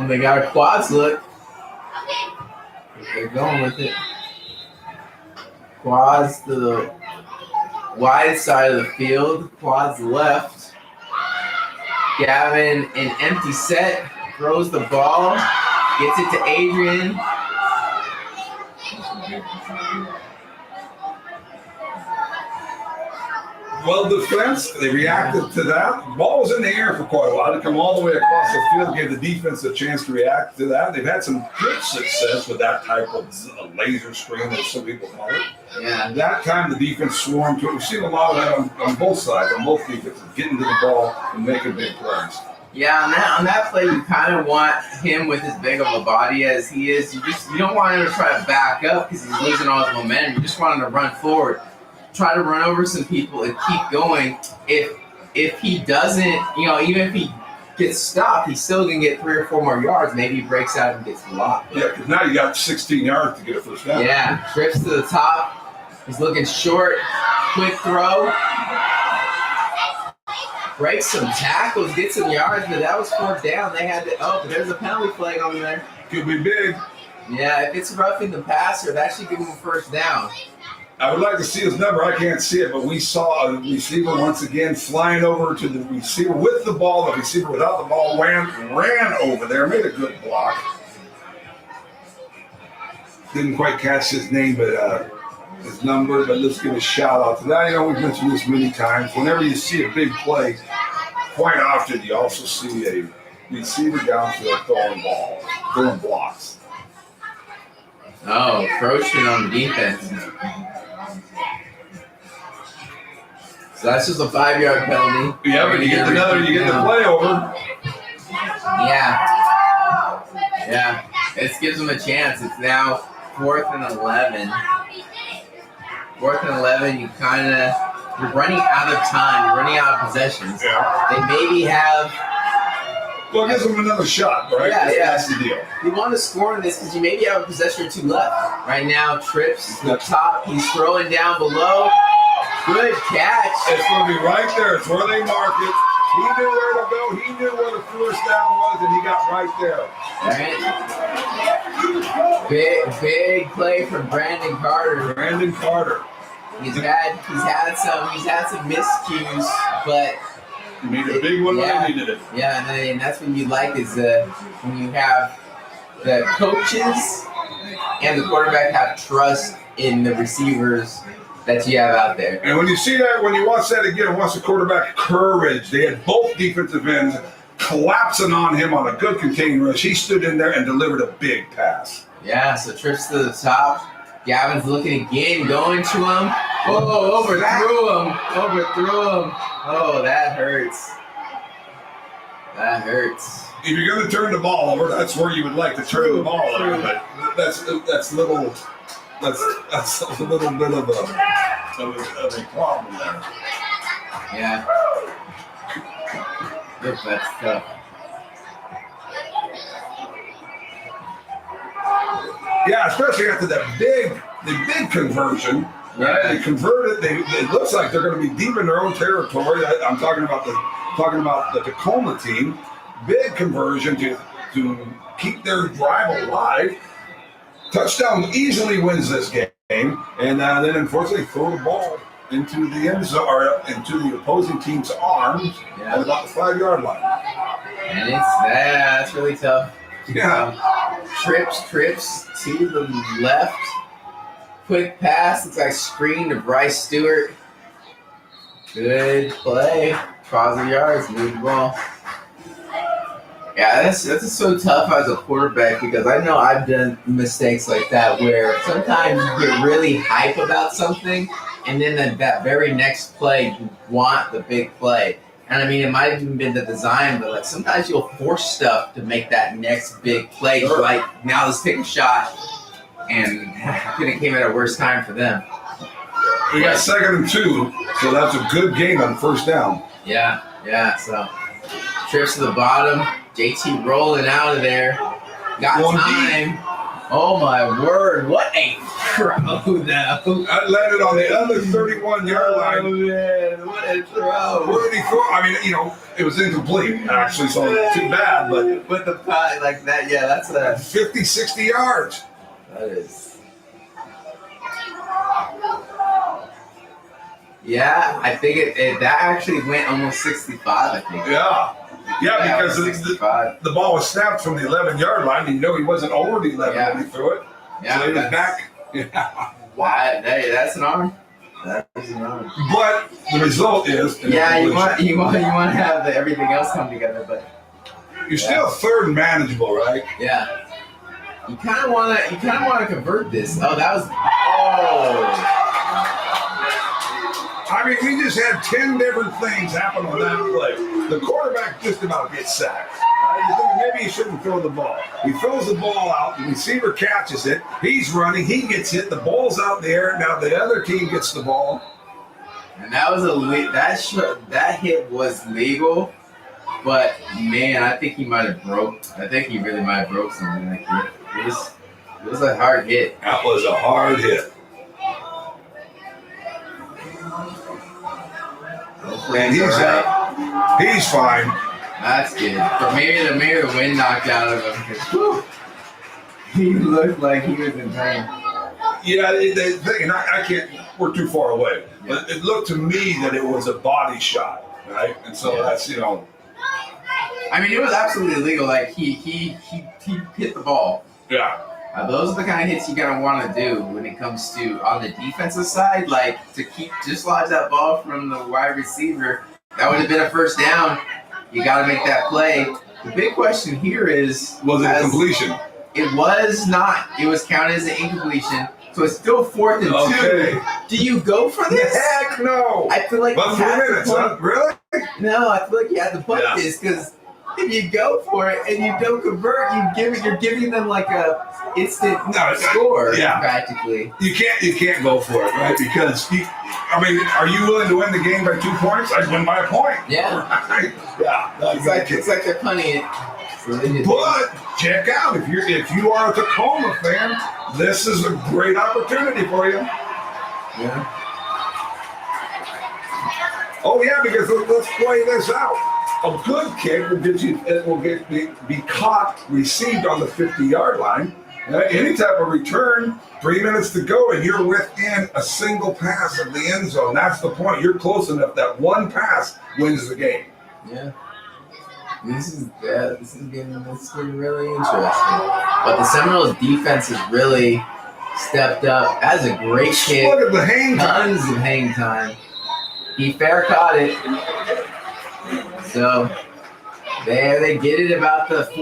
Speaker 1: They got a quads look. They're going with it. Quads to the wide side of the field. Quads left. Gavin, an empty set, throws the ball, gets it to Adrian.
Speaker 2: Well, defense, they reacted to that. The ball was in the air for quite a while. To come all the way across the field gave the defense a chance to react to that. They've had some good success with that type of laser screen, as some people call it.
Speaker 1: Yeah.
Speaker 2: That time the defense swarmed to it. We've seen a lot of that on both sides, on both defenses, getting to the ball and making big plays.
Speaker 1: Yeah, on that play, you kind of want him with as big of a body as he is. You don't want him to try to back up because he's losing all his momentum. You just want him to run forward. Try to run over some people and keep going. If he doesn't, even if he gets stopped, he's still gonna get 3 or 4 more yards. Maybe he breaks out and gets blocked.
Speaker 2: Yeah, because now you got 16 yards to get a first down.
Speaker 1: Yeah, trips to the top. He's looking short. Quick throw. Breaks some tackles, gets some yards, but that was 4th down. They had to. Oh, there's a penalty flag on there.
Speaker 2: Could be big.
Speaker 1: Yeah, if it's roughing the passer, that should give him a first down.
Speaker 2: I would like to see his number. I can't see it, but we saw a receiver once again flying over to the receiver with the ball. The receiver without the ball ran over there, made a good block. Didn't quite catch his name, but his number. But let's give a shout out to that. We've mentioned this many times. Whenever you see a big play, quite often you also see a receiver downfield throwing blocks.
Speaker 1: Oh, approaching on the defense. So that's just a 5-yard penalty.
Speaker 2: Yeah, but you get the play over.
Speaker 1: Yeah. This gives them a chance. It's now 4th and 11. 4th and 11, you're running out of time. You're running out of possessions.
Speaker 2: Yeah.
Speaker 1: They maybe have.
Speaker 2: Well, it gives them another shot, right?
Speaker 1: Yeah.
Speaker 2: That's the deal.
Speaker 1: You want to score in this because you maybe have a possession or 2 left. Right now, trips to the top. He's throwing down below. Good catch.
Speaker 2: It's going to be right there. It's where they mark it. He knew where to go. He knew where the first down was, and he got right there.
Speaker 1: Right. Big play from Brandon Carter. He's had some miscues, but
Speaker 2: he made a big one when he needed it.
Speaker 1: Yeah, and that's what you like is when you have the coaches and the quarterback have trust in the receivers that you have out there.
Speaker 2: And when you see that, when you watch that again, watch the quarterback courage. They had both defensive ends collapsing on him on a good contained rush. He stood in there and delivered a big pass.
Speaker 1: Yeah, so trips to the top. Gavin's looking again, going to him. Oh, overthrew him. Oh, that hurts.
Speaker 2: If you're going to turn the ball over, that's where you would like to turn the ball over. But that's a little bit of a problem there.
Speaker 1: Yeah. That's tough.
Speaker 2: Yeah, especially after the big conversion. Right? They converted. It looks like they're going to be deep in their own territory. I'm talking about the Tacoma team. Big conversion to keep their drive alive. Touchdown easily wins this game, and then unfortunately throw the ball into the end zone or into the opposing team's arms at about the 5-yard line.
Speaker 1: And that's really tough.
Speaker 2: Yeah.
Speaker 1: Trips to the left. Quick pass. Looks like screen to Bryce Stewart. Good play. Positive yards. Move the ball. Yeah, that's so tough as a quarterback because I know I've done mistakes like that where sometimes you get really hype about something and then that very next play you want the big play. And I mean, it might have even been the design, but like sometimes you'll force stuff to make that next big play. Sure. Like now let's take a shot, and it came at a worse time for them.
Speaker 2: We got 2nd and 2, so that's a good game on first down.
Speaker 1: Yeah. So Trips to the bottom. JT rolling out of there. Got
Speaker 2: Going
Speaker 1: time. Oh my word! What a throw though.
Speaker 2: I landed on the other 31-yard line.
Speaker 1: Oh man, what a throw!
Speaker 2: Where did he throw? I mean, it was incomplete actually, so too bad. But
Speaker 1: the pot like that, yeah, that's a
Speaker 2: 50, 60 yards.
Speaker 1: that is. Yeah, I think it that actually went almost 65. I think.
Speaker 2: Yeah, because
Speaker 1: 65.
Speaker 2: the ball was snapped from the 11-yard line. And he wasn't over the 11 when he threw it.
Speaker 1: Yeah,
Speaker 2: so he was back. Yeah.
Speaker 1: Hey, that's an arm. That is an arm.
Speaker 2: But the result is
Speaker 1: you want to have everything else come together, but
Speaker 2: you're still third and manageable, right?
Speaker 1: Yeah. You kind of want to convert this. Oh, that was. Oh.
Speaker 2: I mean, we just had 10 different things happen on that play. The quarterback just about gets sacked. You think maybe he shouldn't throw the ball. He throws the ball out. The receiver catches it. He's running. He gets hit. The ball's out there. Now the other team gets the ball.
Speaker 1: And that was that hit was legal, but man, I think he might have broke. I think he really might have broke something like that. It was a hard hit.
Speaker 2: That was a hard hit. And he's out. He's fine.
Speaker 1: That's good. But maybe the wind knocked out of him. Whew, he looked like he was in pain.
Speaker 2: Yeah, and I can't. We're too far away.
Speaker 1: Yeah.
Speaker 2: But it looked to me that it was a body shot, right? And so that's
Speaker 1: I mean, it was absolutely illegal. Like he hit the ball.
Speaker 2: Yeah.
Speaker 1: Those are the kind of hits you gotta want to do when it comes to on the defensive side, like to dislodge that ball from the wide receiver. That would have been a first down. You got to make that play. The big question here is,
Speaker 2: was it a completion?
Speaker 1: It was not. It was counted as an incompletion. So it's still 4th and 2. Do you go for this?
Speaker 2: Heck no.
Speaker 1: I feel like
Speaker 2: but 4 minutes, huh? Really?
Speaker 1: No, I feel like you have to punt this because if you go for it and you don't convert, you're giving them like a instant score practically.
Speaker 2: You can't go for it, right? Because are you willing to win the game by 2 points? I'd win by a point.
Speaker 1: Yeah. It's like they're punting it.
Speaker 2: But check out if you are a Tacoma fan, this is a great opportunity for you.
Speaker 1: Yeah.
Speaker 2: Oh yeah, because let's play this out. A good kick will be caught, received on the 50-yard line. Any type of return, 3 minutes to go, and you're within a single pass of the end zone. That's the point. You're close enough that one pass wins the game.
Speaker 1: Yeah. This is getting really interesting. But the Seminoles defense has really stepped up. That's a great kick.
Speaker 2: Look at the hang time.
Speaker 1: Tons of hang time. He fair caught it. So they get it about the 40.